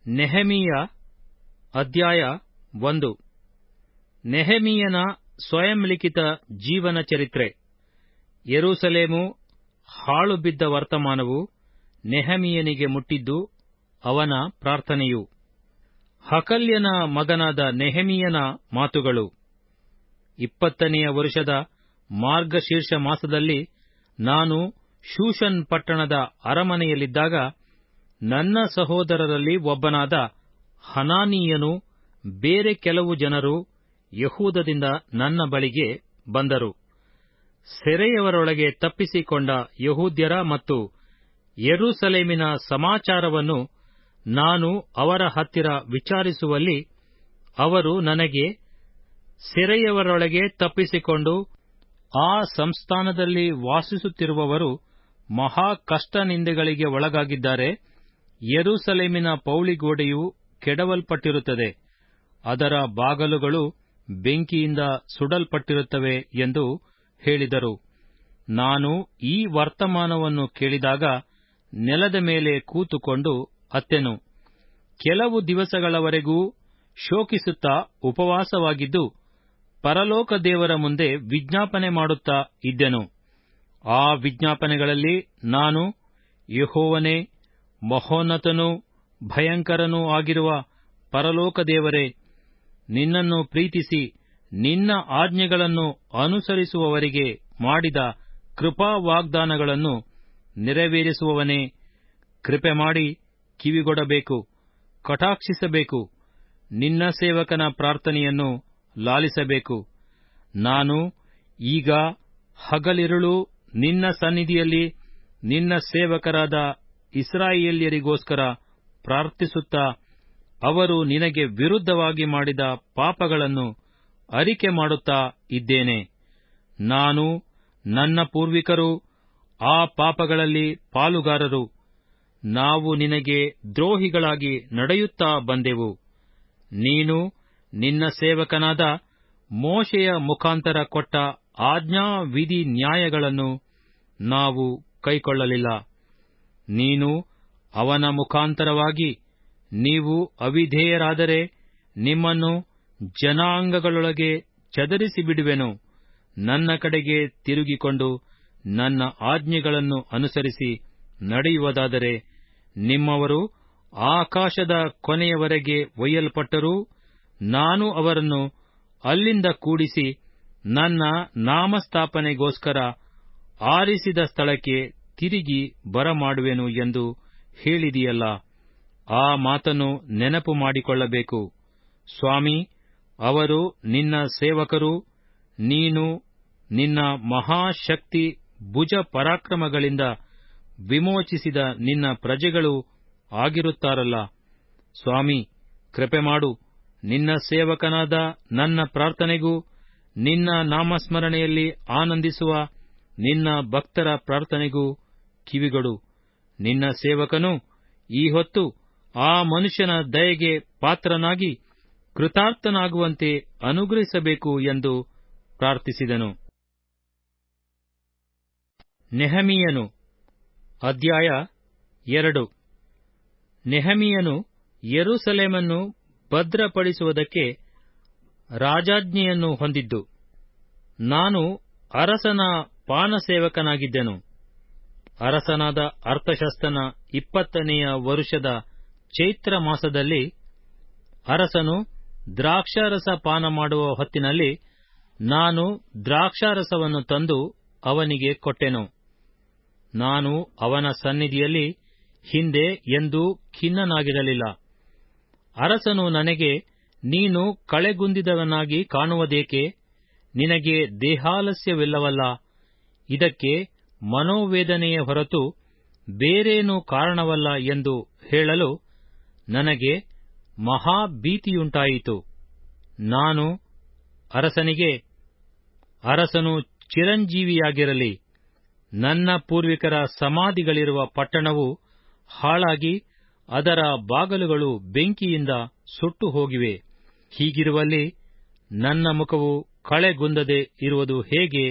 ನೆಹೆಮೀಯ ಅಧ್ಯಾಯ 1. ನೆಹೆಮೀಯನ ಸ್ವಯಂಲಿಖಿತ ಜೀವನ ಚರಿತ್ರೆ. ಯೆರೂಸಲೇಮು ಹಾಳು ಬಿದ್ದ ವರ್ತಮಾನವು ನೆಹೆಮೀಯನಿಗೆ ಮುಟ್ಟಿದ್ದು ಅವನ ಪ್ರಾರ್ಥನೆಯು. ಹಕಲ್ಯನ ಮಗನಾದ ನೆಹೆಮೀಯನ ಮಾತುಗಳು. 20ನೆಯ ವರುಷದ ಮಾರ್ಗಶೀರ್ಷ ಮಾಸದಲ್ಲಿ ನಾನು ಶೂಷನ್ ಪಟ್ಟಣದ ಅರಮನೆಯಲ್ಲಿದ್ದಾಗ ನನ್ನ ಸಹೋದರರಲ್ಲಿ ಒಬ್ಬನಾದ ಹನಾನೀಯನು ಬೇರೆ ಕೆಲವು ಜನರು ಯೆಹೂದದಿಂದ ನನ್ನ ಬಳಿಗೆ ಬಂದರು. ಸೆರೆಯವರೊಳಗೆ ತಪ್ಪಿಸಿಕೊಂಡ ಯೆಹೂದ್ಯರ ಮತ್ತು ಯೆರೂಸಲೇಮಿನ ಸಮಾಚಾರವನ್ನು ನಾನು ಅವರ ಹತ್ತಿರ ವಿಚಾರಿಸುವಲ್ಲಿ ಅವರು ನನಗೆ, ಸೆರೆಯವರೊಳಗೆ ತಪ್ಪಿಸಿಕೊಂಡು ಆ ಸಂಸ್ಥಾನದಲ್ಲಿ ವಾಸಿಸುತ್ತಿರುವವರು ಮಹಾ ಕಷ್ಟ ನಿಂದೆಗಳಿಗೆ ಒಳಗಾಗಿದ್ದಾರೆ. ಯೆರೂಸಲೇಮಿನ ಪೌಳಿಗೋಡೆಯು ಕೆಡವಲ್ಪಟ್ಟಿರುತ್ತದೆ, ಅದರ ಬಾಗಲುಗಳು ಬೆಂಕಿಯಿಂದ ಸುಡಲ್ಪಟ್ಟಿರುತ್ತವೆ ಎಂದು ಹೇಳಿದರು. ನಾನು ಈ ವರ್ತಮಾನವನ್ನು ಕೇಳಿದಾಗ ನೆಲದ ಮೇಲೆ ಕೂತುಕೊಂಡು ಅತ್ತೆನು. ಕೆಲವು ದಿವಸಗಳವರೆಗೂ ಶೋಕಿಸುತ್ತಾ ಉಪವಾಸವಾಗಿದ್ದು ಪರಲೋಕ ದೇವರ ಮುಂದೆ ವಿಜ್ಞಾಪನೆ ಮಾಡುತ್ತಾ ಇದ್ದೆನು. ಆ ವಿಜ್ಞಾಪನೆಗಳಲ್ಲಿ ನಾನು, ಯೆಹೋವನೇ, ಮಹೋನ್ನತನೂ ಭಯಂಕರನೂ ಆಗಿರುವ ಪರಲೋಕ ದೇವರೇ, ನಿನ್ನನ್ನು ಪ್ರೀತಿಸಿ ನಿನ್ನ ಆಜ್ಞೆಗಳನ್ನು ಅನುಸರಿಸುವವರಿಗೆ ಮಾಡಿದ ಕೃಪಾ ವಾಗ್ದಾನಗಳನ್ನು ನೆರವೇರಿಸುವವನೇ, ಕೃಪೆ ಮಾಡಿ ಕಿವಿಗೊಡಬೇಕು, ಕಟಾಕ್ಷಿಸಬೇಕು, ನಿನ್ನ ಸೇವಕನ ಪ್ರಾರ್ಥನೆಯನ್ನು ಲಾಲಿಸಬೇಕು. ನಾನು ಈಗ ಹಗಲಿರುಳು ನಿನ್ನ ಸನ್ನಿಧಿಯಲ್ಲಿ ನಿನ್ನ ಸೇವಕರಾದ ಇಸ್ರಾಯೇಲ್ಯರಿಗೋಸ್ಕರ ಪ್ರಾರ್ಥಿಸುತ್ತಾ ಅವರು ನಿನಗೆ ವಿರುದ್ಧವಾಗಿ ಮಾಡಿದ ಪಾಪಗಳನ್ನು ಅರಿಕೆ ಮಾಡುತ್ತಾ ಇದ್ದೇನೆ. ನಾನು, ನನ್ನ ಪೂರ್ವಿಕರು ಆ ಪಾಪಗಳಲ್ಲಿ ಪಾಲುಗಾರರು. ನಾವು ನಿನಗೆ ದ್ರೋಹಿಗಳಾಗಿ ನಡೆಯುತ್ತಾ ಬಂದೆವು. ನೀನು ನಿನ್ನ ಸೇವಕನಾದ ಮೋಶೆಯ ಮುಖಾಂತರ ಕೊಟ್ಟ ಆಜ್ಞಾ ವಿಧಿ ನ್ಯಾಯಗಳನ್ನು ನಾವು ಕೈಕೊಳ್ಳಲಿಲ್ಲ. ನೀನು ಅವನ ಮುಖಾಂತರವಾಗಿ, ನೀವು ಅವಿಧೇಯರಾದರೆ ನಿಮ್ಮನ್ನು ಜನಾಂಗಗಳೊಳಗೆ ಚದರಿಸಿಬಿಡುವೆನು, ನನ್ನ ಕಡೆಗೆ ತಿರುಗಿಕೊಂಡು ನನ್ನ ಆಜ್ಞೆಗಳನ್ನು ಅನುಸರಿಸಿ ನಡೆಯುವುದಾದರೆ ನಿಮ್ಮವರು ಆಕಾಶದ ಕೊನೆಯವರೆಗೆ ಒಯ್ಯಲ್ಪಟ್ಟರೂ ನಾನು ಅವರನ್ನು ಅಲ್ಲಿಂದ ಕೂಡಿಸಿ ನನ್ನ ನಾಮಸ್ಥಾಪನೆಗೋಸ್ಕರ ಆರಿಸಿದ ಸ್ಥಳಕ್ಕೆ ತಿರುಗಿ ಬರಮಾಡುವೆನು ಎಂದು ಹೇಳಿದೆಯಲ್ಲ. ಆ ಮಾತನ್ನು ನೆನಪು ಮಾಡಿಕೊಳ್ಳಬೇಕು. ಸ್ವಾಮಿ, ಅವರು ನಿನ್ನ ಸೇವಕರು, ನೀನು ನಿನ್ನ ಮಹಾಶಕ್ತಿ ಭುಜ ಪರಾಕ್ರಮಗಳಿಂದ ವಿಮೋಚಿಸಿದ ನಿನ್ನ ಪ್ರಜೆಗಳು ಆಗಿರುತ್ತಾರಲ್ಲ. ಸ್ವಾಮಿ, ಕೃಪೆಮಾಡು, ನಿನ್ನ ಸೇವಕನಾದ ನನ್ನ ಪ್ರಾರ್ಥನೆಗೂ ನಿನ್ನ ನಾಮಸ್ಮರಣೆಯಲ್ಲಿ ಆನಂದಿಸುವ ನಿನ್ನ ಭಕ್ತರ ಪ್ರಾರ್ಥನೆಗೂ ಕಿವಿಗೊಡು. ನಿನ್ನ ಸೇವಕನು ಈ ಹೊತ್ತು ಆ ಮನುಷ್ಯನ ದಯೆಗೆ ಪಾತ್ರನಾಗಿ ಕೃತಾರ್ಥನಾಗುವಂತೆ ಅನುಗ್ರಹಿಸಬೇಕು ಎಂದು ಪ್ರಾರ್ಥಿಸಿದನು. ನೆಹೆಮೀಯನು ಅಧ್ಯಾಯ 2. ನೆಹೆಮೀಯನು ಯೆರೂಸಲೇಮನ್ನು ಭದ್ರಪಡಿಸುವುದಕ್ಕೆ ರಾಜಾಜ್ಞೆಯನ್ನು ಹೊಂದಿದ್ದು. ನಾನು ಅರಸನ ಪಾನಸೇವಕನಾಗಿದ್ದೆನು. ಅರಸನಾದ ಅರ್ತಷಸ್ತನ 20ನೆಯ ವರುಷದ ಚೈತ್ರ ಮಾಸದಲ್ಲಿ ಅರಸನು ದ್ರಾಕ್ಷಾರಸ ಪಾನ ಮಾಡುವ ಹೊತ್ತಿನಲ್ಲಿ ನಾನು ದ್ರಾಕ್ಷಾರಸವನ್ನು ತಂದು ಅವನಿಗೆ ಕೊಟ್ಟೆನು. ನಾನು ಅವನ ಸನ್ನಿಧಿಯಲ್ಲಿ ಹಿಂದೆ ಎಂದೂ ಖಿನ್ನನಾಗಿರಲಿಲ್ಲ. ಅರಸನು ನನಗೆ, ನೀನು ಕಳೆಗುಂದಿದವನಾಗಿ ಕಾಣುವುದೇಕೆ? ನಿನಗೆ ದೇಹಾಲಸ್ಯವಿಲ್ಲವಲ್ಲ? ಇದಕ್ಕೆ ಮನೋವೇದನೆಯ ಹೊರತು ಬೇರೇನೂ ಕಾರಣವಲ್ಲ ಎಂದು ಹೇಳಲು ನನಗೆ ಮಹಾ ಭೀತಿಯುಂಟಾಯಿತು. ನಾನು ಅರಸನಿಗೆ, ಅರಸನು ಚಿರಂಜೀವಿಯಾಗಿರಲಿ. ನನ್ನ ಪೂರ್ವಿಕರ ಸಮಾಧಿಗಳಿರುವ ಪಟ್ಟಣವು ಹಾಳಾಗಿ ಅದರ ಬಾಗಲುಗಳು ಬೆಂಕಿಯಿಂದ ಸುಟ್ಟು ಹೋಗಿವೆ. ಹೀಗಿರುವಲ್ಲಿ ನನ್ನ ಮುಖವು ಕಳೆಗುಂದದೆ ಇರುವುದು ಹೇಗೆ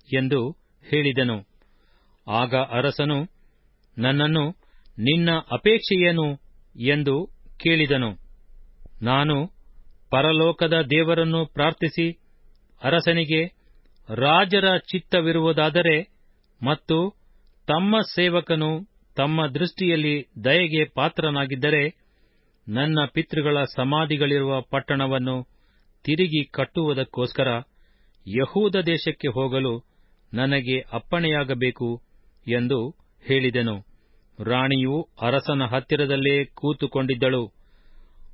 ಎಂದು ಹೇಳಿದೆನು. ಆಗ ಅರಸನು ನನ್ನನ್ನು, ನಿನ್ನ ಅಪೇಕ್ಷೆಯೇನು ಎಂದು ಕೇಳಿದನು. ನಾನು ಪರಲೋಕದ ದೇವರನ್ನು ಪ್ರಾರ್ಥಿಸಿ ಅರಸನಿಗೆ, ರಾಜರ ಚಿತ್ತವಿರುವುದಾದರೆ ಮತ್ತು ತಮ್ಮ ಸೇವಕನು ತಮ್ಮ ದೃಷ್ಟಿಯಲ್ಲಿ ದಯೆಗೆ ಪಾತ್ರನಾಗಿದ್ದರೆ ನನ್ನ ಪಿತೃಗಳ ಸಮಾಧಿಗಳಿರುವ ಪಟ್ಟಣವನ್ನು ತಿರುಗಿ ಕಟ್ಟುವುದಕ್ಕೋಸ್ಕರ ಯಹೂದ ದೇಶಕ್ಕೆ ಹೋಗಲು ನನಗೆ ಅಪ್ಪಣೆಯಾಗಬೇಕು ಎಂದು ಹೇಳಿದೆನು. ರಾಣಿಯು ಅರಸನ ಹತ್ತಿರದಲ್ಲೇ ಕೂತುಕೊಂಡಿದ್ದಳು.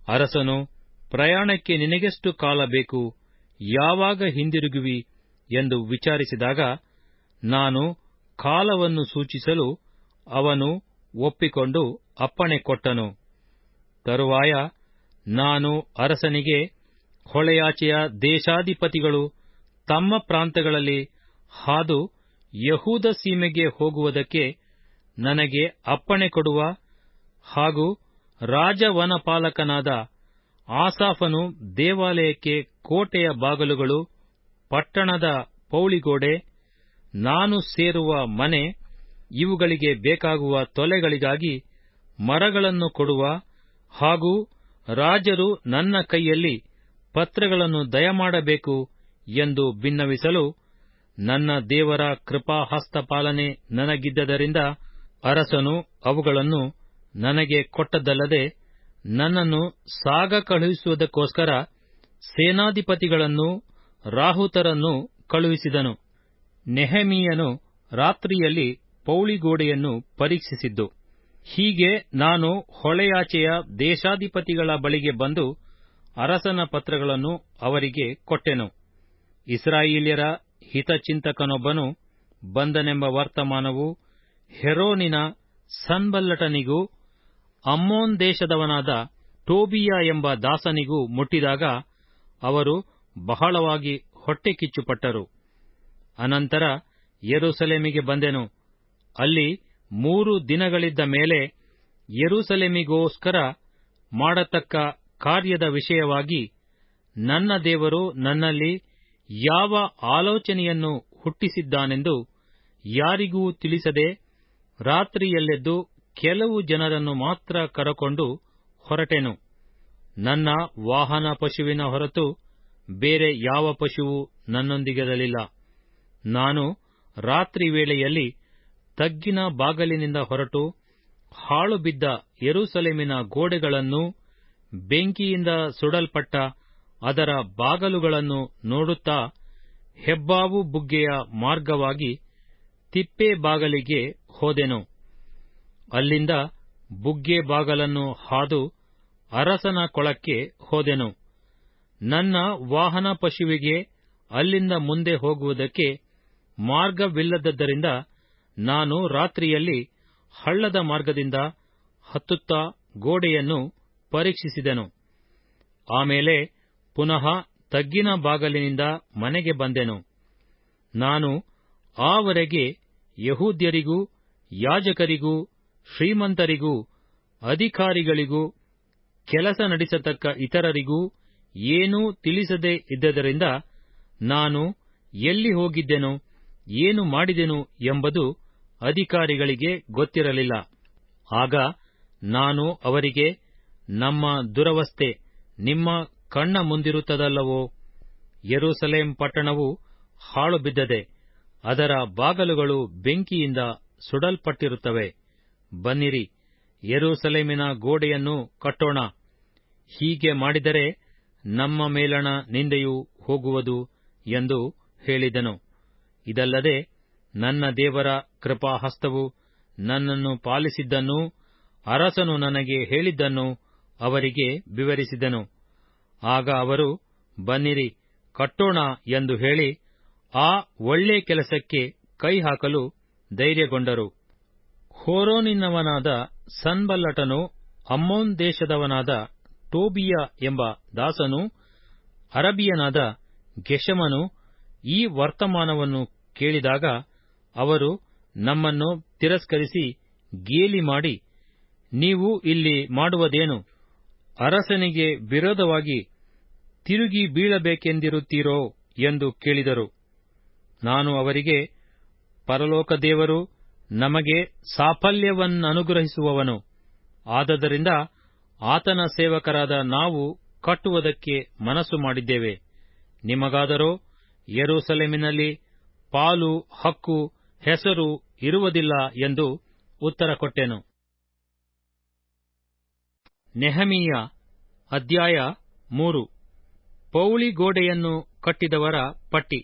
ಅರಸನು, ಪ್ರಯಾಣಕ್ಕೆ ನಿನಗೆಷ್ಟು ಕಾಲ ಬೇಕು, ಯಾವಾಗ ಹಿಂದಿರುಗುವಿ ಎಂದು ವಿಚಾರಿಸಿದಾಗ ನಾನು ಕಾಲವನ್ನು ಸೂಚಿಸಲು ಅವನು ಒಪ್ಪಿಕೊಂಡು ಅಪ್ಪಣೆ ಕೊಟ್ಟನು. ತರುವಾಯ ನಾನು ಅರಸನಿಗೆ, ಹೊಳೆಯಾಚೆಯ ದೇಶಾಧಿಪತಿಗಳು ತಮ್ಮ ಪ್ರಾಂತಗಳಲ್ಲಿ ಹಾದು ಯಹೂದ ಸೀಮೆಗೆ ಹೋಗುವುದಕ್ಕೆ ನನಗೆ ಅಪ್ಪಣೆ ಕೊಡುವ ಹಾಗೂ ರಾಜವನಪಾಲಕನಾದ ಆಸಾಫನು ದೇವಾಲಯಕ್ಕೆ ಕೋಟೆಯ ಬಾಗಲುಗಳು, ಪಟ್ಟಣದ ಪೌಳಿಗೋಡೆ, ನಾನು ಸೇರುವ ಮನೆ ಇವುಗಳಿಗೆ ಬೇಕಾಗುವ ತೊಲೆಗಳಿಗಾಗಿ ಮರಗಳನ್ನು ಕೊಡುವ ಹಾಗೂ ರಾಜರು ನನ್ನ ಕೈಯಲ್ಲಿ ಪತ್ರಗಳನ್ನು ದಯಮಾಡಬೇಕು ಎಂದು ಬಿನ್ನವಿಸಲು, ನನ್ನ ದೇವರ ಕೃಪಾಹಸ್ತಪಾಲನೆ ನನಗಿದ್ದದರಿಂದ ಅರಸನು ಅವುಗಳನ್ನು ನನಗೆ ಕೊಟ್ಟದ್ದಲ್ಲದೆ ನನ್ನನ್ನು ಸಾಗ ಕಳುಹಿಸುವುದಕ್ಕೋಸ್ಕರ ಸೇನಾಧಿಪತಿಗಳನ್ನೂ ರಾಹುತರನ್ನೂ ಕಳುಹಿಸಿದನು. ನೆಹೆಮೀಯನು ರಾತ್ರಿಯಲ್ಲಿ ಪೌಳಿಗೋಡೆಯನ್ನು ಪರೀಕ್ಷಿಸಿದ್ದು. ಹೀಗೆ ನಾನು ಹೊಳೆಯಾಚೆಯ ದೇಶಾಧಿಪತಿಗಳ ಬಳಿಗೆ ಬಂದು ಅರಸನ ಪತ್ರಗಳನ್ನು ಅವರಿಗೆ ಕೊಟ್ಟೆನು. ಇಸ್ರಾಯೇಲ್ಯರ ಹಿತಚಿಂತಕನೊಬ್ಬನು ಬಂದನೆಂಬ ವರ್ತಮಾನವು ಹೆರೋನಿನ ಸನ್ಬಲ್ಲಟನಿಗೂ ಅಮ್ಮೋನ್ ದೇಶದವನಾದ ಟೋಬೀಯ ಎಂಬ ದಾಸನಿಗೂ ಮುಟ್ಟಿದಾಗ ಅವರು ಬಹಳವಾಗಿ ಹೊಟ್ಟೆಕಿಚ್ಚುಪಟ್ಟರು. ಅನಂತರ ಯೆರೂಸಲೇಮಿಗೆ ಬಂದೆನು. ಅಲ್ಲಿ 3 ದಿನಗಳಿದ್ದ ಮೇಲೆ ಯೆರೂಸಲೇಮಿಗೋಸ್ಕರ ಮಾಡತಕ್ಕ ಕಾರ್ಯದ ವಿಷಯವಾಗಿ ನನ್ನ ದೇವರು ನನ್ನಲ್ಲಿ ಯಾವ ಆಲೋಚನೆಯನ್ನು ಹುಟ್ಟಿಸಿದ್ದಾನೆಂದು ಯಾರಿಗೂ ತಿಳಿಸದೆ ರಾತ್ರಿಯಲ್ಲೆದ್ದು ಕೆಲವು ಜನರನ್ನು ಮಾತ್ರ ಕರಕೊಂಡು ಹೊರಟೆನು. ನನ್ನ ವಾಹನ ಪಶುವಿನ ಹೊರತು ಬೇರೆ ಯಾವ ಪಶುವೂ ನನ್ನೊಂದಿಗಿರಲಿಲ್ಲ. ನಾನು ರಾತ್ರಿ ವೇಳೆಯಲ್ಲಿ ತಗ್ಗಿನ ಬಾಗಲಿನಿಂದ ಹೊರಟು ಹಾಳು ಬಿದ್ದ ಯೆರೂಸಲೇಮಿನ ಗೋಡೆಗಳನ್ನೂ ಬೆಂಕಿಯಿಂದ ಸುಡಲ್ಪಟ್ಟ ಅದರ ಬಾಗಲುಗಳನ್ನು ನೋಡುತ್ತಾ ಹೆಬ್ಬಾವು ಬುಗ್ಗೆಯ ಮಾರ್ಗವಾಗಿ ತಿಪ್ಪೆ ಬಾಗಲಿಗೆ ಹೋದೆನು. ಅಲ್ಲಿಂದ ಬುಗ್ಗೆ ಬಾಗಲನ್ನು ಹಾದು ಅರಸನ ಕೊಳಕ್ಕೆ ಹೋದೆನು. ನನ್ನ ವಾಹನ ಪಶುವಿಗೆ ಅಲ್ಲಿಂದ ಮುಂದೆ ಹೋಗುವುದಕ್ಕೆ ಮಾರ್ಗವಿಲ್ಲದ್ದರಿಂದ ನಾನು ರಾತ್ರಿಯಲ್ಲಿ ಹಳ್ಳದ ಮಾರ್ಗದಿಂದ ಹತ್ತುತ್ತಾ ಗೋಡೆಯನ್ನು ಪರೀಕ್ಷಿಸಿದೆನು. ಆಮೇಲೆ ಪುನಃ ತಗ್ಗಿನ ಬಾಗಲಿನಿಂದ ಮನೆಗೆ ಬಂದೆನು. ನಾನು ಆವರೆಗೆ ಯಹೂದ್ಯರಿಗೂ ಯಾಜಕರಿಗೂ ಶ್ರೀಮಂತರಿಗೂ ಅಧಿಕಾರಿಗಳಿಗೂ ಕೆಲಸ ನಡೆಸತಕ್ಕ ಇತರರಿಗೂ ಏನೂ ತಿಳಿಸದೇ ಇದ್ದದರಿಂದ ನಾನು ಎಲ್ಲಿ ಹೋಗಿದ್ದೆನೋ ಏನು ಮಾಡಿದೆನು ಎಂಬುದು ಅಧಿಕಾರಿಗಳಿಗೆ ಗೊತ್ತಿರಲಿಲ್ಲ. ಆಗ ನಾನು ಅವರಿಗೆ, ನಮ್ಮ ದುರವಸ್ಥೆ ನಿಮ್ಮ ಕಣ್ಣ ಮುಂದಿರುತ್ತದಲ್ಲವೋ? ಯೆರೂಸಲೇಮ್ ಪಟ್ಟಣವು ಹಾಳು ಬಿದ್ದದೆ, ಅದರ ಬಾಗಲುಗಳು ಬೆಂಕಿಯಿಂದ ಸುಡಲ್ಪಟ್ಟಿರುತ್ತವೆ. ಬನ್ನಿರಿ, ಯೆರೂಸಲೇಮಿನ ಗೋಡೆಯನ್ನು ಕಟ್ಟೋಣ. ಹೀಗೆ ಮಾಡಿದರೆ ನಮ್ಮ ಮೇಲಣ ನಿಂದೆಯು ಹೋಗುವುದು ಎಂದು ಹೇಳಿದನು. ಇದಲ್ಲದೆ ನನ್ನ ದೇವರ ಕೃಪಾಹಸ್ತವು ನನ್ನನ್ನು ಪಾಲಿಸಿದ್ದನ್ನೂ ಅರಸನು ನನಗೆ ಹೇಳಿದ್ದನ್ನೂ ಅವರಿಗೆ ವಿವರಿಸಿದನು. ಆಗ ಅವರು, ಬನ್ನಿರಿ ಕಟ್ಟೋಣ ಎಂದು ಹೇಳಿ ಆ ಒಳ್ಳೆ ಕೆಲಸಕ್ಕೆ ಕೈಹಾಕಲು ಧೈರ್ಯಗೊಂಡರು. ಹೋರೋನಿನವನಾದ ಸನ್ಬಲ್ಲಟನು, ಅಮ್ಮೋನ್ ದೇಶದವನಾದ ಟೋಬೀಯ ಎಂಬ ದಾಸನು, ಅರಬಿಯನಾದ ಗೆಷಮನು ಈ ವರ್ತಮಾನವನ್ನು ಕೇಳಿದಾಗ ಅವರು ನಮ್ಮನ್ನು ತಿರಸ್ಕರಿಸಿ ಗೇಲಿ ಮಾಡಿ, ನೀವು ಇಲ್ಲಿ ಮಾಡುವುದೇನು? ಅರಸನಿಗೆ ವಿರೋಧವಾಗಿ ತಿರುಗಿ ಬೀಳಬೇಕೆಂದಿರುತ್ತೀರೋ ಎಂದು ಕೇಳಿದರು. ನಾನು ಅವರಿಗೆ, ಪರಲೋಕ ದೇವರು ನಮಗೆ ಸಾಫಲ್ಯವನ್ನನುಗ್ರಹಿಸುವವನು. ಆದದರಿಂದ ಆತನ ಸೇವಕರಾದ ನಾವು ಕಟ್ಟುವುದಕ್ಕೆ ಮನಸ್ಸು ಮಾಡಿದ್ದೇವೆ. ನಿಮಗಾದರೋ ಯೆರೂಸಲೇಮಿನಲ್ಲಿ ಪಾಲು, ಹಕ್ಕು, ಹೆಸರು ಇರುವುದಿಲ್ಲ ಎಂದು ಉತ್ತರ ಕೊಟ್ಟೆನು. ನೆಹಮೀಯ ಅಧ್ಯಾಯ 3. ಪೌಳಿ ಗೋಡೆಯನ್ನು ಕಟ್ಟಿದವರ ಪಟ್ಟಿ.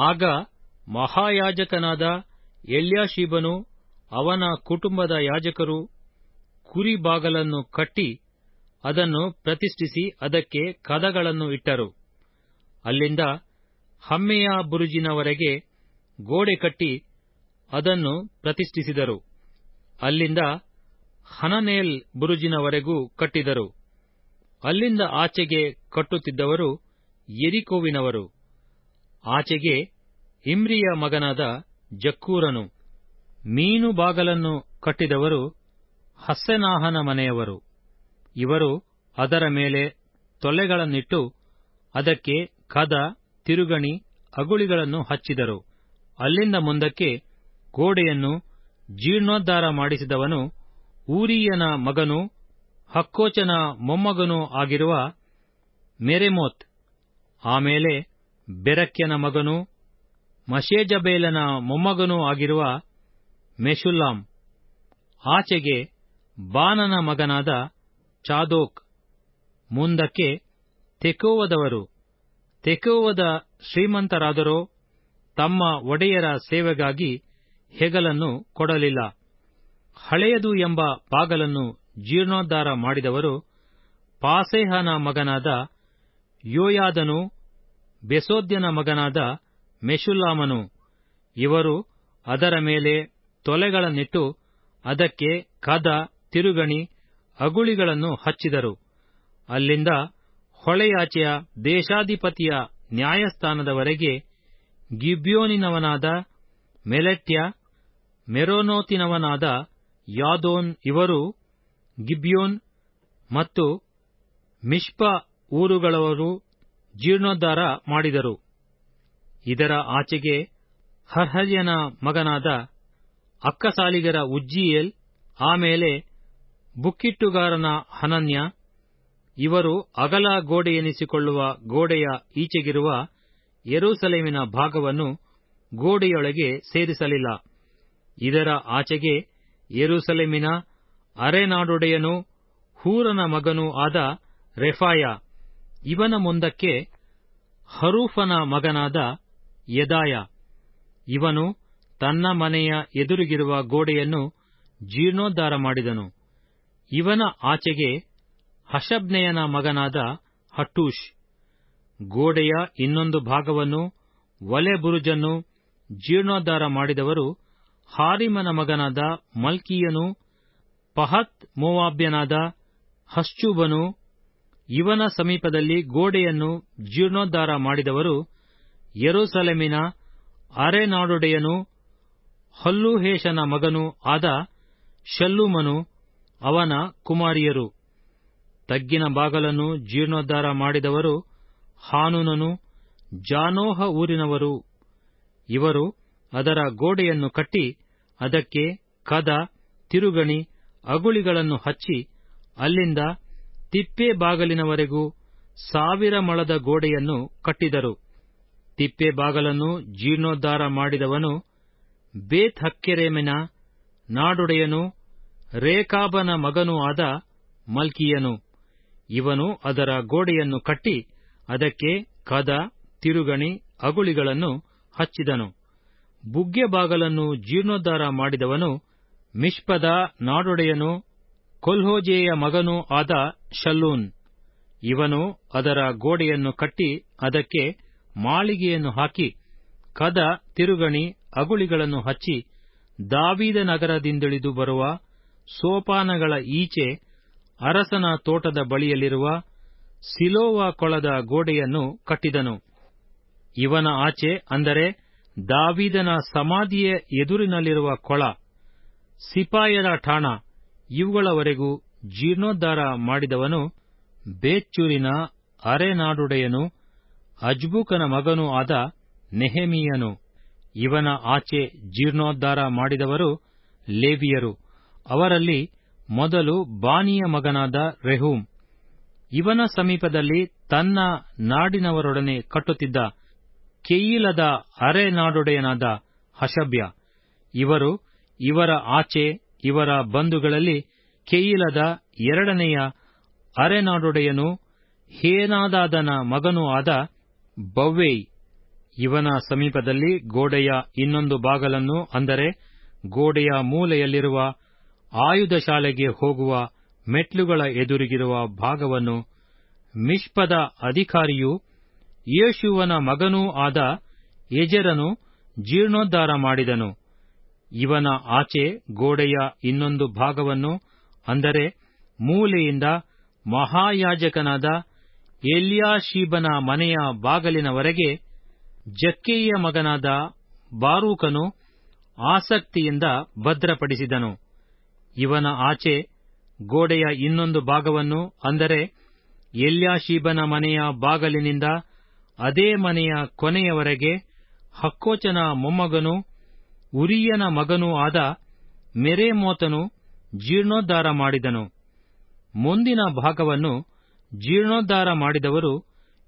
ಆಗ ಮಹಾಯಾಜಕನಾದ ಎಲ್ಯಾಷೀಬನು ಅವನ ಕುಟುಂಬದ ಯಾಜಕರು ಕುರಿಬಾಗಲನ್ನು ಕಟ್ಟಿ ಅದನ್ನು ಪ್ರತಿಷ್ಠಿಸಿ ಅದಕ್ಕೆ ಕದಗಳನ್ನು ಇಟ್ಟರು. ಅಲ್ಲಿಂದ ಹಮ್ಮೆಯ ಬುರುಜಿನವರೆಗೆ ಗೋಡೆ ಕಟ್ಟಿ ಅದನ್ನು ಪ್ರತಿಷ್ಠಿಸಿದರು. ಅಲ್ಲಿಂದ ಹನನೇಲ್ ಬುರುಜಿನವರೆಗೂ ಕಟ್ಟಿದರು. ಅಲ್ಲಿಂದ ಆಚೆಗೆ ಕಟ್ಟುತ್ತಿದ್ದವರು ಯೆರಿಕೋವಿನವರು. ಆಚೆಗೆ ಇಮ್ರಿಯ ಮಗನಾದ ಜಕ್ಕೂರನು. ಮೀನು ಬಾಗಲನ್ನು ಕಟ್ಟಿದವರು ಹಸ್ಸೆನಾಹನ ಮನೆಯವರು. ಇವರು ಅದರ ಮೇಲೆ ತೊಲೆಗಳನ್ನಿಟ್ಟು ಅದಕ್ಕೆ ಕದ, ತಿರುಗಣಿ, ಅಗುಳಿಗಳನ್ನು ಹಚ್ಚಿದರು. ಅಲ್ಲಿಂದ ಮುಂದಕ್ಕೆ ಗೋಡೆಯನ್ನು ಜೀರ್ಣೋದ್ಧಾರ ಮಾಡಿಸಿದವನು ಊರೀಯನ ಮಗನೂ ಹಕ್ಕೋಚನ ಮೊಮ್ಮಗನೂ ಆಗಿರುವ ಮೆರೆಮೋತ್. ಆಮೇಲೆ ಬೆರಕ್ಯನ ಮಗನೂ ಮಶೇಜಬೇಲನ ಮೊಮ್ಮಗನೂ ಆಗಿರುವ ಮೆಷುಲ್ಲಾಮ್. ಆಚೆಗೆ ಬಾನನ ಮಗನಾದ ಚಾದೋಕ್. ಮುಂದಕ್ಕೆ ತೆಕೋವದವರು. ತೆಕೋವದ ಶ್ರೀಮಂತರಾದರೋ ತಮ್ಮ ಒಡೆಯರ ಸೇವೆಗಾಗಿ ಹೆಗಲನ್ನು ಕೊಡಲಿಲ್ಲ. ಹಳೆಯದು ಎಂಬ ಬಾಗಲನ್ನು ಜೀರ್ಣೋದ್ಧಾರ ಮಾಡಿದವರು ಪಾಸೇಹನ ಮಗನಾದ ಯೋಯಾದನು, ಬೆಸೋದ್ಯನ ಮಗನಾದ ಮೆಷುಲ್ಲಾಮನು. ಇವರು ಅದರ ಮೇಲೆ ತೊಲೆಗಳನ್ನಿಟ್ಟು ಅದಕ್ಕೆ ಕದ, ತಿರುಗಣಿ, ಅಗುಳಿಗಳನ್ನು ಹಚ್ಚಿದರು. ಅಲ್ಲಿಂದ ಹೊಳೆಯಾಚೆಯ ದೇಶಾಧಿಪತಿಯ ನ್ಯಾಯಸ್ಥಾನದವರೆಗೆ ಗಿಬ್ಯೋನಿನವನಾದ ಮೆಲೆಟ್ಯ, ಮೆರೋನೋತಿನವನಾದ ಯಾದೋನ್ ಇವರು ಗಿಬ್ಯೋನ್ ಮತ್ತು ಮಿಷ್ಪ ಊರುಗಳವರು ಜೀರ್ಣೋದ್ಧಾರ ಮಾಡಿದರು. ಇದರ ಆಚೆಗೆ ಹರ್ಹರ್ಯನ ಮಗನಾದ ಅಕ್ಕಸಾಲಿಗರ ಉಜ್ಜೀಯೇಲ್, ಆಮೇಲೆ ಬುಕ್ಕಿಟ್ಟುಗಾರನ ಹನನ್ಯ. ಇವರು ಅಗಲ ಗೋಡೆಯೆನಿಸಿಕೊಳ್ಳುವ ಗೋಡೆಯ ಈಚೆಗಿರುವ ಯೆರೂಸಲೇಮಿನ ಭಾಗವನ್ನು ಗೋಡೆಯೊಳಗೆ ಸೇರಿಸಲಿಲ್ಲ. ಇದರ ಆಚೆಗೆ ಯೆರೂಸಲೇಮಿನ ಅರೆನಾಡೊಡೆಯನೂ ಹೂರನ ಮಗನೂ ಆದ ರೆಫಾಯ. ಇವನ ಮುಂದಕ್ಕೆ ಹರೂಫನ ಮಗನಾದ ಯೆದಾಯ. ಇವನು ತನ್ನ ಮನೆಯ ಎದುರಿಗಿರುವ ಗೋಡೆಯನ್ನು ಜೀರ್ಣೋದ್ಧಾರ ಮಾಡಿದನು. ಇವನ ಆಚೆಗೆ ಹಷಬ್ನೆಯನ ಮಗನಾದ ಹಟ್ಟೂಷ್. ಗೋಡೆಯ ಇನ್ನೊಂದು ಭಾಗವನ್ನು, ಒಲೆ ಬುರುಜನ್ನು ಜೀರ್ಣೋದ್ಧಾರ ಮಾಡಿದವರು ಹಾರಿಮನ ಮಗನಾದ ಮಲ್ಕೀಯನು, ಪಹತ್ ಮೋವಾಬ್ಯನಾದ ಹಶ್ಚೂಬನು. ಇವನ ಸಮೀಪದಲ್ಲಿ ಗೋಡೆಯನ್ನು ಜೀರ್ಣೋದ್ಧಾರ ಮಾಡಿದವರು ಯೆರೂಸಲೇಮಿನ ಅರೆನಾಡೊಡೆಯನೂ ಹಲ್ಲೂಹೇಷನ ಮಗನೂ ಆದ ಶಲ್ಲೂಮನು, ಅವನ ಕುಮಾರಿಯರು. ತಗ್ಗಿನ ಬಾಗಲನ್ನು ಜೀರ್ಣೋದ್ಧಾರ ಮಾಡಿದವರು ಹಾನೂನನು, ಜಾನೋಹ ಊರಿನವರು. ಇವರು ಅದರ ಗೋಡೆಯನ್ನು ಕಟ್ಟಿ ಅದಕ್ಕೆ ಕದ, ತಿರುಗಣಿ, ಅಗುಳಿಗಳನ್ನು ಹಚ್ಚಿ ಅಲ್ಲಿಂದ ತಿಪ್ಪೆ ಬಾಗಲಿನವರೆಗೂ 1000 ಮೊಳದ ಗೋಡೆಯನ್ನು ಕಟ್ಟಿದರು. ತಿಪ್ಪೆ ಬಾಗಲನ್ನು ಜೀರ್ಣೋದ್ಧಾರ ಮಾಡಿದವನು ಬೇತ್ ಹಕ್ಕೆರೆಮಿನ ನಾಡೊಡೆಯನೂ ರೇಕಾಬನ ಮಗನೂ ಆದ ಮಲ್ಕೀಯನು. ಇವನು ಅದರ ಗೋಡೆಯನ್ನು ಕಟ್ಟಿ ಅದಕ್ಕೆ ಕದ, ತಿರುಗಣಿ, ಅಗುಳಿಗಳನ್ನು ಹಚ್ಚಿದನು. ಬುಗ್ಗೆ ಬಾಗಲನ್ನು ಜೀರ್ಣೋದ್ಧಾರ ಮಾಡಿದವನು ಮಿಷ್ಪದ ನಾಡೊಡೆಯನೂ ಕೊಲ್ಹೋಜೆಯ ಮಗನೂ ಆದ ಶಲ್ಲೂನ್. ಇವನು ಅದರ ಗೋಡೆಯನ್ನು ಕಟ್ಟಿ ಅದಕ್ಕೆ ಮಾಳಿಗೆಯನ್ನು ಹಾಕಿ ಕದ, ತಿರುಗಣಿ, ಅಗುಳಿಗಳನ್ನು ಹಚ್ಚಿ ದಾವೀದನಗರದಿಂದಿಳಿದು ಬರುವ ಸೋಪಾನಗಳ ಈಚೆ ಅರಸನ ತೋಟದ ಬಳಿಯಲ್ಲಿರುವ ಸಿಲೋವ ಕೊಳದ ಗೋಡೆಯನ್ನು ಕಟ್ಟಿದನು. ಇವನ ಆಚೆ, ಅಂದರೆ ದಾವೀದನ ಸಮಾಧಿಯ ಎದುರಿನಲ್ಲಿರುವ ಕೊಳ, ಸಿಪಾಯರ ಠಾಣ, ಇವುಗಳವರೆಗೂ ಜೀರ್ಣೋದ್ಧಾರ ಮಾಡಿದವನು ಬೇಚೂರಿನ ಅರೆನಾಡೊಡೆಯನೂ ಅಜ್ಬೂಕನ ಮಗನೂ ಆದ ನೆಹೆಮೀಯನು. ಇವನ ಆಚೆ ಜೀರ್ಣೋದ್ಧಾರ ಮಾಡಿದವರು ಲೇವಿಯರು. ಅವರಲ್ಲಿ ಮೊದಲು ಬಾನಿಯ ಮಗನಾದ ರೆಹೂಮ್. ಇವನ ಸಮೀಪದಲ್ಲಿ ತನ್ನ ನಾಡಿನವರೊಡನೆ ಕಟ್ಟುತ್ತಿದ್ದ ಕೆಯೀಲದ ಅರೆನಾಡೊಡೆಯನಾದ ಹಷಬ್ಯ. ಇವರ ಆಚೆ ಇವರ ಬಂಧುಗಳಲ್ಲಿ ಕೆಯೀಲದ ಎರಡನೆಯ ಅರೆನಾಡೊಡೆಯನೂ ಹೇನಾದಾದನ ಮಗನೂ ಆದ ಬವ್ವೈ. ಇವನ ಸಮೀಪದಲ್ಲಿ ಗೋಡೆಯ ಇನ್ನೊಂದು ಬಾಗಲನ್ನು, ಅಂದರೆ ಗೋಡೆಯ ಮೂಲೆಯಲ್ಲಿರುವ ಆಯುಧ ಶಾಲೆಗೆ ಹೋಗುವ ಮೆಟ್ಲುಗಳ ಎದುರಿಗಿರುವ ಭಾಗವನ್ನು ಮಿಷ್ಪದ ಅಧಿಕಾರಿಯೂ ಯೇಷೂವನ ಮಗನೂ ಆದ ಎಜೆರನು ಜೀರ್ಣೋದ್ಧಾರ ಮಾಡಿದನು. ಇವನ ಆಚೆ ಗೋಡೆಯ ಇನ್ನೊಂದು ಭಾಗವನ್ನು, ಅಂದರೆ ಮೂಲೆಯಿಂದ ಮಹಾಯಾಜಕನಾದ ಎಲ್ಯಾಷೀಬನ ಮನೆಯ ಬಾಗಲಿನವರೆಗೆ ಜಕ್ಕೈಯ ಮಗನಾದ ಬಾರೂಕನು ಆಸಕ್ತಿಯಿಂದ ಭದ್ರಪಡಿಸಿದನು. ಇವನ ಆಚೆ ಗೋಡೆಯ ಇನ್ನೊಂದು ಭಾಗವನ್ನು, ಅಂದರೆ ಎಲ್ಯಾಷೀಬನ ಮನೆಯ ಬಾಗಲಿನಿಂದ ಅದೇ ಮನೆಯ ಕೊನೆಯವರೆಗೆ ಹಕ್ಕೋಚನ ಮೊಮ್ಮಗನೂ ಉರಿಯನ ಮಗನೂ ಆದ ಮೆರೇಮೋತನು ಜೀರ್ಣೋದ್ಧಾರ ಮಾಡಿದನು. ಮುಂದಿನ ಭಾಗವನ್ನು ಜೀರ್ಣೋದ್ಧಾರ ಮಾಡಿದವರು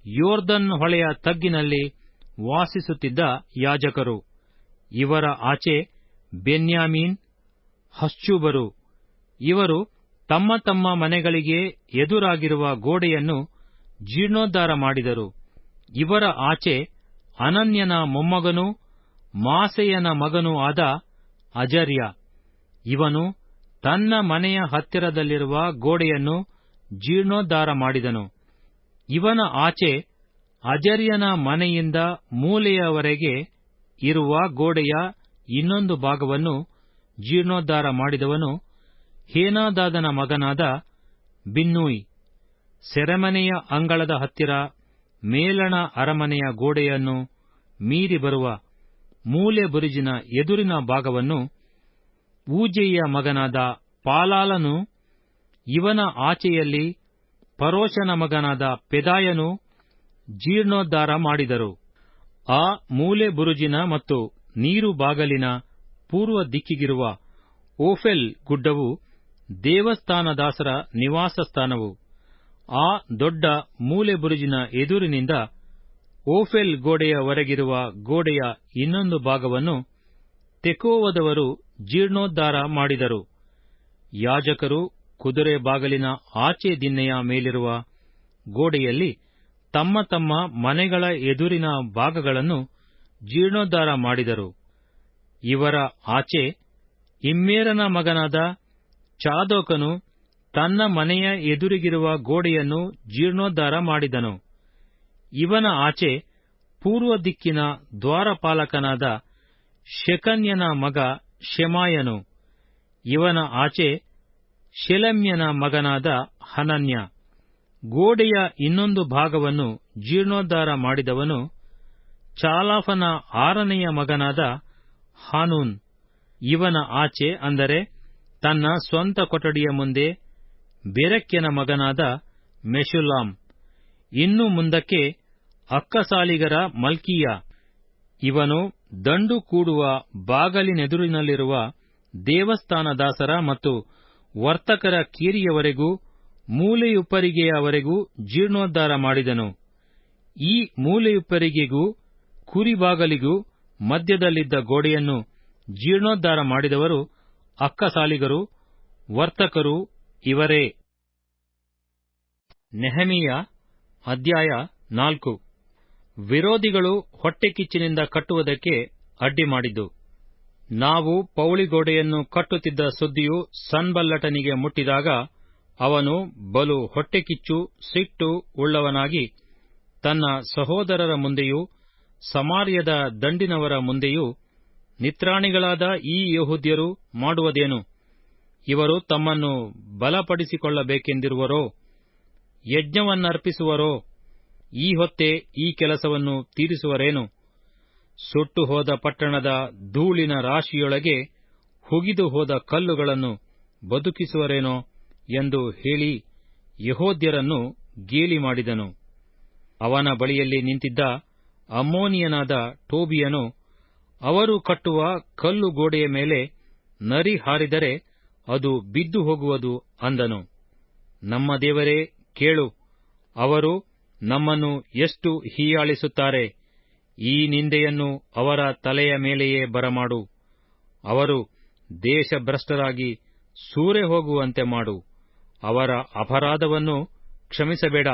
ಯೋರ್ದನ್ ಹೊಳೆಯ ತಗ್ಗಿನಲ್ಲಿ ವಾಸಿಸುತ್ತಿದ್ದ ಯಾಜಕರು. ಇವರ ಆಚೆ ಬೆನ್ಯಾಮೀನ್, ಹಶ್ಚೂಬರು. ಇವರು ತಮ್ಮ ತಮ್ಮ ಮನೆಗಳಿಗೆ ಎದುರಾಗಿರುವ ಗೋಡೆಯನ್ನು ಜೀರ್ಣೋದ್ಧಾರ ಮಾಡಿದರು. ಇವರ ಆಚೆ ಅನನ್ಯನ ಮೊಮ್ಮಗನೂ ಮಾಸೆಯನ ಮಗನೂ ಆದ ಅಜರ್ಯ. ಇವನು ತನ್ನ ಮನೆಯ ಹತ್ತಿರದಲ್ಲಿರುವ ಗೋಡೆಯನ್ನು ಜೀರ್ಣೋದ್ಧಾರ ಮಾಡಿದನು. ಇವನ ಆಚೆ ಅಜರ್ಯನ ಮನೆಯಿಂದ ಮೂಲೆಯವರೆಗೆ ಇರುವ ಗೋಡೆಯ ಇನ್ನೊಂದು ಭಾಗವನ್ನು ಜೀರ್ಣೋದ್ಧಾರ ಮಾಡಿದವನು ಹೇನಾದಾದನ ಮಗನಾದ ಬಿನ್ನೂಯ್. ಸೆರೆಮನೆಯ ಅಂಗಳದ ಹತ್ತಿರ ಮೇಲಣ ಅರಮನೆಯ ಗೋಡೆಯನ್ನು ಮೀರಿ ಬರುವ ಮೂಲೆ ಬುರುಜಿನ ಎದುರಿನ ಭಾಗವನ್ನು ಊಜೈಯ ಮಗನಾದ ಪಾಲಾಲನು, ಇವನ ಆಚೆಯಲ್ಲಿ ಪರೋಷನ ಮಗನಾದ ಪೆದಾಯನು ಜೀರ್ಣೋದ್ಧಾರ ಮಾಡಿದರು. ಆ ಮೂಲೆ ಬುರುಜಿನ ಮತ್ತು ನೀರು ಬಾಗಲಿನ ಪೂರ್ವ ದಿಕ್ಕಿಗಿರುವ ಓಫೆಲ್ ಗುಡ್ಡವು ದೇವಸ್ಥಾನದಾಸರ ನಿವಾಸ ಸ್ಥಾನವು. ಆ ದೊಡ್ಡ ಮೂಲೆ ಬುರುಜಿನ ಎದುರಿನಿಂದ ಓಫೆಲ್ ಗೋಡೆಯವರೆಗಿರುವ ಗೋಡೆಯ ಇನ್ನೊಂದು ಭಾಗವನ್ನು ತೆಕೋವದವರು ಜೀರ್ಣೋದ್ಧಾರ ಮಾಡಿದರು. ಯಾಜಕರು ಕುದುರೆ ಬಾಗಲಿನ ಆಚೆ ದಿನ್ನೆಯ ಮೇಲಿರುವ ಗೋಡೆಯಲ್ಲಿ ತಮ್ಮ ತಮ್ಮ ಮನೆಗಳ ಎದುರಿನ ಭಾಗಗಳನ್ನು ಜೀರ್ಣೋದ್ಧಾರ ಮಾಡಿದರು. ಇವರ ಆಚೆ ಇಮ್ಮೇರನ ಮಗನಾದ ಚಾದೋಕನು ತನ್ನ ಮನೆಯ ಎದುರಿಗಿರುವ ಗೋಡೆಯನ್ನು ಜೀರ್ಣೋದ್ಧಾರ ಮಾಡಿದನು. ಇವನ ಆಚೆ ಪೂರ್ವ ದಿಕ್ಕಿನ ದ್ವಾರಪಾಲಕನಾದ ಶೆಕನ್ಯನ ಮಗ ಶೆಮಾಯನು. ಇವನ ಆಚೆ ಶೆಲೆಮ್ಯನ ಮಗನಾದ ಹನನ್ಯ. ಗೋಡೆಯ ಇನ್ನೊಂದು ಭಾಗವನ್ನು ಜೀರ್ಣೋದ್ಧಾರ ಮಾಡಿದವನು ಚಾಲಾಫನ ಆರನೆಯ ಮಗನಾದ ಹಾನೂನ್. ಇವನ ಆಚೆ, ಅಂದರೆ ತನ್ನ ಸ್ವಂತ ಕೊಠಡಿಯ ಮುಂದೆ, ಬೆರೆಕ್ಯನ ಮಗನಾದ ಮೆಷುಲ್ಲಾಮ್. ಇನ್ನು ಮುಂದಕ್ಕೆ ಅಕ್ಕಸಾಲಿಗರ ಮಲ್ಕೀಯ. ಇವನು ದಂಡು ಕೂಡುವ ಬಾಗಲಿನೆದುರಿನಲ್ಲಿರುವ ದೇವಸ್ಥಾನದಾಸರ ಮತ್ತು ವರ್ತಕರ ಕೀರಿಯವರೆಗೂ ಮೂಲೆಯುಪ್ಪರಿಗೆಯವರೆಗೂ ಜೀರ್ಣೋದ್ಧಾರ ಮಾಡಿದನು. ಈ ಮೂಲೆಯುಪ್ಪರಿಗೆಗೂ ಕುರಿಬಾಗಲಿಗೂ ಮಧ್ಯದಲ್ಲಿದ್ದ ಗೋಡೆಯನ್ನು ಜೀರ್ಣೋದ್ಧಾರ ಮಾಡಿದವರು ಅಕ್ಕಸಾಲಿಗರು, ವರ್ತಕರು ಇವರೇ. ನೆಹೆಮೀಯ ಅಧ್ಯಾಯ 4. ವಿರೋಧಿಗಳು ಹೊಟ್ಟೆಕಿಚ್ಚಿನಿಂದ ಕಟ್ಟುವುದಕ್ಕೆ ಅಡ್ಡಿ ಮಾಡಿದ್ದು. ನಾವು ಪೌಳಿಗೋಡೆಯನ್ನು ಕಟ್ಟುತ್ತಿದ್ದ ಸುದ್ದಿಯು ಸನ್ಬಲ್ಲಟನಿಗೆ ಮುಟ್ಟಿದಾಗ ಅವನು ಬಲು ಹೊಟ್ಟೆಕಿಚ್ಚು ಸಿಟ್ಟು ಉಳ್ಳವನಾಗಿ ತನ್ನ ಸಹೋದರರ ಮುಂದೆಯೂ ಸಮಾರ್ಯದ ದಂಡಿನವರ ಮುಂದೆಯೂ, ನಿತ್ರಾಣಿಗಳಾದ ಈ ಯೆಹೂದ್ಯರು ಮಾಡುವುದೇನು? ಇವರು ತಮ್ಮನ್ನು ಬಲಪಡಿಸಿಕೊಳ್ಳಬೇಕೆಂದಿರುವರೋ? ಯಜ್ಞವನ್ನರ್ಪಿಸುವರೋ? ಈ ಹೊತ್ತೇ ಈ ಕೆಲಸವನ್ನು ತೀರಿಸುವರೇನು? ಸುಟ್ಟು ಹೋದ ಪಟ್ಟಣದ ಧೂಳಿನ ರಾಶಿಯೊಳಗೆ ಹುಗಿದು ಹೋದ ಕಲ್ಲುಗಳನ್ನು ಬದುಕಿಸುವರೇನೋ ಎಂದು ಹೇಳಿ ಯೆಹೂದ್ಯರನ್ನು ಗೇಲಿ ಮಾಡಿದನು. ಅವನ ಬಳಿಯಲ್ಲಿ ನಿಂತಿದ್ದ ಅಮ್ಮೋನಿಯನಾದ ಟೋಬೀಯನು ಅವರು ಕಟ್ಟುವ ಕಲ್ಲು ಗೋಡೆಯ ಮೇಲೆ ನರಿ ಹಾರಿದರೆ ಅದು ಬಿದ್ದು ಹೋಗುವುದು ಅಂದನು. ನಮ್ಮ ದೇವರೇ, ಕೇಳು, ಅವರು ನಮ್ಮನ್ನು ಎಷ್ಟು ಹೀಯಾಳಿಸುತ್ತಾರೆ. ಈ ನಿಂದೆಯನ್ನು ಅವರ ತಲೆಯ ಮೇಲೆಯೇ ಬರಮಾಡು. ಅವರು ದೇಶಭ್ರಷ್ಟರಾಗಿ ಸೂರೆ ಹೋಗುವಂತೆ ಮಾಡು. ಅವರ ಅಪರಾಧವನ್ನು ಕ್ಷಮಿಸಬೇಡ.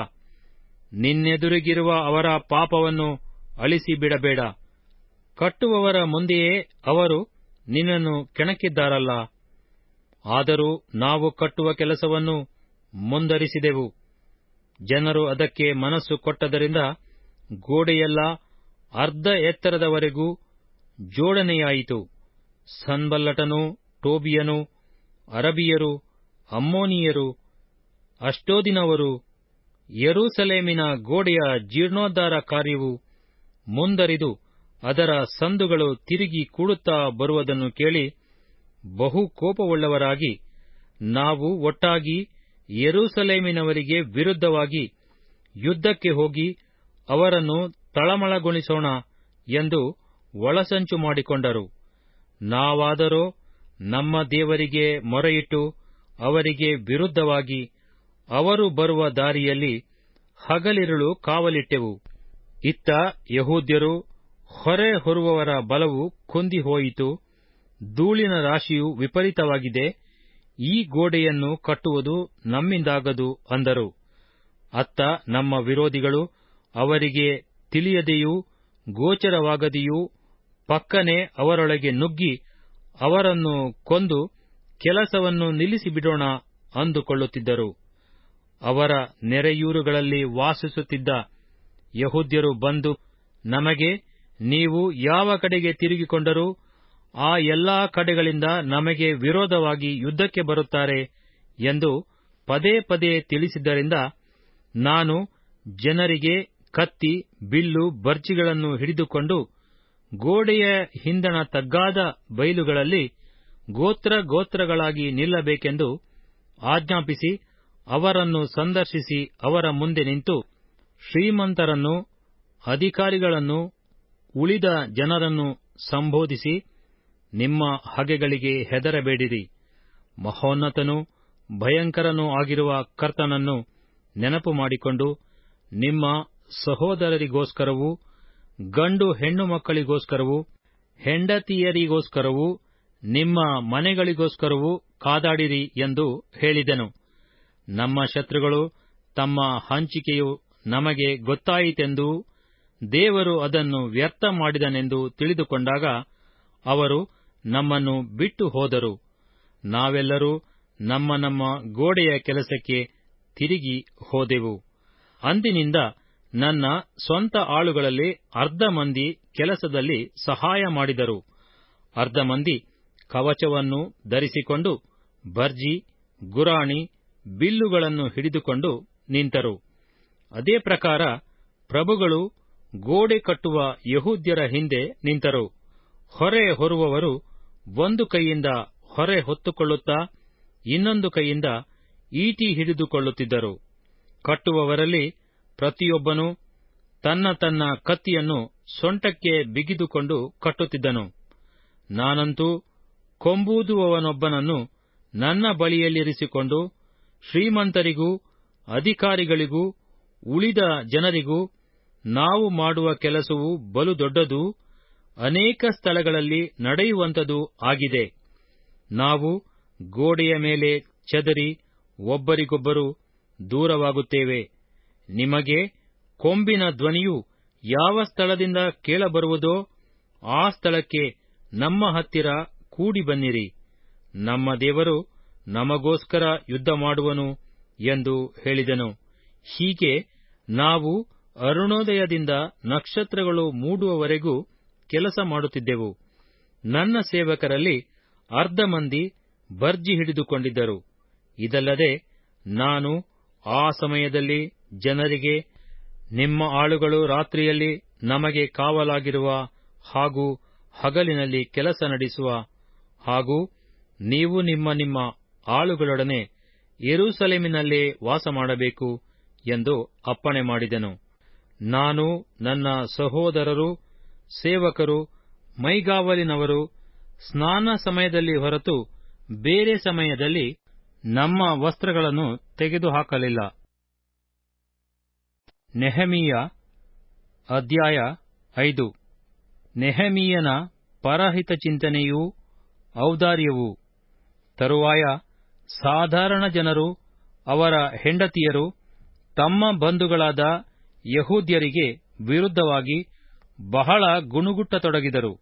ನಿನ್ನೆದುರಿಗಿರುವ ಅವರ ಪಾಪವನ್ನು ಅಳಿಸಿಬಿಡಬೇಡ. ಕಟ್ಟುವವರ ಮುಂದೆಯೇ ಅವರು ನಿನ್ನನ್ನು ಕೆಣಕಿದ್ದಾರಲ್ಲ. ಆದರೂ ನಾವು ಕಟ್ಟುವ ಕೆಲಸವನ್ನು ಮುಂದರಿಸಿದೆವು. ಜನರು ಅದಕ್ಕೆ ಮನಸ್ಸು ಕೊಟ್ಟದರಿಂದ ಗೋಡೆಯೆಲ್ಲ ಅರ್ಧ ಎತ್ತರದವರೆಗೂ ಜೋಡಣೆಯಾಯಿತು. ಸನ್ಬಲ್ಲಟನೂ ಟೋಬಿಯನೂ, ಅರಬಿಯರು, ಅಮ್ಮೋನಿಯರು, ಅಷ್ಟೋದಿನವರು, ಯೆರೂಸಲೇಮಿನ ಗೋಡೆಯ ಜೀರ್ಣೋದ್ಧಾರ ಕಾರ್ಯವು ಮುಂದರಿದು ಅದರ ಸಂದುಗಳು ತಿರುಗಿ ಕೂಡುತ್ತಾ ಬರುವುದನ್ನು ಕೇಳಿ ಬಹು ಕೋಪವುಳ್ಳವರಾಗಿ, ನಾವು ಒಟ್ಟಾಗಿ ಯೆರೂಸಲೇಮಿನವರಿಗೆ ವಿರುದ್ಧವಾಗಿ ಯುದ್ಧಕ್ಕೆ ಹೋಗಿ ಅವರನ್ನು ತಳಮಳಗೊಳಿಸೋಣ ಎಂದು ಒಳಸಂಚು ಮಾಡಿಕೊಂಡರು. ನಾವಾದರೋ ನಮ್ಮ ದೇವರಿಗೆ ಮೊರೆಯಿಟ್ಟು ಅವರಿಗೆ ವಿರುದ್ಧವಾಗಿ ಅವರು ಬರುವ ದಾರಿಯಲ್ಲಿ ಹಗಲಿರುಳು ಕಾವಲಿಟ್ಟೆವು. ಇತ್ತ ಯೆಹೂದ್ಯರು ಹೊರೆ ಹೊರುವವರ ಬಲವು ಕುಂದಿ ಹೋಯಿತು, ಧೂಳಿನ ರಾಶಿಯು ವಿಪರೀತವಾಗಿದೆ, ಈ ಗೋಡೆಯನ್ನು ಕಟ್ಟುವುದು ನಮ್ಮಿಂದಾಗದು ಅಂದರು. ಅತ್ತ ನಮ್ಮ ವಿರೋಧಿಗಳು ಅವರಿಗೆ ತಿಳಿಯದೆಯೂ ಗೋಚರವಾಗದೆಯೂ ಪಕ್ಕನೆ ಅವರೊಳಗೆ ನುಗ್ಗಿ ಅವರನ್ನು ಕೊಂದು ಕೆಲಸವನ್ನು ನಿಲ್ಲಿಸಿಬಿಡೋಣ ಅಂದುಕೊಳ್ಳುತ್ತಿದ್ದರು. ಅವರ ನೆರೆಯೂರುಗಳಲ್ಲಿ ವಾಸಿಸುತ್ತಿದ್ದ ಯೆಹೂದ್ಯರು ಬಂದು ನಮಗೆ, ನೀವು ಯಾವ ಕಡೆಗೆ ತಿರುಗಿಕೊಂಡರೂ ಆ ಎಲ್ಲಾ ಕಡೆಗಳಿಂದ ನಮಗೆ ವಿರೋಧವಾಗಿ ಯುದ್ಧಕ್ಕೆ ಬರುತ್ತಾರೆ ಎಂದು ಪದೇ ಪದೇ ತಿಳಿಸಿದ್ದರಿಂದ ನಾನು ಜನರಿಗೆ ಕತ್ತಿ, ಬಿಲ್ಲು, ಬರ್ಜಿಗಳನ್ನು ಹಿಡಿದುಕೊಂಡು ಗೋಡೆಯ ಹಿಂದಣ ತಗ್ಗಾದ ಬೈಲುಗಳಲ್ಲಿ ಗೋತ್ರ ಗೋತ್ರಗಳಾಗಿ ನಿಲ್ಲಬೇಕೆಂದು ಆಜ್ಞಾಪಿಸಿ ಅವರನ್ನು ಸಂದರ್ಶಿಸಿ ಅವರ ಮುಂದೆ ನಿಂತು, ಶ್ರೀಮಂತರನ್ನು, ಅಧಿಕಾರಿಗಳನ್ನು, ಉಳಿದ ಜನರನ್ನು ಸಂಬೋಧಿಸಿ, ನಿಮ್ಮ ಹಗೆಗಳಿಗೆ ಹೆದರಬೇಡಿರಿ. ಮಹೋನ್ನತನೂ ಭಯಂಕರನೂ ಆಗಿರುವ ಕರ್ತನನ್ನು ನೆನಪು ಮಾಡಿಕೊಂಡು ನಿಮ್ಮ ಸಹೋದರರಿಗೋಸ್ಕರವೂ, ಗಂಡು ಹೆಣ್ಣು ಮಕ್ಕಳಿಗೋಸ್ಕರವೂ, ಹೆಂಡತಿಯರಿಗೋಸ್ಕರವೂ, ನಿಮ್ಮ ಮನೆಗಳಿಗೋಸ್ಕರವೂ ಕಾದಾಡಿರಿ ಎಂದು ಹೇಳಿದೆನು. ನಮ್ಮ ಶತ್ರುಗಳು ತಮ್ಮ ಹಂಚಿಕೆಯು ನಮಗೆ ಗೊತ್ತಾಯಿತೆಂದೂ ದೇವರು ಅದನ್ನು ವ್ಯರ್ಥ ಮಾಡಿದನೆಂದು ತಿಳಿದುಕೊಂಡಾಗ ಅವರು ನಮ್ಮನ್ನು ಬಿಟ್ಟು ಹೋದರು. ನಾವೆಲ್ಲರೂ ನಮ್ಮ ನಮ್ಮ ಗೋಡೆಯ ಕೆಲಸಕ್ಕೆ ತಿರುಗಿ ಹೋದೆವು. ಅಂದಿನಿಂದ ನನ್ನ ಸ್ವಂತ ಆಳುಗಳಲ್ಲಿ ಅರ್ಧ ಮಂದಿ ಕೆಲಸದಲ್ಲಿ ಸಹಾಯ ಮಾಡಿದರು, ಅರ್ಧ ಮಂದಿ ಕವಚವನ್ನು ಧರಿಸಿಕೊಂಡು ಬರ್ಜಿ, ಗುರಾಣಿ, ಬಿಲ್ಲುಗಳನ್ನು ಹಿಡಿದುಕೊಂಡು ನಿಂತರು. ಅದೇ ಪ್ರಕಾರ ಪ್ರಭುಗಳು ಗೋಡೆ ಕಟ್ಟುವ ಯೆಹೂದ್ಯರ ಹಿಂದೆ ನಿಂತರು. ಹೊರೆ ಹೊರುವವರು ಒಂದು ಕೈಯಿಂದ ಹೊರೆ ಹೊತ್ತುಕೊಳ್ಳುತ್ತಾ ಇನ್ನೊಂದು ಕೈಯಿಂದ ಈಟಿ ಹಿಡಿದುಕೊಳ್ಳುತ್ತಿದ್ದರು. ಕಟ್ಟುವವರಲ್ಲಿ ಪ್ರತಿಯೊಬ್ಬನು ತನ್ನ ತನ್ನ ಕತ್ತಿಯನ್ನು ಸೊಂಟಕ್ಕೆ ಬಿಗಿದುಕೊಂಡು ಕಟ್ಟುತ್ತಿದ್ದನು. ನಾನಂತೂ ಕೊಂಬೂದುವವನೊಬ್ಬನನ್ನು ನನ್ನ ಬಳಿಯಲ್ಲಿರಿಸಿಕೊಂಡು ಶ್ರೀಮಂತರಿಗೂ ಅಧಿಕಾರಿಗಳಿಗೂ ಉಳಿದ ಜನರಿಗೂ, ನಾವು ಮಾಡುವ ಕೆಲಸವು ಬಲು ದೊಡ್ಡದೂ ಅನೇಕ ಸ್ಥಳಗಳಲ್ಲಿ ನಡೆಯುವಂಥದೂ ಆಗಿದೆ. ನಾವು ಗೋಡೆಯ ಮೇಲೆ ಚದರಿ ಒಬ್ಬರಿಗೊಬ್ಬರು ದೂರವಾಗುತ್ತೇವೆ. ನಿಮಗೆ ಕೊಂಬಿನ ಧ್ವನಿಯು ಯಾವ ಸ್ಥಳದಿಂದ ಕೇಳಬರುವುದೋ ಆ ಸ್ಥಳಕ್ಕೆ ನಮ್ಮ ಹತ್ತಿರ ಕೂಡಿ ಬನ್ನಿರಿ. ನಮ್ಮ ದೇವರು ನಮಗೋಸ್ಕರ ಯುದ್ಧ ಮಾಡುವನು ಎಂದು ಹೇಳಿದೆನು. ಹೀಗೆ ನಾವು ಅರುಣೋದಯದಿಂದ ನಕ್ಷತ್ರಗಳು ಮೂಡುವವರೆಗೂ ಕೆಲಸ ಮಾಡುತ್ತಿದ್ದೆವು. ನನ್ನ ಸೇವಕರಲ್ಲಿ ಅರ್ಧ ಮಂದಿ ಬರ್ಜಿ ಹಿಡಿದುಕೊಂಡಿದ್ದರು. ಇದಲ್ಲದೆ ನಾನು ಆ ಸಮಯದಲ್ಲಿ ಜನರಿಗೆ, ನಿಮ್ಮ ಆಳುಗಳು ರಾತ್ರಿಯಲ್ಲಿ ನಮಗೆ ಕಾವಲಾಗಿರುವ ಹಾಗೂ ಹಗಲಿನಲ್ಲಿ ಕೆಲಸ ನಡೆಸುವ ಹಾಗೂ ನೀವು ನಿಮ್ಮ ನಿಮ್ಮ ಆಳುಗಳೊಡನೆ ಯೆರೂಸಲೇಮಿನಲ್ಲೇ ವಾಸಮಾಡಬೇಕು ಎಂದು ಅಪ್ಪಣೆ ಮಾಡಿದೆನು. ನಾನು, ನನ್ನ ಸಹೋದರರು, ಸೇವಕರು, ಮೈಗಾವಲಿನವರು ಸ್ನಾನ ಸಮಯದಲ್ಲಿ ಹೊರತು ಬೇರೆ ಸಮಯದಲ್ಲಿ ನಮ್ಮ ವಸ್ತ್ರಗಳನ್ನು ತೆಗೆದುಹಾಕಲಿಲ್ಲ. ನೆಹೆಮೀಯ ಅಧ್ಯಾಯ 5. ನೆಹೆಮೀಯನ ಪರಹಿತ ಚಿಂತನೆಯೂ ಔದಾರ್ಯವೂ. ತರುವಾಯ ಸಾಧಾರಣ ಜನರು ಅವರ ಹೆಂಡತಿಯರು ತಮ್ಮ ಬಂಧುಗಳಾದ ಯಹೂದ್ಯರಿಗೆ ವಿರುದ್ಧವಾಗಿ ಬಹಳ ಗುಣುಗುಟ್ಟತೊಡಗಿದರು.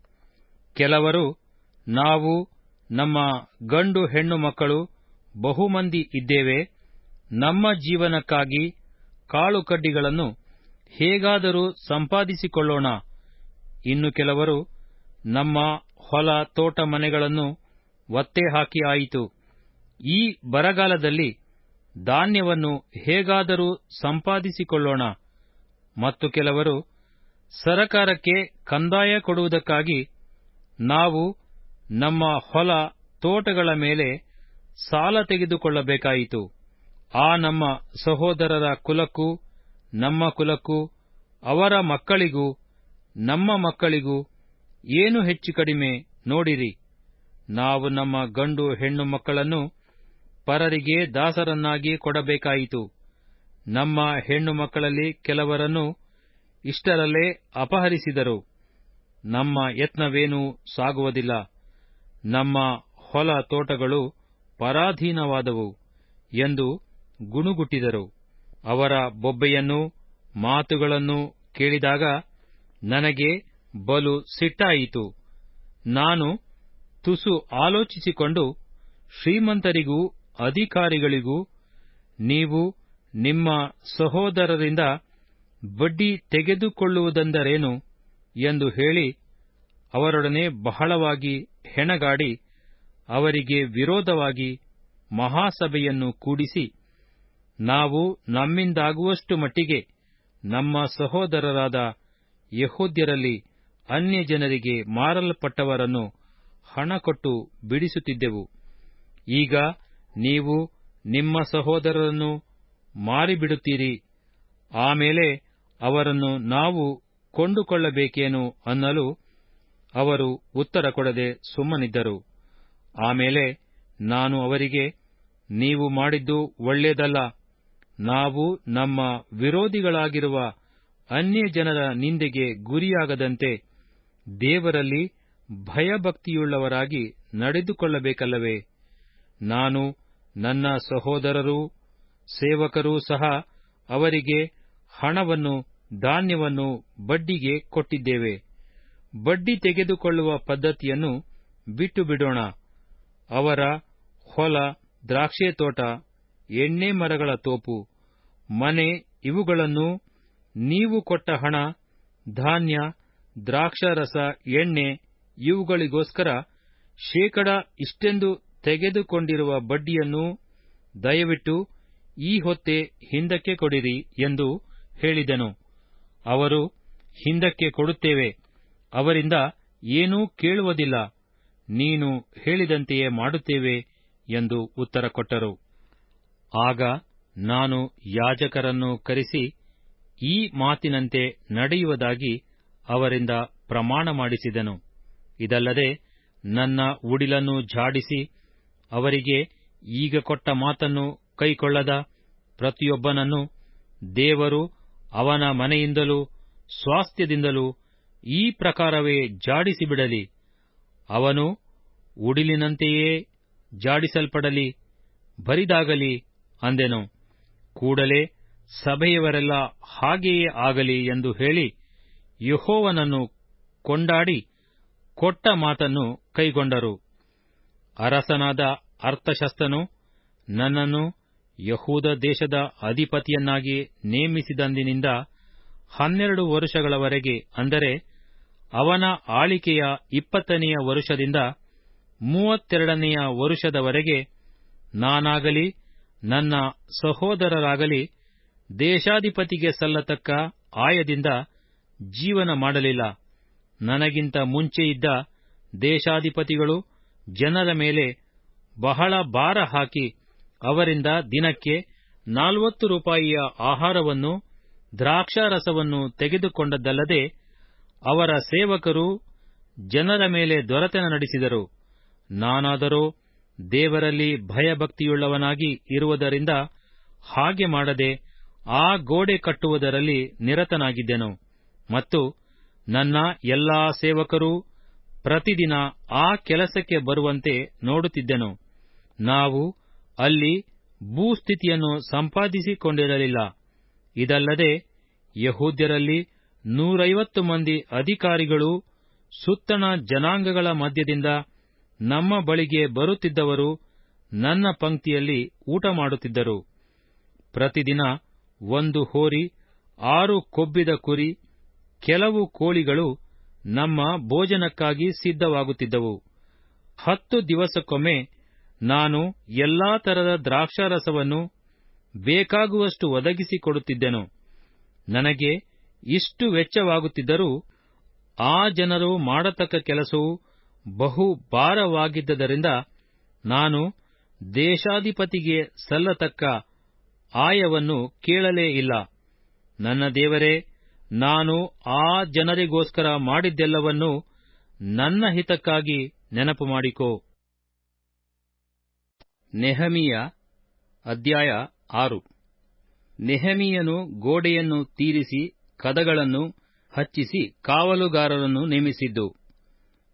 ಕೆಲವರು, ನಾವು ನಮ್ಮ ಗಂಡು ಹೆಣ್ಣು ಮಕ್ಕಳು ಬಹುಮಂದಿ ಇದ್ದೇವೆ, ನಮ್ಮ ಜೀವನಕ್ಕಾಗಿ ಕಾಳುಕಡ್ಡಿಗಳನ್ನು ಹೇಗಾದರೂ ಸಂಪಾದಿಸಿಕೊಳ್ಳೋಣ. ಇನ್ನು ಕೆಲವರು, ನಮ್ಮ ಹೊಲ ತೋಟ ಮನೆಗಳನ್ನು ಒತ್ತೆ ಹಾಕಿ ಆಯಿತು, ಈ ಬರಗಾಲದಲ್ಲಿ ಧಾನ್ಯವನ್ನು ಹೇಗಾದರೂ ಸಂಪಾದಿಸಿಕೊಳ್ಳೋಣ. ಮತ್ತು ಕೆಲವರು, ಸರಕಾರಕ್ಕೆ ಕಂದಾಯ ಕೊಡುವುದಕ್ಕಾಗಿ ನಾವು ನಮ್ಮ ಹೊಲ ತೋಟಗಳ ಮೇಲೆ ಸಾಲ ತೆಗೆದುಕೊಳ್ಳಬೇಕಾಯಿತು. ಆ ನಮ್ಮ ಸಹೋದರರ ಕುಲಕ್ಕೂ ನಮ್ಮ ಕುಲಕ್ಕೂ ಅವರ ಮಕ್ಕಳಿಗೂ ನಮ್ಮ ಮಕ್ಕಳಿಗೂ ಏನು ಹೆಚ್ಚು ಕಡಿಮೆ ನೋಡಿರಿ. ನಾವು ನಮ್ಮ ಗಂಡು ಹೆಣ್ಣು ಮಕ್ಕಳನ್ನು ಪರರಿಗೆ ದಾಸರನ್ನಾಗಿ ಕೊಡಬೇಕಾಯಿತು. ನಮ್ಮ ಹೆಣ್ಣು ಮಕ್ಕಳಲ್ಲಿ ಕೆಲವರನ್ನು ಇಷ್ಟರಲ್ಲೇ ಅಪಹರಿಸಿದರು. ನಮ್ಮ ಯತ್ನವೇನೂ ಸಾಗುವುದಿಲ್ಲ. ನಮ್ಮ ಹೊಲ ತೋಟಗಳು ಪರಾಧೀನವಾದವು ಎಂದು ಗುಣುಗುಟ್ಟಿದರು. ಅವರ ಬೊಬ್ಬೆಯನ್ನೂ ಮಾತುಗಳನ್ನೂ ಕೇಳಿದಾಗ ನನಗೆ ಬಲು ಸಿಟ್ಟಾಯಿತು. ನಾನು ತುಸು ಆಲೋಚಿಸಿಕೊಂಡು ಶ್ರೀಮಂತರಿಗೂ ಅಧಿಕಾರಿಗಳಿಗೂ, ನೀವು ನಿಮ್ಮ ಸಹೋದರರಿಂದ ಬಡ್ಡಿ ತೆಗೆದುಕೊಳ್ಳುವುದೆಂದರೇನು ಎಂದು ಹೇಳಿ ಅವರೊಡನೆ ಬಹಳವಾಗಿ ಹೆಣಗಾಡಿ ಅವರಿಗೆ ವಿರೋಧವಾಗಿ ಮಹಾಸಭೆಯನ್ನು ಕೂಡಿಸಿ, ನಾವು ನಮ್ಮಿಂದಾಗುವಷ್ಟು ಮಟ್ಟಿಗೆ ನಮ್ಮ ಸಹೋದರರಾದ ಯಹೂದ್ಯರಲ್ಲಿ ಅನ್ಯಜನರಿಗೆ ಮಾರಲ್ಪಟ್ಟವರನ್ನು ಹಣಕೊಟ್ಟು ಬಿಡಿಸುತ್ತಿದ್ದೆವು. ಈಗ ನೀವು ನಿಮ್ಮ ಸಹೋದರರನ್ನು ಮಾರಿಬಿಡುತ್ತೀರಿ, ಆಮೇಲೆ ಅವರನ್ನು ನಾವು ಕೊಂಡುಕೊಳ್ಳಬೇಕೇನು ಅನ್ನಲು ಅವರು ಉತ್ತರ ಕೊಡದೆ ಸುಮ್ಮನಿದ್ದರು. ಆಮೇಲೆ ನಾನು ಅವರಿಗೆ, ನೀವು ಮಾಡಿದ್ದು ಒಳ್ಳೆಯದಲ್ಲ. ನಾವು ನಮ್ಮ ವಿರೋಧಿಗಳಾಗಿರುವ ಅನ್ಯಜನರ ನಿಂದೆಗೆ ಗುರಿಯಾಗದಂತೆ ದೇವರಲ್ಲಿ ಭಯಭಕ್ತಿಯುಳ್ಳವರಾಗಿ ನಡೆದುಕೊಳ್ಳಬೇಕಲ್ಲವೇ? ನಾನು, ನನ್ನ ಸಹೋದರರೂ ಸೇವಕರೂ ಸಹ ಅವರಿಗೆ ಹಣವನ್ನು ಧಾನ್ಯವನ್ನು ಬಡ್ಡಿಗೆ ಕೊಟ್ಟಿದ್ದೇವೆ. ಬಡ್ಡಿ ತೆಗೆದುಕೊಳ್ಳುವ ಪದ್ಧತಿಯನ್ನು ಬಿಟ್ಟು ಬಿಡೋಣ. ಅವರ ಹೊಲ, ದ್ರಾಕ್ಷೆ ತೋಟ, ಎಣ್ಣೆ ಮರಗಳ ತೋಪು, ಮನೆ ಇವುಗಳನ್ನು ನೀವು ಕೊಟ್ಟ ಹಣ, ಧಾನ್ಯ, ದ್ರಾಕ್ಷಾರಸ, ಎಣ್ಣೆ ಇವುಗಳಿಗೋಸ್ಕರ ಶೇಕಡ ಇಷ್ಟೆಂದು ತೆಗೆದುಕೊಂಡಿರುವ ಬಡ್ಡಿಯನ್ನು ದಯವಿಟ್ಟು ಈ ಹೊತ್ತೇ ಹಿಂದಕ್ಕೆ ಕೊಡಿರಿ ಎಂದು ಹೇಳಿದೆನು. ಅವರು, ಹಿಂದಕ್ಕೆ ಕೊಡುತ್ತೇವೆ, ಅವರಿಂದ ಏನೂ ಕೇಳುವುದಿಲ್ಲ, ನೀನು ಹೇಳಿದಂತೆಯೇ ಮಾಡುತ್ತೇವೆ ಎಂದು ಉತ್ತರ ಕೊಟ್ಟರು. ಆಗ ನಾನು ಯಾಜಕರನ್ನು ಕರೆಸಿ ಈ ಮಾತಿನಂತೆ ನಡೆಯುವುದಾಗಿ ಅವರಿಂದ ಪ್ರಮಾಣ ಮಾಡಿಸಿದೆನು. ಇದಲ್ಲದೆ ನನ್ನ ಉಡಿಲನ್ನು ಝಾಡಿಸಿ ಅವರಿಗೆ ಈಗ ಕೊಟ್ಟ ಮಾತನ್ನು ಕೈಕೊಳ್ಳದ ಪ್ರತಿಯೊಬ್ಬನನ್ನು ದೇವರು ಅವನ ಮನೆಯಿಂದಲೂ ಸ್ವಾಸ್ಥ್ಯದಿಂದಲೂ ಈ ಪ್ರಕಾರವೇ ಝಾಡಿಸಿಬಿಡಲಿ. ಅವನು ಉಡಿಲಿನಂತೆಯೇ ಝಾಡಿಸಲ್ಪಡಲಿ, ಬರಿದಾಗಲಿ ಅಂದೆನು. ಕೂಡಲೇ ಸಭೆಯವರೆಲ್ಲ ಹಾಗೆಯೇ ಆಗಲಿ ಎಂದು ಹೇಳಿ ಯೆಹೋವನನ್ನು ಕೊಂಡಾಡಿ ಕೊಟ್ಟ ಮಾತನ್ನು ಕೈಗೊಂಡರು. ಅರಸನಾದ ಅರ್ತಷಸ್ತನು ನನ್ನನ್ನು ಯಹೂದ ದೇಶದ ಅಧಿಪತಿಯನ್ನಾಗಿ ನೇಮಿಸಿದಂದಿನಿಂದ 12 ವರುಷಗಳವರೆಗೆ, ಅಂದರೆ ಅವನ ಆಳಿಕೆಯ 20ನೆಯ ವರುಷದಿಂದ 32ನೆಯ ವರುಷದವರೆಗೆ ನಾನಾಗಲಿ ನನ್ನ ಸಹೋದರರಾಗಲಿ ದೇಶಾಧಿಪತಿಗೆ ಸಲ್ಲತಕ್ಕ ಆಯದಿಂದ ಜೀವನ ಮಾಡಲಿಲ್ಲ. ನನಗಿಂತ ಮುಂಚೆ ಇದ್ದ ದೇಶಾಧಿಪತಿಗಳು ಜನರ ಮೇಲೆ ಬಹಳ ಭಾರ ಹಾಕಿ ಅವರಿಂದ ದಿನಕ್ಕೆ 40 ರೂಪಾಯಿಯ ಆಹಾರವನ್ನು ದ್ರಾಕ್ಷಾರಸವನ್ನು ತೆಗೆದುಕೊಂಡದ್ದಲ್ಲದೆ ಅವರ ಸೇವಕರು ಜನರ ಮೇಲೆ ದೊರೆತನ ನಡೆಸಿದರು. ನಾನಾದರೋ ದೇವರಲ್ಲಿ ಭಯಭಕ್ತಿಯುಳ್ಳವನಾಗಿ ಇರುವುದರಿಂದ ಹಾಗೆ ಮಾಡದೆ ಆ ಗೋಡೆ ಕಟ್ಟುವುದರಲ್ಲಿ ನಿರತನಾಗಿದ್ದೆನು. ಮತ್ತು ನನ್ನ ಎಲ್ಲಾ ಸೇವಕರೂ ಪ್ರತಿದಿನ ಆ ಕೆಲಸಕ್ಕೆ ಬರುವಂತೆ ನೋಡುತ್ತಿದ್ದೆನು. ನಾವು ಅಲ್ಲಿ ಭೂಸ್ಥಿತಿಯನ್ನು ಸಂಪಾದಿಸಿಕೊಂಡಿರಲಿಲ್ಲ. ಇದಲ್ಲದೆ ಯೆಹೂದ್ಯರಲ್ಲಿ 150 ಮಂದಿ ಅಧಿಕಾರಿಗಳೂ ಸುತ್ತಣ ಜನಾಂಗಗಳ ಮಧ್ಯದಿಂದ ನಮ್ಮ ಬಳಿಗೆ ಬರುತ್ತಿದ್ದವರು ನನ್ನ ಪಂಕ್ತಿಯಲ್ಲಿ ಊಟ ಮಾಡುತ್ತಿದ್ದರು. ಪ್ರತಿದಿನ 1 ಹೋರಿ, 6 ಕೊಬ್ಬಿದ ಕುರಿ, ಕೆಲವು ಕೋಳಿಗಳು ನಮ್ಮ ಭೋಜನಕ್ಕಾಗಿ ಸಿದ್ಧವಾಗುತ್ತಿದ್ದವು. 10 ದಿವಸಕ್ಕೊಮ್ಮೆ ನಾನು ಎಲ್ಲಾ ತರದ ದ್ರಾಕ್ಷಾರಸವನ್ನು ಬೇಕಾಗುವಷ್ಟು ಒದಗಿಸಿಕೊಡುತ್ತಿದ್ದೆನು. ನನಗೆ ಇಷ್ಟು ವೆಚ್ಚವಾಗುತ್ತಿದ್ದರೂ ಆ ಜನರು ಮಾಡತಕ್ಕ ಕೆಲಸವು ಬಹು ಭಾರವಾಗಿದ್ದರಿಂದ ನಾನು ದೇಶಾಧಿಪತಿಗೆ ಸಲ್ಲತಕ್ಕ ಆಯವನ್ನು ಕೇಳಲೇ ಇಲ್ಲ. ನನ್ನ ದೇವರೇ, ನಾನು ಆ ಜನರಿಗೋಸ್ಕರ ಮಾಡಿದ್ದೆಲ್ಲವನ್ನೂ ನನ್ನ ಹಿತಕ್ಕಾಗಿ ನೆನಪು ಮಾಡಿಕೋ. ನೆಹಮೀಯ ಅಧ್ಯಾಯ 6. ನೆಹಮೀಯನು ಗೋಡೆಯನ್ನು ತೀರಿಸಿ ಕದಗಳನ್ನು ಹಚ್ಚಿಸಿ ಕಾವಲುಗಾರರನ್ನು ನೇಮಿಸಿದ್ದು.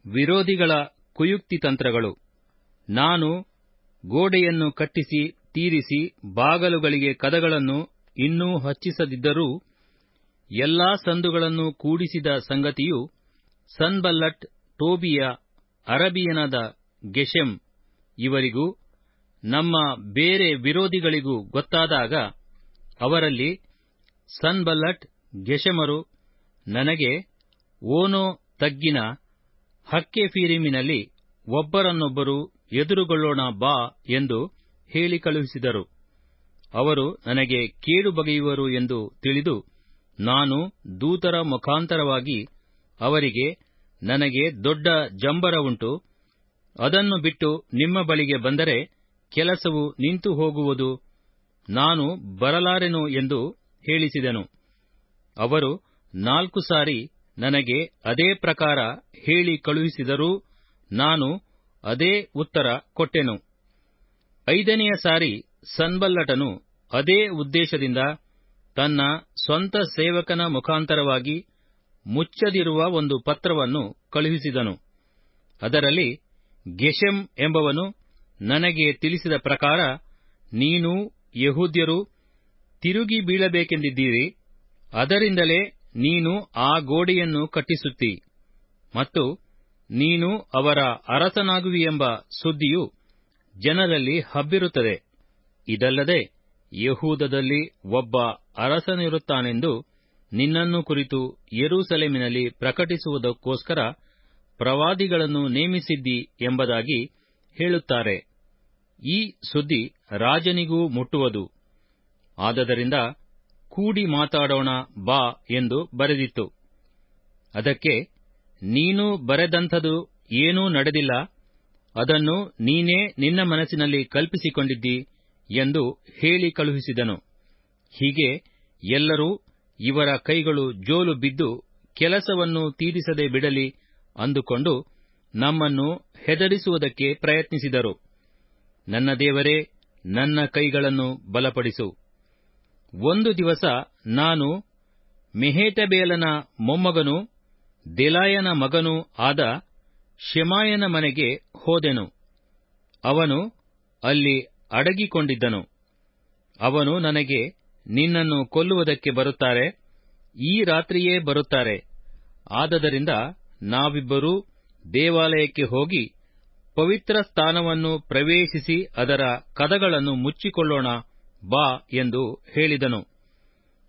ವಿರೋಧಿಗಳ ಕುಯುಕ್ತಿ ತಂತ್ರಗಳು. ನಾನು ಗೋಡೆಯನ್ನು ಕಟ್ಟಿಸಿ ತೀರಿಸಿ ಬಾಗಲುಗಳಿಗೆ ಕದಗಳನ್ನು ಇನ್ನೂ ಹಚ್ಚಿಸದಿದ್ದರೂ ಎಲ್ಲಾ ಸಂದುಗಳನ್ನು ಕೂಡಿಸಿದ ಸಂಗತಿಯು ಸನ್ಬಲ್ಲಟ್, ಟೋಬೀಯ, ಅರಬಿಯನಾದ ಗೆಷೆಮ್ ಇವರಿಗೂ ನಮ್ಮ ಬೇರೆ ವಿರೋಧಿಗಳಿಗೂ ಗೊತ್ತಾದಾಗ, ಅವರಲ್ಲಿ ಸನ್ಬಲ್ಲಟ್, ಗೆಷೆಮರು ನನಗೆ ಓನೋ ತಗ್ಗಿನ ಹಕ್ಕೆಫೀರಿಮಿನಲ್ಲಿ ಒಬ್ಬರನ್ನೊಬ್ಬರು ಎದುರುಗೊಳ್ಳೋಣ ಬಾ ಎಂದು ಹೇಳಿ ಕಳುಹಿಸಿದರು. ಅವರು ನನಗೆ ಕೇಡು ಬಗೆಯುವರು ಎಂದು ತಿಳಿದು ನಾನು ದೂತರ ಮುಖಾಂತರವಾಗಿ ಅವರಿಗೆ, ನನಗೆ ದೊಡ್ಡ ಜಂಬರ ಉಂಟು, ಅದನ್ನು ಬಿಟ್ಟು ನಿಮ್ಮ ಬಳಿಗೆ ಬಂದರೆ ಕೆಲಸವು ನಿಂತು ಹೋಗುವುದು, ನಾನು ಬರಲಾರೆನು ಎಂದು ಹೇಳಿಸಿದೆನು. ಅವರು 4 ಸಾರಿ ನನಗೆ ಅದೇ ಪ್ರಕಾರ ಹೇಳಿ ಕಳುಹಿಸಿದರೂ ನಾನು ಅದೇ ಉತ್ತರ ಕೊಟ್ಟೆನು. 5ನೆಯ ಸಾರಿ ಸನ್ಬಲ್ಲಟನು ಅದೇ ಉದ್ದೇಶದಿಂದ ತನ್ನ ಸ್ವಂತ ಸೇವಕನ ಮುಖಾಂತರವಾಗಿ ಮುಚ್ಚದಿರುವ ಒಂದು ಪತ್ರವನ್ನು ಕಳುಹಿಸಿದನು. ಅದರಲ್ಲಿ ಗೆಷೆಮ್ ಎಂಬವನು ನನಗೆ ತಿಳಿಸಿದ ಪ್ರಕಾರ, ನೀನೂ ಯೆಹೂದ್ಯರೂ ತಿರುಗಿ ಬೀಳಬೇಕೆಂದಿದ್ದೀರಿ, ಅದರಿಂದಲೇ ನೀನು ಆ ಗೋಡೆಯನ್ನು ಕಟ್ಟಿಸುತ್ತೀ ಮತ್ತು ನೀನು ಅವರ ಅರಸನಾಗುವಿಯೆಂಬ ಸುದ್ದಿಯು ಜನರಲ್ಲಿ ಹಬ್ಬಿರುತ್ತದೆ. ಇದಲ್ಲದೆ ಯೆಹೂದದಲ್ಲಿ ಒಬ್ಬ ಅರಸನಿರುತ್ತಾನೆಂದು ನಿನ್ನನ್ನು ಕುರಿತು ಯೆರೂಸಲೇಮಿನಲ್ಲಿ ಪ್ರಕಟಿಸುವುದಕ್ಕೋಸ್ಕರ ಪ್ರವಾದಿಗಳನ್ನು ನೇಮಿಸಿದ್ದಿ ಎಂಬುದಾಗಿ ಹೇಳುತ್ತಾರೆ. ಈ ಸುದ್ದಿ ರಾಜನಿಗೂ ಮುಟ್ಟುವುದು. ಆದದರಿಂದ ಕೂಡಿ ಮಾತಾಡೋಣ ಬಾ ಎಂದು ಬರೆದಿತ್ತು. ಅದಕ್ಕೆ, ನೀನು ಬರೆದಂಥದು ಏನೂ ನಡೆದಿಲ್ಲ, ಅದನ್ನು ನೀನೇ ನಿನ್ನ ಮನಸ್ಸಿನಲ್ಲಿ ಕಲ್ಪಿಸಿಕೊಂಡಿದ್ದಿ ಎಂದು ಹೇಳಿ ಕಳುಹಿಸಿದನು. ಹೀಗೆ ಎಲ್ಲರೂ ಇವರ ಕೈಗಳು ಜೋಲು ಬಿದ್ದು ಕೆಲಸವನ್ನು ತೀರಿಸದೆ ಬಿಡಲಿ ಅಂದುಕೊಂಡು ನಮ್ಮನ್ನು ಹೆದರಿಸುವುದಕ್ಕೆ ಪ್ರಯತ್ನಿಸಿದರು. ನನ್ನ ದೇವರೇ, ನನ್ನ ಕೈಗಳನ್ನು ಬಲಪಡಿಸು. ಒಂದು ದಿವಸ ನಾನು ಮೆಹೇಟಬೇಲನ ಮೊಮ್ಮಗನೂ ದೆಲಾಯನ ಮಗನೂ ಆದ ಶೆಮಾಯನ ಮನೆಗೆ ಹೋದೆನು. ಅವನು ಅಲ್ಲಿ ಅಡಗಿಕೊಂಡಿದ್ದನು. ಅವನು ನನಗೆ, ನಿನ್ನನ್ನು ಕೊಲ್ಲುವುದಕ್ಕೆ ಬರುತ್ತಾರೆ, ಈ ರಾತ್ರಿಯೇ ಬರುತ್ತಾರೆ. ಆದದರಿಂದ ನಾವಿಬ್ಬರೂ ದೇವಾಲಯಕ್ಕೆ ಹೋಗಿ ಪವಿತ್ರ ಸ್ಥಾನವನ್ನು ಪ್ರವೇಶಿಸಿ ಅದರ ಕದಗಳನ್ನು ಮುಚ್ಚಿಕೊಳ್ಳೋಣ ಬಾ ಎಂದು ಹೇಳಿದನು.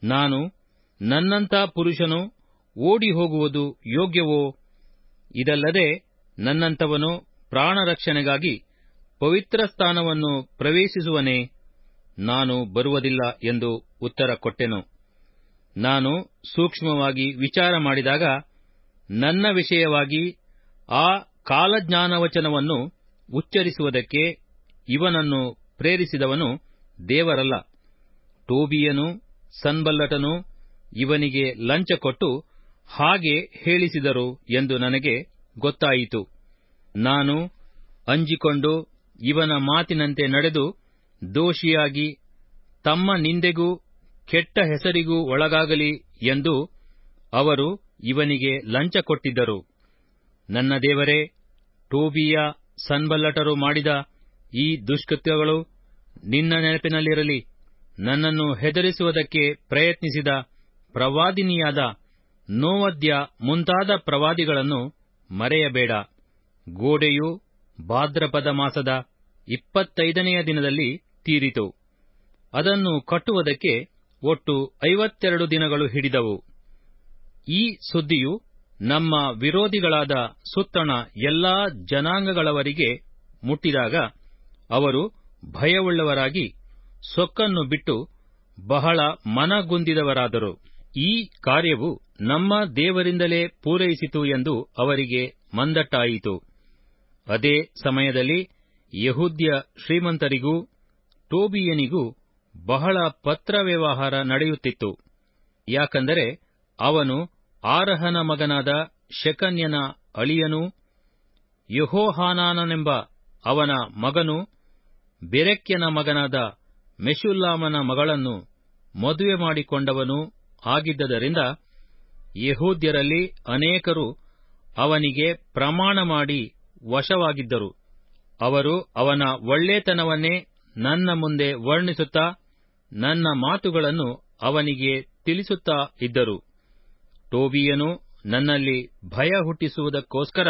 ನಾನು, ನನ್ನಂಥ ಪುರುಷನು ಓಡಿ ಹೋಗುವುದು ಯೋಗ್ಯವೋ? ಇದಲ್ಲದೆ ನನ್ನಂಥವನು ಪ್ರಾಣರಕ್ಷಣೆಗಾಗಿ ಪವಿತ್ರ ಸ್ಥಾನವನ್ನು ಪ್ರವೇಶಿಸುವನೇ? ನಾನು ಬರುವುದಿಲ್ಲ ಎಂದು ಉತ್ತರ ಕೊಟ್ಟೆನು. ನಾನು ಸೂಕ್ಷ್ಮವಾಗಿ ವಿಚಾರ ಮಾಡಿದಾಗ ನನ್ನ ವಿಷಯವಾಗಿ ಆ ಕಾಲಜ್ಞಾನವಚನವನ್ನು ಉಚ್ಚರಿಸುವುದಕ್ಕೆ ಇವನನ್ನು ಪ್ರೇರಿಸಿದವನು ದೇವರಲ್ಲ, ಟೋಬೀಯನೂ ಸನ್ಬಲ್ಲಟನೂ ಇವನಿಗೆ ಲಂಚ ಕೊಟ್ಟು ಹಾಗೆ ಹೇಳಿಸಿದರು ಎಂದು ನನಗೆ ಗೊತ್ತಾಯಿತು. ನಾನು ಅಂಜಿಕೊಂಡು ಇವನ ಮಾತಿನಂತೆ ನಡೆದು ದೋಷಿಯಾಗಿ ತಮ್ಮ ನಿಂದೆಗೂ ಕೆಟ್ಟ ಹೆಸರಿಗೂ ಒಳಗಾಗಲಿ ಎಂದು ಅವರು ಇವನಿಗೆ ಲಂಚ ಕೊಟ್ಟಿದ್ದರು. ನನ್ನ ದೇವರೇ, ಟೋಬೀಯ, ಸನ್ಬಲ್ಲಟರು ಮಾಡಿದ ಈ ದುಷ್ಕೃತ್ಯಗಳು ನಿನ್ನ ನೆನಪಿನಲ್ಲಿರಲಿ. ನನ್ನನ್ನು ಹೆದರಿಸುವುದಕ್ಕೆ ಪ್ರಯತ್ನಿಸಿದ ಪ್ರವಾದಿನಿಯಾದ ನೋವದ್ಯ ಮುಂತಾದ ಪ್ರವಾದಿಗಳನ್ನು ಮರೆಯಬೇಡ. ಗೋಡೆಯು ಭಾದ್ರಪದ ಮಾಸದ 25ನೆಯ ದಿನದಲ್ಲಿ ತೀರಿತು. ಅದನ್ನು ಕಟ್ಟುವುದಕ್ಕೆ ಒಟ್ಟು 52 ದಿನಗಳು ಹಿಡಿದವು. ಈ ಸುದ್ದಿಯು ನಮ್ಮ ವಿರೋಧಿಗಳಾದ ಸುತ್ತಣ ಎಲ್ಲಾ ಜನಾಂಗಗಳವರಿಗೆ ಮುಟ್ಟಿದಾಗ ಅವರು ಭಯವುಳ್ಳವರಾಗಿ ಸೊಕ್ಕನ್ನು ಬಿಟ್ಟು ಬಹಳ ಮನಗುಂದಿದವರಾದರು. ಈ ಕಾರ್ಯವು ನಮ್ಮ ದೇವರಿಂದಲೇ ಪೂರೈಸಿತು ಎಂದು ಅವರಿಗೆ ಮಂದಟ್ಟಾಯಿತು. ಅದೇ ಸಮಯದಲ್ಲಿ ಯೆಹೂದ್ಯ ಶ್ರೀಮಂತರಿಗೂ ಟೋಬೀಯನಿಗೂ ಬಹಳ ಪತ್ರವ್ಯವಹಾರ ನಡೆಯುತ್ತಿತ್ತು. ಯಾಕಂದರೆ ಅವನು ಆರಹನ ಮಗನಾದ ಶೆಕನ್ಯನ ಅಳಿಯನೂ, ಯೆಹೋಹಾನಾನನೆಂಬ ಅವನ ಮಗನೂ, ಬೆರೆಕ್ಯನ ಮಗನಾದ ಮೆಷುಲ್ಲಾಮನ ಮಗಳನ್ನು ಮದುವೆ ಮಾಡಿಕೊಂಡವನೂ ಆಗಿದ್ದರಿಂದ ಯೆಹೂದ್ಯರಲ್ಲಿ ಅನೇಕರು ಅವನಿಗೆ ಪ್ರಮಾಣ ಮಾಡಿ ವಶವಾಗಿದ್ದರು. ಅವರು ಅವನ ಒಳ್ಳೆತನವನ್ನೇ ನನ್ನ ಮುಂದೆ ವರ್ಣಿಸುತ್ತಾ ನನ್ನ ಮಾತುಗಳನ್ನು ಅವನಿಗೆ ತಿಳಿಸುತ್ತಾ ಇದ್ದರು. ಟೋಬೀಯನು ನನ್ನಲ್ಲಿ ಭಯ ಹುಟ್ಟಿಸುವುದಕ್ಕೋಸ್ಕರ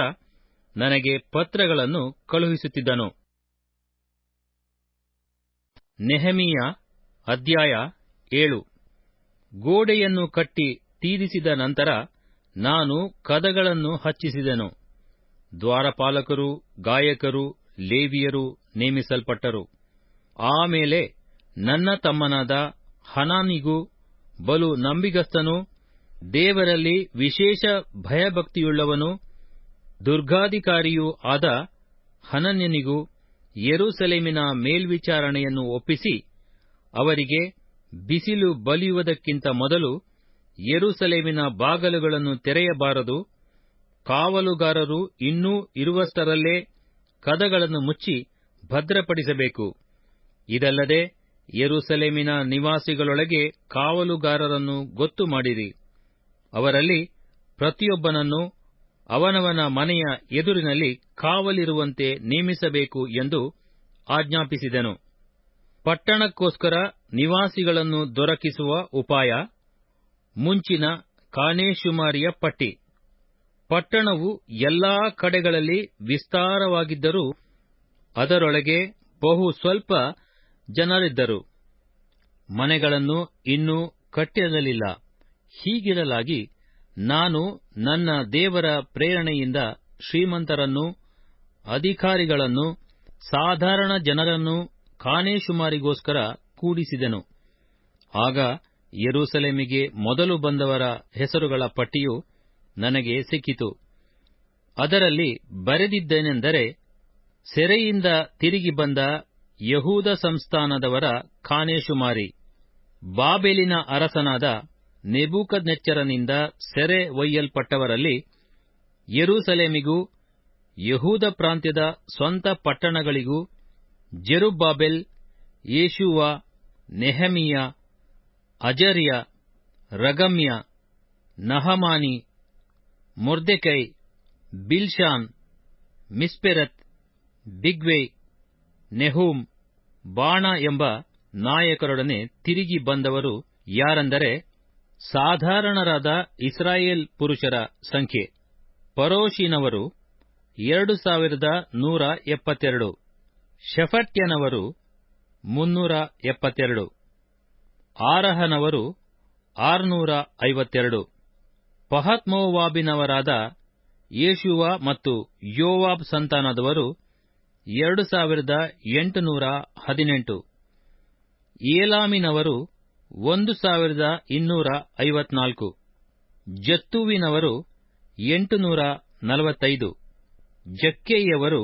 ನನಗೆ ಪತ್ರಗಳನ್ನು ಕಳುಹಿಸುತ್ತಿದ್ದನು. ನೆಹೆಮೀಯ ಅಧ್ಯಾಯ 7. ಗೋಡೆಯನ್ನು ಕಟ್ಟಿ ತೀರಿಸಿದ ನಂತರ ನಾನು ಕದಗಳನ್ನು ಹಚ್ಚಿಸಿದೆನು. ದ್ವಾರಪಾಲಕರು, ಗಾಯಕರು, ಲೇವಿಯರು ನೇಮಿಸಲ್ಪಟ್ಟರು. ಆಮೇಲೆ ನನ್ನ ತಮ್ಮನಾದ ಹನಾನಿಗೂ, ಬಲು ನಂಬಿಗಸ್ತನೂ ದೇವರಲ್ಲಿ ವಿಶೇಷ ಭಯಭಕ್ತಿಯುಳ್ಳವನೂ ದುರ್ಗಾಧಿಕಾರಿಯೂ ಆದ ಹನನ್ಯನಿಗೂ ಯೆರೂಸಲೇಮಿನ ಮೇಲ್ವಿಚಾರಣೆಯನ್ನು ಒಪ್ಪಿಸಿ, ಅವರಿಗೆ ಬಿಸಿಲು ಬಲಿಯುವುದಕ್ಕಿಂತ ಮೊದಲು ಯೆರೂಸಲೇಮಿನ ಬಾಗಲುಗಳನ್ನು ತೆರೆಯಬಾರದು, ಕಾವಲುಗಾರರು ಇನ್ನೂ ಇರುವಷ್ಟರಲ್ಲೇ ಕದಗಳನ್ನು ಮುಚ್ಚಿ ಭದ್ರಪಡಿಸಬೇಕು. ಇದಲ್ಲದೆ ಯೆರೂಸಲೇಮಿನ ನಿವಾಸಿಗಳೊಳಗೆ ಕಾವಲುಗಾರರನ್ನು ಗೊತ್ತು ಮಾಡಿರಿ. ಅವರಲ್ಲಿ ಪ್ರತಿಯೊಬ್ಬನನ್ನು ಅವನವನ ಮನೆಯ ಎದುರಿನಲ್ಲಿ ಕಾವಲಿರುವಂತೆ ನೇಮಿಸಬೇಕು ಎಂದು ಆಜ್ಞಾಪಿಸಿದೆನು. ಪಟ್ಟಣಕ್ಕೋಸ್ಕರ ನಿವಾಸಿಗಳನ್ನು ದೊರಕಿಸುವ ಉಪಾಯ. ಮುಂಚಿನ ಕಾನೇಶುಮಾರಿಯ ಪಟ್ಟಿ. ಪಟ್ಟಣವು ಎಲ್ಲಾ ಕಡೆಗಳಲ್ಲಿ ವಿಸ್ತಾರವಾಗಿದ್ದರೂ ಅದರೊಳಗೆ ಬಹು ಸ್ವಲ್ಪ ಜನರಿದ್ದರು. ಮನೆಗಳನ್ನು ಇನ್ನೂ ಕಟ್ಟಿರಲಿಲ್ಲ. ಹೀಗಿರಲಾಗಿ ನಾನು ನನ್ನ ದೇವರ ಪ್ರೇರಣೆಯಿಂದ ಶ್ರೀಮಂತರನ್ನೂ ಅಧಿಕಾರಿಗಳನ್ನೂ ಸಾಧಾರಣ ಜನರನ್ನೂ ಕಾನೇಶುಮಾರಿಗೋಸ್ಕರ ಕೂಡಿಸಿದೆನು. ಆಗ ಯೆರೂಸಲೇಮಿಗೆ ಮೊದಲು ಬಂದವರ ಹೆಸರುಗಳ ಪಟ್ಟಿಯು ನನಗೆ ಸಿಕ್ಕಿತು. ಅದರಲ್ಲಿ ಬರೆದಿದ್ದೇನೆಂದರೆ, ಸೆರೆಯಿಂದ ತಿರುಗಿ ಬಂದ ಯಹೂದ ಸಂಸ್ಥಾನದವರ ಕಾನೇಶುಮಾರಿ, ಬಾಬೆಲಿನ ಅರಸನಾದ ನೆಬೂಕದ್ನೆಚ್ಚರನಿಂದ ಸೆರೆ ಒಯ್ಯಲ್ಪಟ್ಟವರಲ್ಲಿ ಯೆರೂಸಲೇಮಿಗೂ ಯಹೂದ ಪ್ರಾಂತ್ಯದ ಸ್ವಂತ ಪಟ್ಟಣಗಳಿಗೂ ಜೆರುಬ್ಬಾಬೆಲ್, ಯೇಷೂವ, ನೆಹೆಮೀಯ, ಅಜರ್ಯ, Raamiah, ನಹಮಾನಿ, Mordecai, Bilshan, ಮಿಸ್ಪೆರತ್, Bigvai, Nehum, ಬಾಣ ಎಂಬ ನಾಯಕರೊಡನೆ ತಿರುಗಿ ಬಂದವರು ಯಾರೆಂದರೆ, ಸಾಧಾರಣರಾದ ಇಸ್ರಾಯೇಲ್ ಪುರುಷರ ಸಂಖ್ಯೆ. ಪರೋಷಿನವರು 2172, ಶೆಫಟ್ಯನವರು 372, ಆರಹನವರು 652, ಪಹತ್ಮೋವಾಬಿನವರಾದ ಯೇಷೂವ ಮತ್ತು ಯೋವಾಬ್ ಸಂತಾನದವರು 2818, ಏಲಾಮಿನವರು 1254, ಜತ್ತೂವಿನವರು 845, ಜಕ್ಕೈಯವರು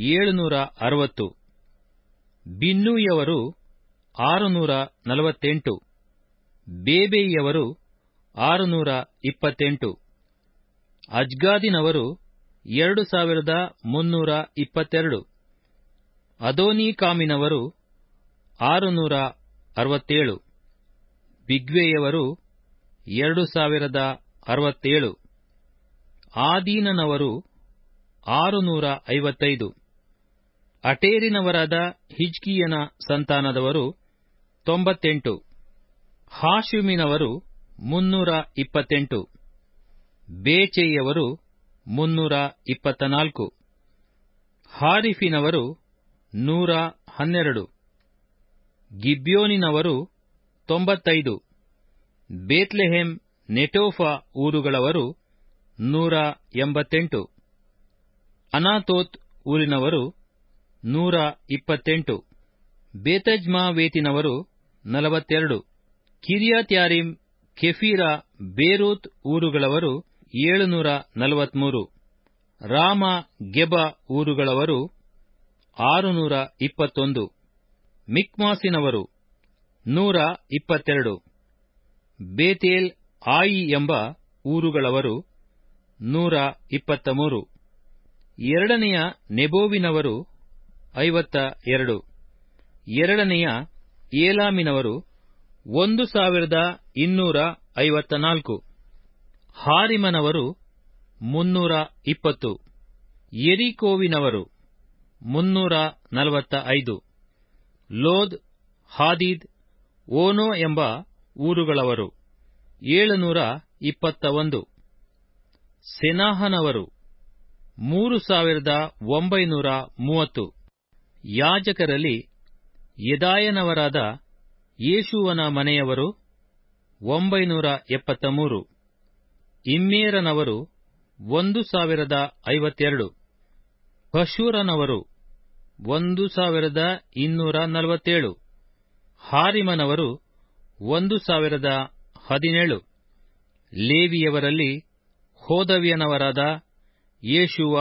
760, ಬಿನ್ನೂಯವರು 648, ಬೇಬೈಯವರು 628, ಅಜ್ಗಾದಿನವರು 2322, ಅದೋನೀಕಾಮಿನವರು 667, ಬಿಗ್ವೆಯವರು 2067, ಆದೀನನವರು 655, ಅಟೇರಿನವರಾದ ಹಿಜ್ಕೀಯನ ಸಂತಾನದವರು 98, ಹಾಶುಮಿನವರು 328, ಬೇಚೈಯವರು 324, ಹಾರಿಫಿನವರು 112, ಗಿಬ್ಯೋನಿನವರು 95, ಬೇತ್ಲೆಹೆಮ್ ನೆಟೋಫ ಊರುಗಳವರು 188, ಅನಾತೋತ್ ಊರಿನವರು 128, ಬೇತಜ್ಮಾವೇತಿನವರು 42, ಕಿರ್ಯಾತ್ಯಾರೀಮ್, ಕೆಫೀರ, ಬೇರೋತ್ ಊರುಗಳವರು 743, ರಾಮ ಗೆಬ ಊರುಗಳವರು 621, ಮಿಕ್ಮಾಸಿನವರು 122, ಬೇತೇಲ್ ಆಯಿ ಎಂಬ ಊರುಗಳವರು 123, ಎರಡನೆಯ ನೆಬೋವಿನವರು 52, ಎರಡನೆಯ ಏಲಾಮಿನವರು 1254, ಹಾರಿಮನವರು 320, ಯೆರಿಕೋವಿನವರು 345, ಲೋದ್, ಹಾದೀದ್, ಓನೋ ಎಂಬ ಊರುಗಳವರು 721, ಸೆನಾಹನವರು 3930, ಯಾಜಕರಲ್ಲಿ ಯೆದಾಯನವರಾದ ಯೇಷೂವನ ಮನೆಯವರು 973, ಇಮ್ಮೇರನವರು 1052, ಪಶೂರನವರು 1247, ಹಾರಿಮನವರು 1017, ಲೇವಿಯವರಲ್ಲಿ ಹೋದವ್ಯನವರಾದ ಯೇಷೂವ,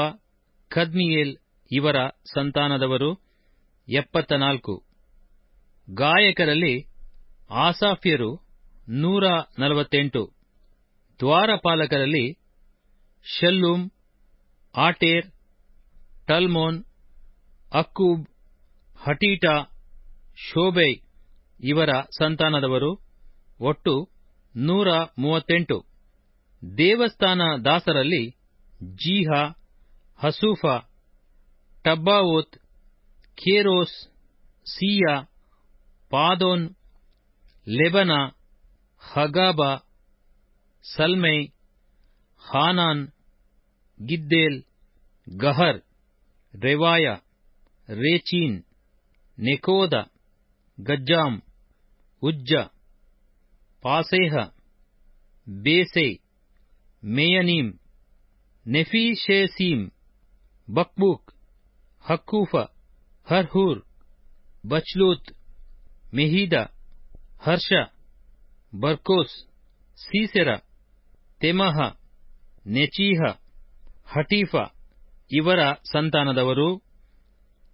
ಕದ್ಮಿಯೇಲ್ ಇವರ ಸಂತಾನದವರು 74, ಗಾಯಕರಲ್ಲಿ ಆಸಾಫ್ಯರು 148, ದ್ವಾರಪಾಲಕರಲ್ಲಿ Shallum, ಆಟೇರ್, Talmon, Akkub, Hatita, Shobai ಇವರ ಸಂತಾನದವರು ಒಟ್ಟು 138, ದೇವಸ್ಥಾನ ದಾಸರಲ್ಲಿ ಜೀಹ, ಹಸೂಫ, ಟಬ್ಬಾವೋತ್, ಕೇರೋಸ್, ಸೀಯ, ಪಾದೋನ್, ಲೆಬನ, ಹಗಾಬ, ಸಲ್ಮೈ, ಹಾನಾನ್, ಗಿದ್ದೇಲ್, ಗಹರ್, ರೆವಾಯ, ರೇಚೀನ್, ನೆಕೋದ, ಗಜ್ಜಾಮ್, ಉಜ್ಜ, ಪಾಸೇಹ, ಬೇಸೈ, ಮೇಯನೀಮ್, ನೆಫೀಶೇಸೀಮ್, ಬಕ್ಬೂಕ್, ಹಕ್ಕೂಫ, ಹರ್ಹೂರ್, ಬಚ್ಲೂತ್, ಮೆಹೀದ, ಹರ್ಷ, ಬರ್ಕೋಸ್, ಸೀಸೆರ, ತೆಮಹ, ನೆಚೀಹ, ಹಟೀಫ ಇವರ ಸಂತಾನದವರು.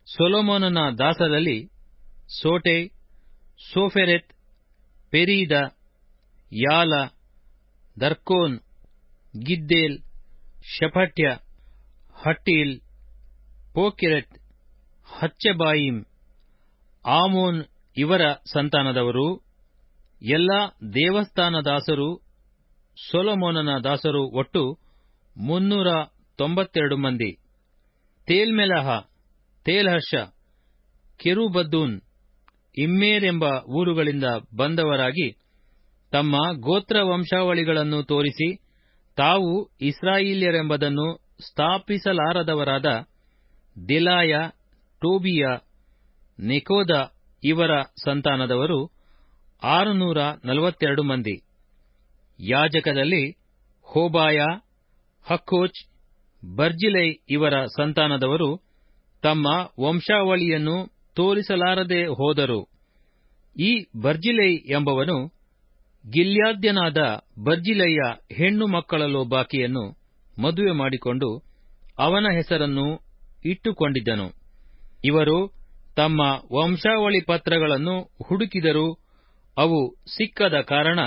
ಸೊಲೊಮೋನನ ದಾಸರಲ್ಲಿ ಸೋಟೈ, ಸೋಫೆರೆತ್, ಪೆರೀದ, ಯಾಲ, ದರ್ಕೋನ್, ಗಿದ್ದೇಲ್, ಶಫಟ್ಯ, ಹಟ್ಟೀಲ್, ಪೋಕೆರೆತ್, ಹಚ್ಚೆಬಾಯಿಮ್, ಆಮೋನ್ ಇವರ ಸಂತಾನದವರು. ಎಲ್ಲ ದೇವಸ್ಥಾನ ದಾಸರು, ಸೊಲೊಮೋನನ ದಾಸರು ಒಟ್ಟು 392 ಮಂದಿ. ತೇಲ್ಮೆಲಹ, ತೇಲ್ಹರ್ಷ, ಕೆರೂಬದ್ದೂನ್, ಇಮ್ಮೇರ್ ಎಂಬ ಊರುಗಳಿಂದ ಬಂದವರಾಗಿ ತಮ್ಮ ಗೋತ್ರ ವಂಶಾವಳಿಗಳನ್ನು ತೋರಿಸಿ ತಾವು ಇಸ್ರಾಯೇಲ್ಯರೆಂಬುದನ್ನು ಸ್ಥಾಪಿಸಲಾರದವರಾದ ದೆಲಾಯ, ಟೋಬೀಯ, ನೆಕೋದ ಇವರ ಸಂತಾನದವರು 642 ಮಂದಿ. ಯಾಜಕರಲ್ಲಿ ಹೋಬಾಯ, ಹಕ್ಕೋಚ್, ಬರ್ಜಿಲೈ ಇವರ ಸಂತಾನದವರು ತಮ್ಮ ವಂಶಾವಳಿಯನ್ನು ತೋರಿಸಲಾರದೆ ಹೋದರು. ಈ ಬರ್ಜಿಲೈ ಎಂಬವನು ಗಿಲ್ಯಾದ್ಯನಾದ ಬರ್ಜಿಲೈಯ ಹೆಣ್ಣು ಮಕ್ಕಳಲ್ಲೊಬ್ಬಾಕೆಯನ್ನು ಮದುವೆ ಮಾಡಿಕೊಂಡು ಅವನ ಹೆಸರನ್ನು ಇಟ್ಟುಕೊಂಡಿದ್ದನು. ಇವರು ತಮ್ಮ ವಂಶಾವಳಿ ಪತ್ರಗಳನ್ನು ಹುಡುಕಿದರೂ ಅವು ಸಿಕ್ಕದ ಕಾರಣ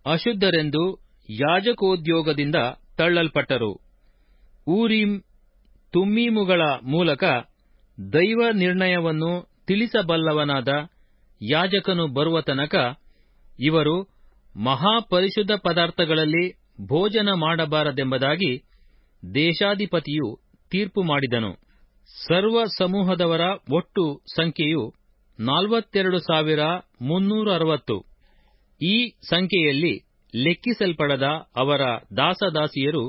ಅಶುದ್ಧರೆಂದು ಯಾಜಕೋದ್ಯೋಗದಿಂದ ತಳ್ಳಲ್ಪಟ್ಟರು. ಊರೀಮ್ ತುಮ್ಮೀಮುಗಳ ಮೂಲಕ ದೈವ ನಿರ್ಣಯವನ್ನು ತಿಳಿಸಬಲ್ಲವನಾದ ಯಾಜಕನು ಬರುವ ತನಕ ಇವರು ಮಹಾಪರಿಶುದ್ಧ ಪದಾರ್ಥಗಳಲ್ಲಿ ಭೋಜನ ಮಾಡಬಾರದೆಂಬುದಾಗಿ ದೇಶಾಧಿಪತಿಯು ತೀರ್ಪು ಮಾಡಿದನು. ಸರ್ವ ಸಮೂಹದವರ ಒಟ್ಟು ಸಂಖ್ಯೆಯು 42,360. ಈ ಸಂಖ್ಯೆಯಲ್ಲಿ ಲೆಕ್ಕಿಸಲ್ಪಡದ ಅವರ ದಾಸದಾಸಿಯರು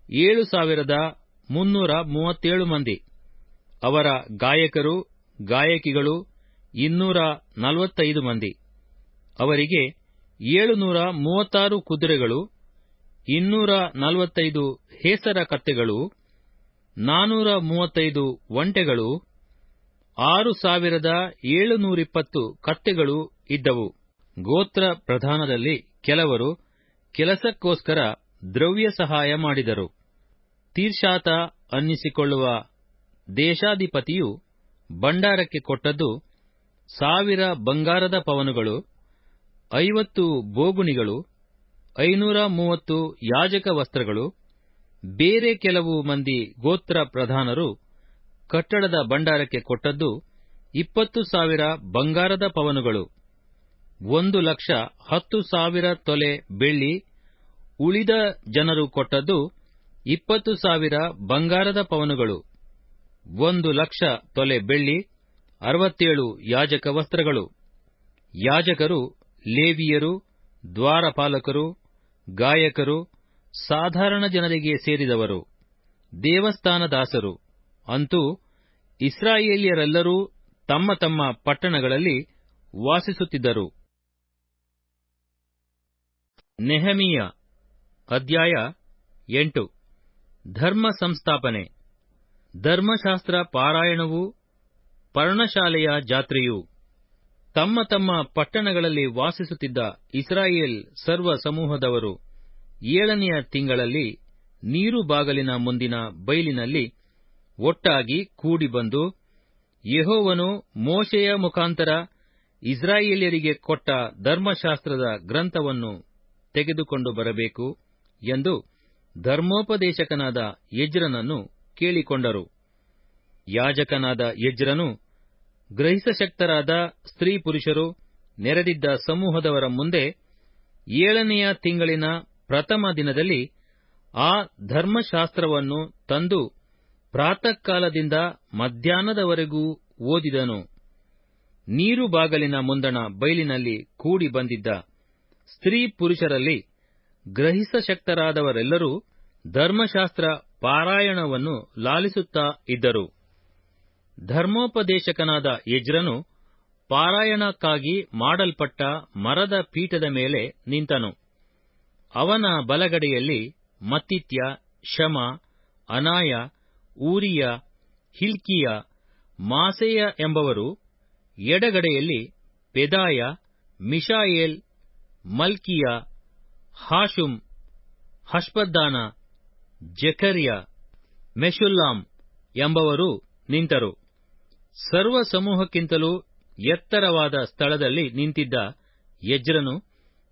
7,337 ಮಂದಿ. ಅವರ ಗಾಯಕರು ಗಾಯಕಿಗಳು 245 ಮಂದಿ. ಅವರಿಗೆ 736 ಕುದುರೆಗಳು, 245 ಹೇಸರ ಕತ್ತೆಗಳು, 435 ಒಂಟೆಗಳು, 6,720 ಕತ್ತೆಗಳು ಇದ್ದವು. ಗೋತ್ರ ಪ್ರಧಾನರಲ್ಲಿ ಕೆಲವರು ಕೆಲಸಕ್ಕೋಸ್ಕರ ದ್ರವ್ಯ ಸಹಾಯ ಮಾಡಿದರು. ತೀರ್ಷಾತ ಅನ್ನಿಸಿಕೊಳ್ಳುವ ದೇಶಾಧಿಪತಿಯು ಭಂಡಾರಕ್ಕೆ ಕೊಟ್ಟದ್ದು 1,000 ಬಂಗಾರದ ಪವನುಗಳು, 50 ಬೋಗುಣಿಗಳು, 530 ಯಾಜಕ ವಸ್ತ್ರಗಳು. ಬೇರೆ ಕೆಲವು ಮಂದಿ ಗೋತ್ರ ಪ್ರಧಾನರು ಕಟ್ಟಡದ ಭಂಡಾರಕ್ಕೆ ಕೊಟ್ಟದ್ದು 20,000 ಬಂಗಾರದ ಪವನುಗಳು, 1,10,000 ತೊಲೆ ಬೆಳ್ಳಿ. ಉಳಿದ ಜನರು ಕೊಟ್ಟದ್ದು 20,000 ಬಂಗಾರದ ಪವನುಗಳು, 1,00,000 ತೊಲೆ ಬೆಳ್ಳಿ, 67 ಯಾಜಕ ವಸ್ತ್ರಗಳು. ಯಾಜಕರು, ಲೇವಿಯರು, ದ್ವಾರಪಾಲಕರು, ಗಾಯಕರು, ಸಾಧಾರಣ ಜನರಿಗೆ ಸೇರಿದವರು, ದೇವಸ್ಥಾನ ದಾಸರು, ಅಂತೂ ಇಸ್ರಾಯೇಲ್ಯರೆಲ್ಲರೂ ತಮ್ಮ ತಮ್ಮ ಪಟ್ಟಣಗಳಲ್ಲಿ ವಾಸಿಸುತ್ತಿದ್ದರು. ನೆಹೆಮೀಯ ಅಧ್ಯಾಯ 8. ಧರ್ಮ ಸಂಸ್ಥಾಪನೆ. ಧರ್ಮಶಾಸ್ತ್ರ ಪಾರಾಯಣವೂ ಪರ್ಣಶಾಲೆಯ ಜಾತ್ರೆಯೂ. ತಮ್ಮ ತಮ್ಮ ಪಟ್ಟಣಗಳಲ್ಲಿ ವಾಸಿಸುತ್ತಿದ್ದ ಇಸ್ರಾಯೇಲ್ ಸರ್ವ ಸಮೂಹದವರು 7ನೆಯ ತಿಂಗಳಲ್ಲಿ ನೀರು ಬಾಗಲಿನ ಮುಂದಿನ ಬೈಲಿನಲ್ಲಿ ಒಟ್ಟಾಗಿ ಕೂಡಿಬಂದು, ಯೆಹೋವನು ಮೋಶೆಯ ಮುಖಾಂತರ ಇಸ್ರಾಯೇಲ್ಯರಿಗೆ ಕೊಟ್ಟ ಧರ್ಮಶಾಸ್ತ್ರದ ಗ್ರಂಥವನ್ನು ತೆಗೆದುಕೊಂಡು ಬರಬೇಕು ಎಂದು ಧರ್ಮೋಪದೇಶಕನಾದ ಎಜ್ರನನ್ನು ಕೇಳಿಕೊಂಡರು. ಯಾಜಕನಾದ ಎಜ್ರನು ಗ್ರಹಿಸಶಕ್ತರಾದ ಸ್ತ್ರೀ ಪುರುಷರು ನೆರೆದಿದ್ದ ಸಮೂಹದವರ ಮುಂದೆ 7ನೆಯ ತಿಂಗಳಿನ ಪ್ರಥಮ ದಿನದಲ್ಲಿ ಆ ಧರ್ಮಶಾಸ್ತ್ರವನ್ನು ತಂದು ಪ್ರಾತಃಕಾಲದಿಂದ ಮಧ್ಯಾಹ್ನದವರೆಗೂ ಓದಿದನು. ನೀರು ಬಾಗಲಿನ ಮುಂದಣ ಬೈಲಿನಲ್ಲಿ ಕೂಡಿ ಬಂದಿದ್ದ ಸ್ತ್ರೀ ಪುರುಷರಲ್ಲಿ ಗ್ರಹಿಸಶಕ್ತರಾದವರೆಲ್ಲರೂ ಧರ್ಮಶಾಸ್ತ್ರ ಪಾರಾಯಣವನ್ನು ಲಾಲಿಸುತ್ತಾ ಇದ್ದರು. ಧರ್ಮೋಪದೇಶಕನಾದ ಎಜ್ರನು ಪಾರಾಯಣಕ್ಕಾಗಿ ಮಾಡಲ್ಪಟ್ಟ ಮರದ ಪೀಠದ ಮೇಲೆ ನಿಂತನು. ಅವನ ಬಲಗಡೆಯಲ್ಲಿ ಮತ್ತಿತ್ಯ, ಶಮ, ಅನಾಯ, ಊರಿಯ, ಹಿಲ್ಕೀಯ, ಮಾಸೇಯ ಎಂಬವರು, ಎಡಗಡೆಯಲ್ಲಿ ಪೆದಾಯ, ಮಿಷಾಯೇಲ್, ಮಲ್ಕೀಯ, ಹಾಶುಮ್, ಹಷ್ಬದ್ದಾನ, ಜೆಕರ್ಯ, ಮೆಷುಲ್ಲಾಮ್ ಎಂಬವರು ನಿಂತರು. ಸರ್ವ ಸಮೂಹಕ್ಕಿಂತಲೂ ಎತ್ತರವಾದ ಸ್ಥಳದಲ್ಲಿ ನಿಂತಿದ್ದ ಎಜ್ರನು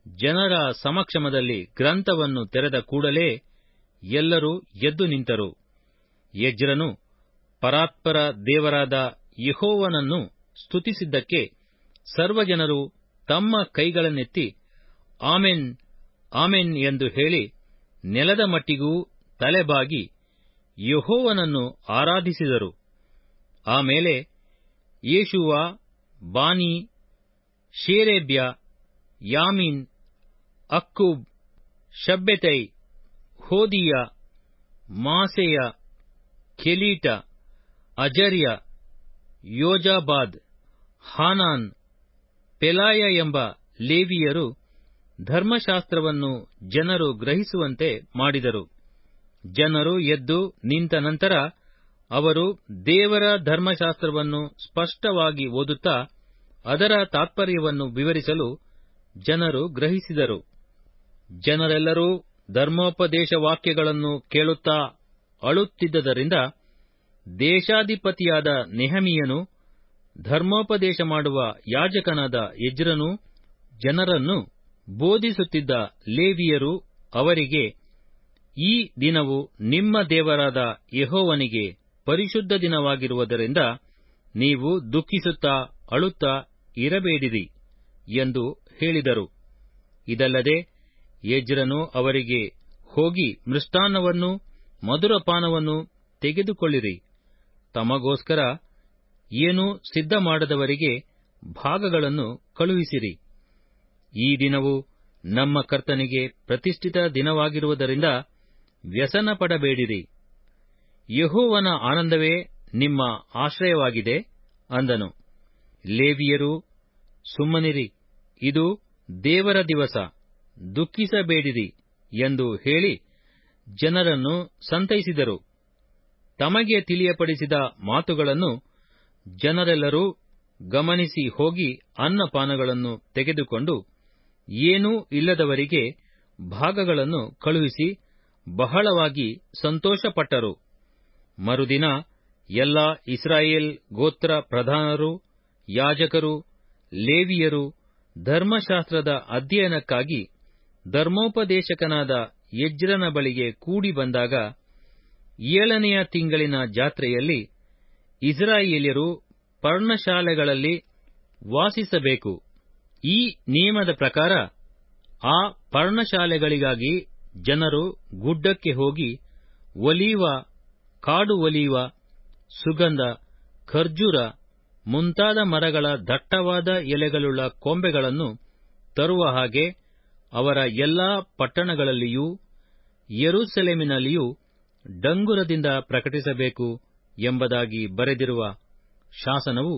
ಜನರ ಸಮಕ್ಷಮದಲ್ಲಿ ಗ್ರಂಥವನ್ನು ತೆರೆದ ಕೂಡಲೇ ಎಲ್ಲರೂ ಎದ್ದು ನಿಂತರು. ಎಜ್ರನು ಪರಾತ್ಪರ ದೇವರಾದ ಯೆಹೋವನನ್ನು ಸ್ತುತಿಸಿದ್ದಕ್ಕೆ ಸರ್ವಜನರು ತಮ್ಮ ಕೈಗಳನ್ನೆತ್ತಿ ಆಮೆನ್, ಆಮೆನ್ ಎಂದು ಹೇಳಿ ನೆಲದ ಮಟ್ಟಿಗೂ ತಲೆಬಾಗಿ ಯೆಹೋವನನ್ನು ಆರಾಧಿಸಿದರು. ಆಮೇಲೆ ಯೇಷೂವ, ಬಾನಿ, ಶೇರೇಬ್ಯ, ಯಾಮೀನ್, ಅಕ್ಕೂಬ್, ಶಬ್ಬೆತೈ, ಹೋದೀಯ, ಮಾಸೇಯ, ಕೆಲೀಟ, ಅಜರ್ಯ, ಯೋಜಾಬಾದ್, ಹಾನಾನ್, ಪೆಲಾಯ ಎಂಬ ಲೇವಿಯರು ಧರ್ಮಶಾಸ್ತ್ರವನ್ನು ಜನರು ಗ್ರಹಿಸುವಂತೆ ಮಾಡಿದರು. ಜನರು ಎದ್ದು ನಿಂತ ನಂತರ ಅವರು ದೇವರ ಧರ್ಮಶಾಸ್ತ್ರವನ್ನು ಸ್ಪಷ್ಟವಾಗಿ ಓದುತ್ತಾ ಅದರ ತಾತ್ಪರ್ಯವನ್ನು ವಿವರಿಸಲು ಜನರು ಗ್ರಹಿಸಿದರು. ಜನರೆಲ್ಲರೂ ಧರ್ಮೋಪದೇಶ ವಾಕ್ಯಗಳನ್ನು ಕೇಳುತ್ತಾ ಅಳುತ್ತಿದ್ದರಿಂದ ದೇಶಾಧಿಪತಿಯಾದ ನೆಹೆಮೀಯನು, ಧರ್ಮೋಪದೇಶ ಮಾಡುವ ಯಾಜಕನಾದ ಎಜ್ರನೂ ಜನರನ್ನು ಬೋಧಿಸುತ್ತಿದ್ದ ಲೇವಿಯರು ಅವರಿಗೆ, ಈ ದಿನವು ನಿಮ್ಮ ದೇವರಾದ ಯೆಹೋವನಿಗೆ ಪರಿಶುದ್ಧ ದಿನವಾಗಿರುವುದರಿಂದ ನೀವು ದುಃಖಿಸುತ್ತಾ ಅಳುತ್ತಾ ಇರಬೇಡಿರಿ ಎಂದು ಹೇಳಿದರು. ಇದಲ್ಲದೆ ಎಜ್ರನು ಅವರಿಗೆ, ಹೋಗಿ ಮೃಷ್ಟಾನ್ನವನ್ನೂ ಮಧುರಪಾನವನ್ನೂ ತೆಗೆದುಕೊಳ್ಳಿರಿ, ತಮಗೋಸ್ಕರ ಏನೂ ಸಿದ್ಧ ಮಾಡದವರಿಗೆ ಭಾಗಗಳನ್ನು ಕಳುಹಿಸಿರಿ. ಈ ದಿನವು ನಮ್ಮ ಕರ್ತನಿಗೆ ಪ್ರತಿಷ್ಠಿತ ದಿನವಾಗಿರುವುದರಿಂದ ವ್ಯಸನ ಪಡಬೇಡಿರಿ. ಯೆಹೋವನ ಆನಂದವೇ ನಿಮ್ಮ ಆಶ್ರಯವಾಗಿದೆ ಅಂದನು. ಲೇವಿಯರು, ಸುಮ್ಮನಿರಿ, ಇದು ದೇವರ ದಿವಸ, ದುಃಖಿಸಬೇಡಿರಿ ಎಂದು ಹೇಳಿ ಜನರನ್ನು ಸಂತೈಸಿದರು. ತಮಗೆ ತಿಳಿಯಪಡಿಸಿದ ಮಾತುಗಳನ್ನು ಜನರೆಲ್ಲರೂ ಗಮನಿಸಿ ಹೋಗಿ ಅನ್ನಪಾನಗಳನ್ನು ತೆಗೆದುಕೊಂಡು ಏನೂ ಇಲ್ಲದವರಿಗೆ ಭಾಗಗಳನ್ನು ಕಳುಹಿಸಿ ಬಹಳವಾಗಿ ಸಂತೋಷಪಟ್ಟರು. ಮರುದಿನ ಎಲ್ಲಾ ಇಸ್ರಾಯೇಲ್ ಗೋತ್ರ ಪ್ರಧಾನರು, ಯಾಜಕರು, ಲೇವಿಯರು ಧರ್ಮಶಾಸ್ತ್ರದ ಅಧ್ಯಯನಕ್ಕಾಗಿ ಧರ್ಮೋಪದೇಶಕನಾದ ಎಜ್ರನ ಬಳಿಗೆ ಕೂಡಿ ಬಂದಾಗ, 7ನೆಯ ತಿಂಗಳಿನ ಜಾತ್ರೆಯಲ್ಲಿ ಇಸ್ರಾಯೇಲ್ಯರು ಪರ್ಣಶಾಲೆಗಳಲ್ಲಿ ವಾಸಿಸಬೇಕು. ಈ ನಿಯಮದ ಪ್ರಕಾರ ಆ ಪರ್ಣಶಾಲೆಗಳಿಗಾಗಿ ಜನರು ಗುಡ್ಡಕ್ಕೆ ಹೋಗಿ ಒಲೀವ, ಕಾಡು ಒಲೀವ, ಸುಗಂಧ, ಖರ್ಜೂರ ಮುಂತಾದ ಮರಗಳ ದಟ್ಟವಾದ ಎಲೆಗಳುಳ್ಳ ಕೊಂಬೆಗಳನ್ನು ತರುವ ಹಾಗೆ ಅವರ ಎಲ್ಲಾ ಪಟ್ಟಣಗಳಲ್ಲಿಯೂ ಯೆರೂಸಲೇಮಿನಲ್ಲಿಯೂ ಡಂಗುರದಿಂದ ಪ್ರಕಟಿಸಬೇಕು ಎಂಬುದಾಗಿ ಬರೆದಿರುವ ಶಾಸನವು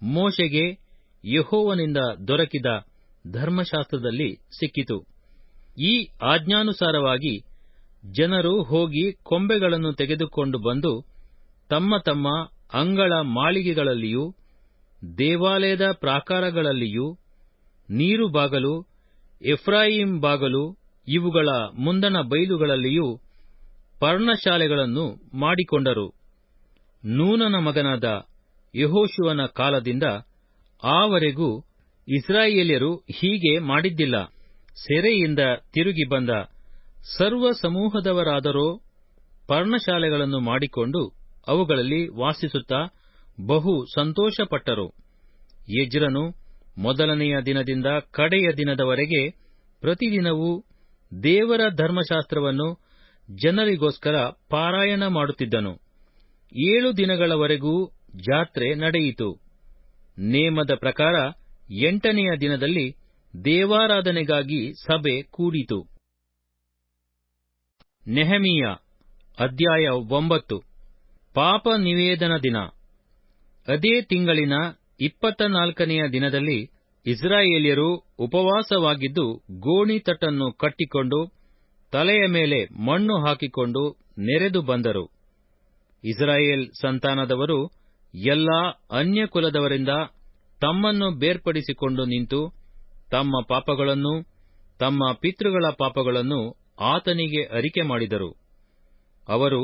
ಮೋಶೆಗೆ ಯೆಹೋವನಿಂದ ದೊರಕಿದ ಧರ್ಮಶಾಸ್ತ್ರದಲ್ಲಿ ಸಿಕ್ಕಿತು. ಈ ಆಜ್ಞಾನುಸಾರವಾಗಿ ಜನರು ಹೋಗಿ ಕೊಂಬೆಗಳನ್ನು ತೆಗೆದುಕೊಂಡು ಬಂದು ತಮ್ಮ ತಮ್ಮ ಅಂಗಳ ಮಾಳಿಗೆಗಳಲ್ಲಿಯೂ ದೇವಾಲಯದ ಪ್ರಾಕಾರಗಳಲ್ಲಿಯೂ ನೀರು ಬಾಗಲು, ಎಫ್ರಾಯೀಮ್ ಬಾಗಲು ಇವುಗಳ ಮುಂದಣ ಬೈಲುಗಳಲ್ಲಿಯೂ ಪರ್ಣಶಾಲೆಗಳನ್ನು ಮಾಡಿಕೊಂಡರು. ನೂನನ ಮಗನಾದ ಯೆಹೋಶುವನ ಕಾಲದಿಂದ ಆವರೆಗೂ ಇಸ್ರಾಯೇಲ್ಯರು ಹೀಗೆ ಮಾಡಿದ್ದಿಲ್ಲ. ಸೆರೆಯಿಂದ ತಿರುಗಿ ಬಂದ ಸರ್ವ ಸಮೂಹದವರಾದರೋ ಪರ್ಣಶಾಲೆಗಳನ್ನು ಮಾಡಿಕೊಂಡು ಅವುಗಳಲ್ಲಿ ವಾಸಿಸುತ್ತಾ ಬಹು ಸಂತೋಷಪಟ್ಟರು. ಎಜ್ರನು ಮೊದಲನೆಯ ದಿನದಿಂದ ಕಡೆಯ ದಿನದವರೆಗೆ ಪ್ರತಿದಿನವೂ ದೇವರ ಧರ್ಮಶಾಸ್ತ್ರವನ್ನು ಜನರಿಗೋಸ್ಕರ ಪಾರಾಯಣ ಮಾಡುತ್ತಿದ್ದನು. 7 ದಿನಗಳವರೆಗೂ ಜಾತ್ರೆ ನಡೆಯಿತು. ನೇಮದ ಪ್ರಕಾರ 8ನೆಯ ದಿನದಲ್ಲಿ ದೇವಾರಾಧನೆಗಾಗಿ ಸಭೆ ಕೂಡಿತು. ನೆಹೆಮೀಯ ಅಧ್ಯಾಯ 9. ಪಾಪ ನಿವೇದನ ದಿನ. ಅದೇ ತಿಂಗಳಿನ 24ನೆಯ ದಿನದಲ್ಲಿ ಇಸ್ರಾಯೇಲ್ಯರು ಉಪವಾಸವಾಗಿದ್ದು ಗೋಣಿತಟ್ಟನ್ನು ಕಟ್ಟಿಕೊಂಡು ತಲೆಯ ಮೇಲೆ ಮಣ್ಣು ಹಾಕಿಕೊಂಡು ನೆರೆದು ಬಂದರು. ಇಸ್ರಾಯೇಲ್ ಸಂತಾನದವರು ಎಲ್ಲಾ ಅನ್ಯಕುಲದವರಿಂದ ತಮ್ಮನ್ನು ಬೇರ್ಪಡಿಸಿಕೊಂಡು ನಿಂತು ತಮ್ಮ ಪಾಪಗಳನ್ನೂ ತಮ್ಮ ಪಿತೃಗಳ ಪಾಪಗಳನ್ನೂ ಆತನಿಗೆ ಅರಿಕೆ ಮಾಡಿದರು. ಅವರು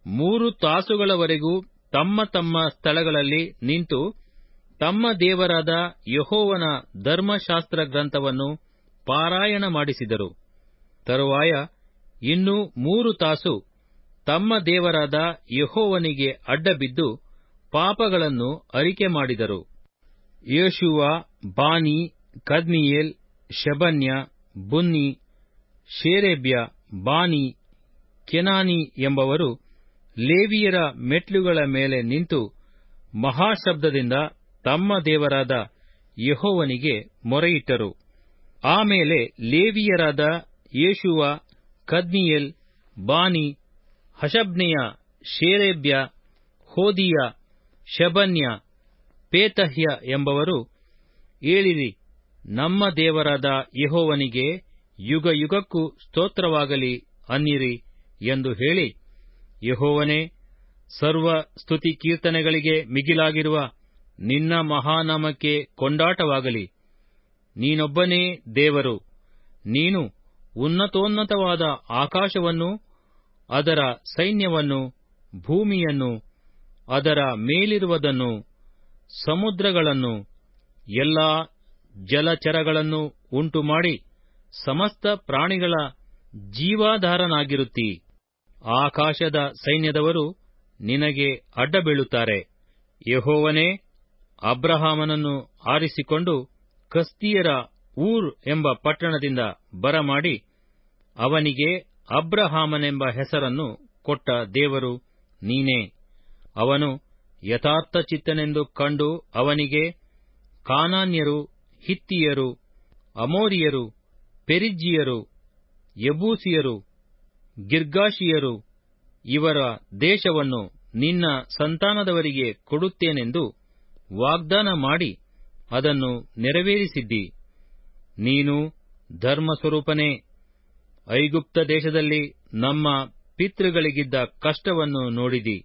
3 ತಾಸುಗಳವರೆಗೂ ತಮ್ಮ ತಮ್ಮ ಸ್ಥಳಗಳಲ್ಲಿ ನಿಂತು ತಮ್ಮ ದೇವರಾದ ಯೆಹೋವನ ಧರ್ಮಶಾಸ್ತ್ರ ಗ್ರಂಥವನ್ನು ಪಾರಾಯಣ ಮಾಡಿಸಿದರು. ತರುವಾಯ ಇನ್ನೂ 3 ತಾಸು ತಮ್ಮ ದೇವರಾದ ಯೆಹೋವನಿಗೆ ಅಡ್ಡಬಿದ್ದು ಪಾಪಗಳನ್ನು ಅರಿಕೆ ಮಾಡಿದರು. ಯೇಷೂವ, ಬಾನಿ, ಕದ್ಮೀಯೇಲ್, ಶೆಬನ್ಯ, ಬುನ್ನಿ, ಶೇರೇಬ್ಯ, ಬಾನಿ, ಕೆನಾನಿ ಎಂಬವರು ಲೇವಿಯರ ಮೆಟ್ಲುಗಳ ಮೇಲೆ ನಿಂತು ಮಹಾಶಬ್ದದಿಂದ ತಮ್ಮ ದೇವರಾದ ಯೆಹೋವನಿಗೆ ಮೊರೆಯಿಟ್ಟರು. ಆಮೇಲೆ ಲೇವಿಯರಾದ ಯೇಷೂವ, ಕದ್ಮೀಯೇಲ್, ಬಾನಿ, ಹಷಬ್ನೆಯ, ಶೇರೇಬ್ಯ, ಹೋದಿಯ, ಶೆಬನ್ಯ, ಪೇತಹ್ಯ ಎಂಬವರು, ಏಳಿರಿ, ನಮ್ಮ ದೇವರಾದ ಯೆಹೋವನಿಗೆ ಯುಗ ಯುಗಕ್ಕೂ ಸ್ತೋತ್ರವಾಗಲಿ ಅನ್ನಿರಿ ಎಂದು ಹೇಳಿ, ಯೆಹೋವನೇ, ಸರ್ವ ಸ್ತುತಿ ಕೀರ್ತನೆಗಳಿಗೆ ಮಿಗಿಲಾಗಿರುವ ನಿನ್ನ ಮಹಾನಾಮಕ್ಕೆ ಕೊಂಡಾಟವಾಗಲಿ. ನೀನೊಬ್ಬನೇ ದೇವರು. ನೀನು ಉನ್ನತೋನ್ನತವಾದ ಆಕಾಶವನ್ನೂ ಅದರ ಸೈನ್ಯವನ್ನೂ ಭೂಮಿಯನ್ನೂ ಅದರ ಮೇಲಿರುವುದನ್ನೂ ಸಮುದ್ರಗಳನ್ನೂ ಎಲ್ಲಾ ಜಲಚರಗಳನ್ನು ಉಂಟುಮಾಡಿ ಸಮಸ್ತ ಪ್ರಾಣಿಗಳ ಜೀವಾಧಾರನಾಗಿರುತ್ತೀ. ಆಕಾಶದ ಸೈನ್ಯದವರು ನಿನಗೆ ಅಡ್ಡಬೀಳುತ್ತಾರೆ. ಯೆಹೋವನೇ ಅಬ್ರಹಾಮನನ್ನು ಆರಿಸಿಕೊಂಡು ಕಸ್ದೀಯರ ಊರ್ ಎಂಬ ಪಟ್ಟಣದಿಂದ ಬರಮಾಡಿ ಅವನಿಗೆ ಅಬ್ರಹಾಮನೆಂಬ ಹೆಸರನ್ನು ಕೊಟ್ಟ ದೇವರು ನೀನೇ. ಅವನು ಯಥಾರ್ಥಚಿತ್ತನೆಂದು ಕಂಡು ಅವನಿಗೆ ಕಾನಾನ್ಯರು, ಹಿತ್ತಿಯರು, ಅಮೋರಿಯರು, ಪೆರಿಜ್ಜೀಯರು, ಯಬೂಸಿಯರು, ಗಿರ್ಗಾಷಿಯರು ಇವರ ದೇಶವನ್ನು ನಿನ್ನ ಸಂತಾನದವರಿಗೆ ಕೊಡುತ್ತೇನೆಂದು ವಾಗ್ದಾನ ಮಾಡಿ ಅದನ್ನು ನೆರವೇರಿಸಿದ್ದಿ. ನೀನು ಧರ್ಮಸ್ವರೂಪನೇ. ಐಗುಪ್ತ ದೇಶದಲ್ಲಿ ನಮ್ಮ ಪಿತೃಗಳಿಗಿದ್ದ ಕಷ್ಟವನ್ನು ನೋಡಿದಿ.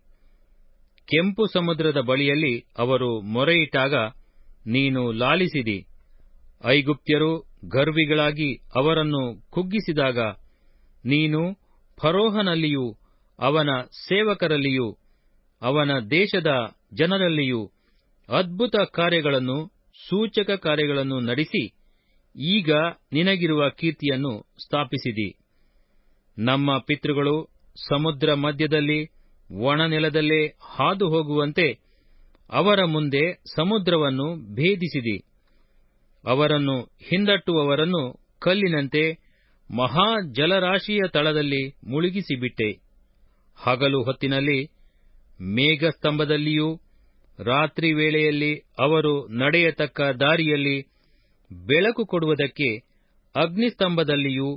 ಕೆಂಪು ಸಮುದ್ರದ ಬಳಿಯಲ್ಲಿ ಅವರು ಮೊರೆಯಿಟ್ಟಾಗ ನೀನು ಲಾಲಿಸಿದಿ. ಐಗುಪ್ತ್ಯರು ಗರ್ವಿಗಳಾಗಿ ಅವರನ್ನು ಕುಗ್ಗಿಸಿದಾಗ ನೀನು ಫರೋಹನಲ್ಲಿಯೂ ಅವನ ಸೇವಕರಲ್ಲಿಯೂ ಅವನ ದೇಶದ ಜನರಲ್ಲಿಯೂ ಅದ್ಭುತ ಕಾರ್ಯಗಳನ್ನು, ಸೂಚಕ ಕಾರ್ಯಗಳನ್ನು ನಡೆಸಿ ಈಗ ನಿನಗಿರುವ ಕೀರ್ತಿಯನ್ನು ಸ್ಥಾಪಿಸಿದಿ. ನಮ್ಮ ಪಿತೃಗಳು ಸಮುದ್ರ ಮಧ್ಯದಲ್ಲಿ ಒಣನೆಲದಲ್ಲೇ ಹಾದು ಹೋಗುವಂತೆ ಅವರ ಮುಂದೆ ಸಮುದ್ರವನ್ನು ಭೇದಿಸಿದಿ. ಅವರನ್ನು ಹಿಂದಟ್ಟುವವರನ್ನು ಕಲ್ಲಿನಂತೆ ಮಹಾ ಜಲರಾಶಿಯ ತಳದಲ್ಲಿ ಮುಳುಗಿಸಿಬಿಟ್ಟೆ. ಹಗಲು ಹೊತ್ತಿನಲ್ಲಿ ಮೇಘಸ್ತಂಭದಲ್ಲಿಯೂ ರಾತ್ರಿ ವೇಳೆಯಲ್ಲಿ ಅವರು ನಡೆಯತಕ್ಕ ದಾರಿಯಲ್ಲಿ ಬೆಳಕು ಕೊಡುವುದಕ್ಕೆ ಅಗ್ನಿಸ್ತಂಭದಲ್ಲಿಯೂ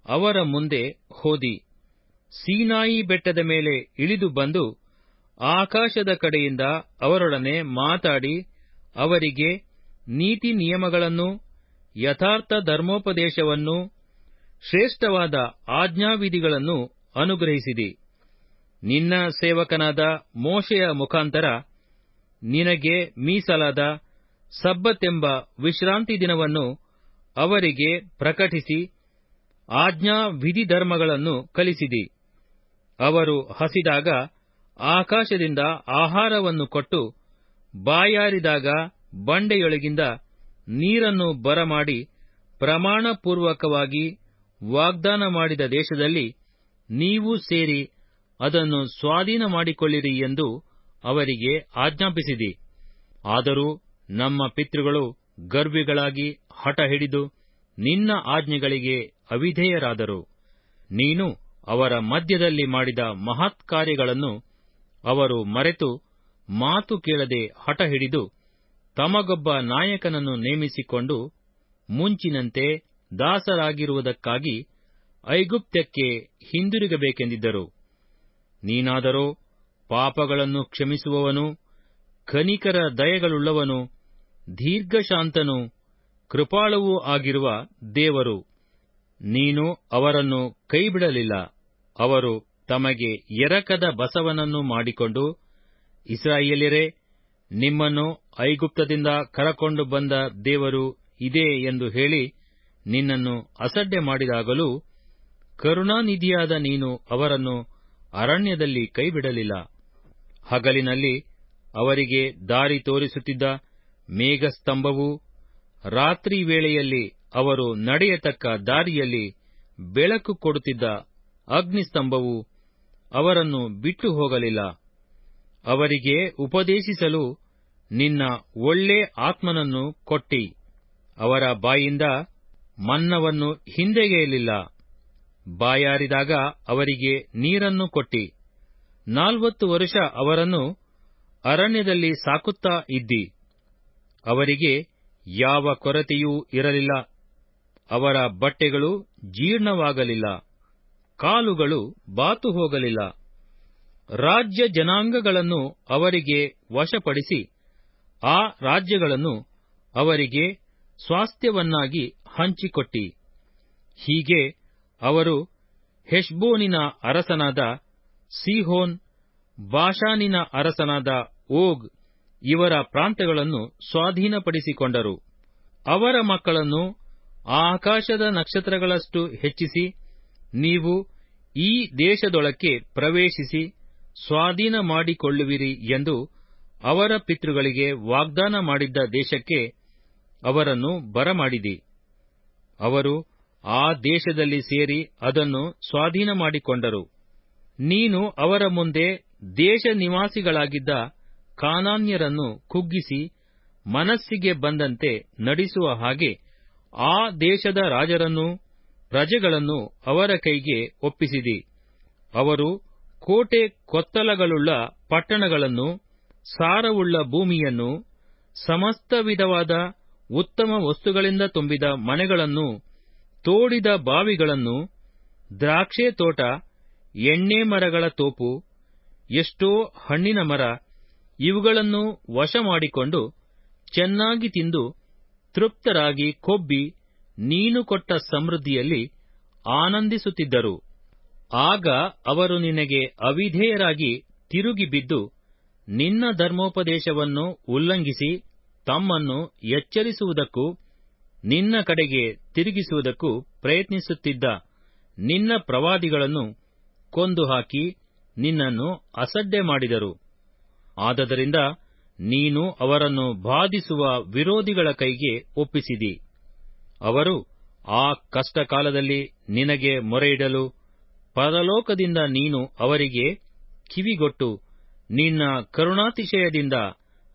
ಅವರ ಮುಂದೆ ಹೋದಿ. ಸೀನಾಯಿ ಬೆಟ್ಟದ ಮೇಲೆ ಇಳಿದು ಬಂದು ಆಕಾಶದ ಕಡೆಯಿಂದ ಅವರೊಡನೆ ಮಾತಾಡಿ ಅವರಿಗೆ ನೀತಿ ನಿಯಮಗಳನ್ನೂ ಯಥಾರ್ಥ ಧರ್ಮೋಪದೇಶವನ್ನೂ ಶ್ರೇಷ್ಠವಾದ ಆಜ್ಞಾವಿಧಿಗಳನ್ನು ಅನುಗ್ರಹಿಸಿದಿ. ನಿನ್ನ ಸೇವಕನಾದ ಮೋಶೆಯ ಮುಖಾಂತರ ನಿನಗೆ ಮೀಸಲಾದ ಸಬ್ಬತೆಂಬ ವಿಶ್ರಾಂತಿ ದಿನವನ್ನು ಅವರಿಗೆ ಪ್ರಕಟಿಸಿ ಆಜ್ಞಾ ವಿಧಿಧರ್ಮಗಳನ್ನು ಕಲಿಸಿದಿ. ಅವರು ಹಸಿದಾಗ ಆಕಾಶದಿಂದ ಆಹಾರವನ್ನು ಕೊಟ್ಟು ಬಾಯಾರಿದಾಗ ಬಂಡೆಯೊಳಗಿಂದ ನೀರನ್ನು ಬರಮಾಡಿ ಪ್ರಮಾಣಪೂರ್ವಕವಾಗಿ ವಾಗ್ದಾನ ಮಾಡಿದ ದೇಶದಲ್ಲಿ ನೀವು ಸೇರಿ ಅದನ್ನು ಸ್ವಾಧೀನ ಮಾಡಿಕೊಳ್ಳಿರಿ ಎಂದು ಅವರಿಗೆ ಆಜ್ಞಾಪಿಸಿದಿ. ಆದರೂ ನಮ್ಮ ಪಿತೃಗಳು ಗರ್ವಿಗಳಾಗಿ ಹಠ ಹಿಡಿದು ನಿನ್ನ ಆಜ್ಞೆಗಳಿಗೆ ಅವಿಧೇಯರಾದರು. ನೀನು ಅವರ ಮಧ್ಯದಲ್ಲಿ ಮಾಡಿದ ಮಹತ್ಕಾರ್ಯಗಳನ್ನು ಅವರು ಮರೆತು ಮಾತು ಕೇಳದೆ ಹಠ ಹಿಡಿದು ತಮಗೊಬ್ಬ ನಾಯಕನನ್ನು ನೇಮಿಸಿಕೊಂಡು ಮುಂಚಿನಂತೆ ದಾಸರಾಗಿರುವುದಕ್ಕಾಗಿ ಐಗುಪ್ತ್ಯಕ್ಕೆ ಹಿಂದಿರುಗಬೇಕೆಂದಿದ್ದರು. ನೀನಾದರೋ ಪಾಪಗಳನ್ನು ಕ್ಷಮಿಸುವವನು, ಕನಿಕರ ದಯೆಗಳುಳ್ಳವನು, ದೀರ್ಘಶಾಂತನೂ ಕೃಪಾಳುವೂ ಆಗಿರುವ ದೇವರು. ನೀನು ಅವರನ್ನು ಕೈಬಿಡಲಿಲ್ಲ. ಅವರು ತಮಗೆ ಎರಕದ ಬಸವನನ್ನು ಮಾಡಿಕೊಂಡು, ಇಸ್ರಾಯೇಲ್ಯರೇ, ನಿಮ್ಮನ್ನು ಐಗುಪ್ತದಿಂದ ಕರಕೊಂಡು ಬಂದ ದೇವರು ಇದೇ ಎಂದು ಹೇಳಿ ನಿನ್ನನ್ನು ಅಸಡ್ಡೆ ಮಾಡಿದಾಗಲೂ ಕರುಣಾನಿಧಿಯಾದ ನೀನು ಅವರನ್ನು ಅರಣ್ಯದಲ್ಲಿ ಕೈಬಿಡಲಿಲ್ಲ. ಹಗಲಿನಲ್ಲಿ ಅವರಿಗೆ ದಾರಿ ತೋರಿಸುತ್ತಿದ್ದ ಮೇಘಸ್ತಂಭವೂ ರಾತ್ರಿ ವೇಳೆಯಲ್ಲಿ ಅವರು ನಡೆಯತಕ್ಕ ದಾರಿಯಲ್ಲಿ ಬೆಳಕು ಕೊಡುತ್ತಿದ್ದ ಅಗ್ನಿಸ್ತಂಭವೂ ಅವರನ್ನು ಬಿಟ್ಟು ಹೋಗಲಿಲ್ಲ. ಅವರಿಗೆ ಉಪದೇಶಿಸಲು ನಿನ್ನ ಒಳ್ಳೆ ಆತ್ಮನನ್ನು ಕೊಟ್ಟಿ, ಅವರ ಬಾಯಿಂದ ಮನ್ನವನ್ನು ಹಿಂದೆಗೆಯಲಿಲ್ಲ. ಬಾಯಾರಿದಾಗ ಅವರಿಗೆ ನೀರನ್ನು ಕೊಟ್ಟಿ, 40 ವರುಷ ಅವರನ್ನು ಅರಣ್ಯದಲ್ಲಿ ಸಾಕುತ್ತಾ ಇದ್ದಿ. ಅವರಿಗೆ ಯಾವ ಕೊರತೆಯೂ ಇರಲಿಲ್ಲ. ಅವರ ಬಟ್ಟೆಗಳು ಜೀರ್ಣವಾಗಲಿಲ್ಲ, ಕಾಲುಗಳು ಬಾತು ಹೋಗಲಿಲ್ಲ. ರಾಜ್ಯ ಜನಾಂಗಗಳನ್ನು ಅವರಿಗೆ ವಶಪಡಿಸಿ ಆ ರಾಜ್ಯಗಳನ್ನು ಅವರಿಗೆ ಸ್ವಾಸ್ಥ್ಯವನ್ನಾಗಿ ಹಂಚಿಕೊಟ್ಟಿ. ಹೀಗೆ ಅವರು ಹೆಷ್ಬೋನಿನ ಅರಸನಾದ ಸೀಹೋನ್, ಬಾಷಾನಿನ ಅರಸನಾದ ಓಗ್ ಇವರ ಪ್ರಾಂತ್ಯಗಳನ್ನು ಸ್ವಾಧೀನಪಡಿಸಿಕೊಂಡರು. ಅವರ ಮಕ್ಕಳನ್ನು ಆಕಾಶದ ನಕ್ಷತ್ರಗಳಷ್ಟು ಹೆಚ್ಚಿಸಿ, ನೀವು ಈ ದೇಶದೊಳಕ್ಕೆ ಪ್ರವೇಶಿಸಿ ಸ್ವಾಧೀನ ಮಾಡಿಕೊಳ್ಳುವಿರಿ ಎಂದು ಅವರ ಪಿತೃಗಳಿಗೆ ವಾಗ್ದಾನ ಮಾಡಿದ್ದ ದೇಶಕ್ಕೆ ಅವರನ್ನು ಬರಮಾಡಿದಿ. ಅವರು ಆ ದೇಶದಲ್ಲಿ ಸೇರಿ ಅದನ್ನು ಸ್ವಾಧೀನ ಮಾಡಿಕೊಂಡರು. ನೀನು ಅವರ ಮುಂದೆ ದೇಶ ನಿವಾಸಿಗಳಾಗಿದ್ದ ಕಾನಾನ್ಯರನ್ನು ಕುಗ್ಗಿಸಿ ಮನಸ್ಸಿಗೆ ಬಂದಂತೆ ನಡೆಸುವ ಹಾಗೆ ಆ ದೇಶದ ರಾಜರನ್ನೂ ಪ್ರಜೆಗಳನ್ನು ಅವರ ಕೈಗೆ ಒಪ್ಪಿಸಿದಿ. ಅವರು ಕೋಟೆ ಕೊತ್ತಲಗಳುಳ್ಳ ಪಟ್ಟಣಗಳನ್ನು, ಸಾರವುಳ್ಳ ಭೂಮಿಯನ್ನು, ಸಮಸ್ತ ವಿಧವಾದ ಉತ್ತಮ ವಸ್ತುಗಳಿಂದ ತುಂಬಿದ ಮನೆಗಳನ್ನು, ತೋಡಿದ ಬಾವಿಗಳನ್ನು, ದ್ರಾಕ್ಷೆ ತೋಟ, ಎಣ್ಣೆ ಮರಗಳ ತೋಪು, ಎಷ್ಟೋ ಹಣ್ಣಿನ ಮರ, ಇವುಗಳನ್ನು ವಶ ಮಾಡಿಕೊಂಡು ಚೆನ್ನಾಗಿ ತಿಂದು ತೃಪ್ತರಾಗಿ ಕೊಬ್ಬಿ ನೀನು ಕೊಟ್ಟ ಸಮೃದ್ಧಿಯಲ್ಲಿ ಆನಂದಿಸುತ್ತಿದ್ದರು. ಆಗ ಅವರು ನಿನಗೆ ಅವಿಧೇಯರಾಗಿ ತಿರುಗಿ ಬಿದ್ದು ನಿನ್ನ ಧರ್ಮೋಪದೇಶವನ್ನು ಉಲ್ಲಂಘಿಸಿ ತಮ್ಮನ್ನು ಎಚ್ಚರಿಸುವುದಕ್ಕೂ ನಿನ್ನ ಕಡೆಗೆ ತಿರುಗಿಸುವುದಕ್ಕೂ ಪ್ರಯತ್ನಿಸುತ್ತಿದ್ದ ನಿನ್ನ ಪ್ರವಾದಿಗಳನ್ನು ಕೊಂದು ಹಾಕಿ ನಿನ್ನನ್ನು ಅಸಡ್ಡೆ ಮಾಡಿದರು. ಆದದರಿಂದ ನೀನು ಅವರನ್ನು ಬಾಧಿಸುವ ವಿರೋಧಿಗಳ ಕೈಗೆ ಒಪ್ಪಿಸಿದಿ. ಅವರು ಆ ಕಷ್ಟಕಾಲದಲ್ಲಿ ನಿನಗೆ ಮೊರೆಯಿಡಲು ಪರಲೋಕದಿಂದ ನೀನು ಅವರಿಗೆ ಕಿವಿಗೊಟ್ಟು ನಿನ್ನ ಕರುಣಾತಿಶಯದಿಂದ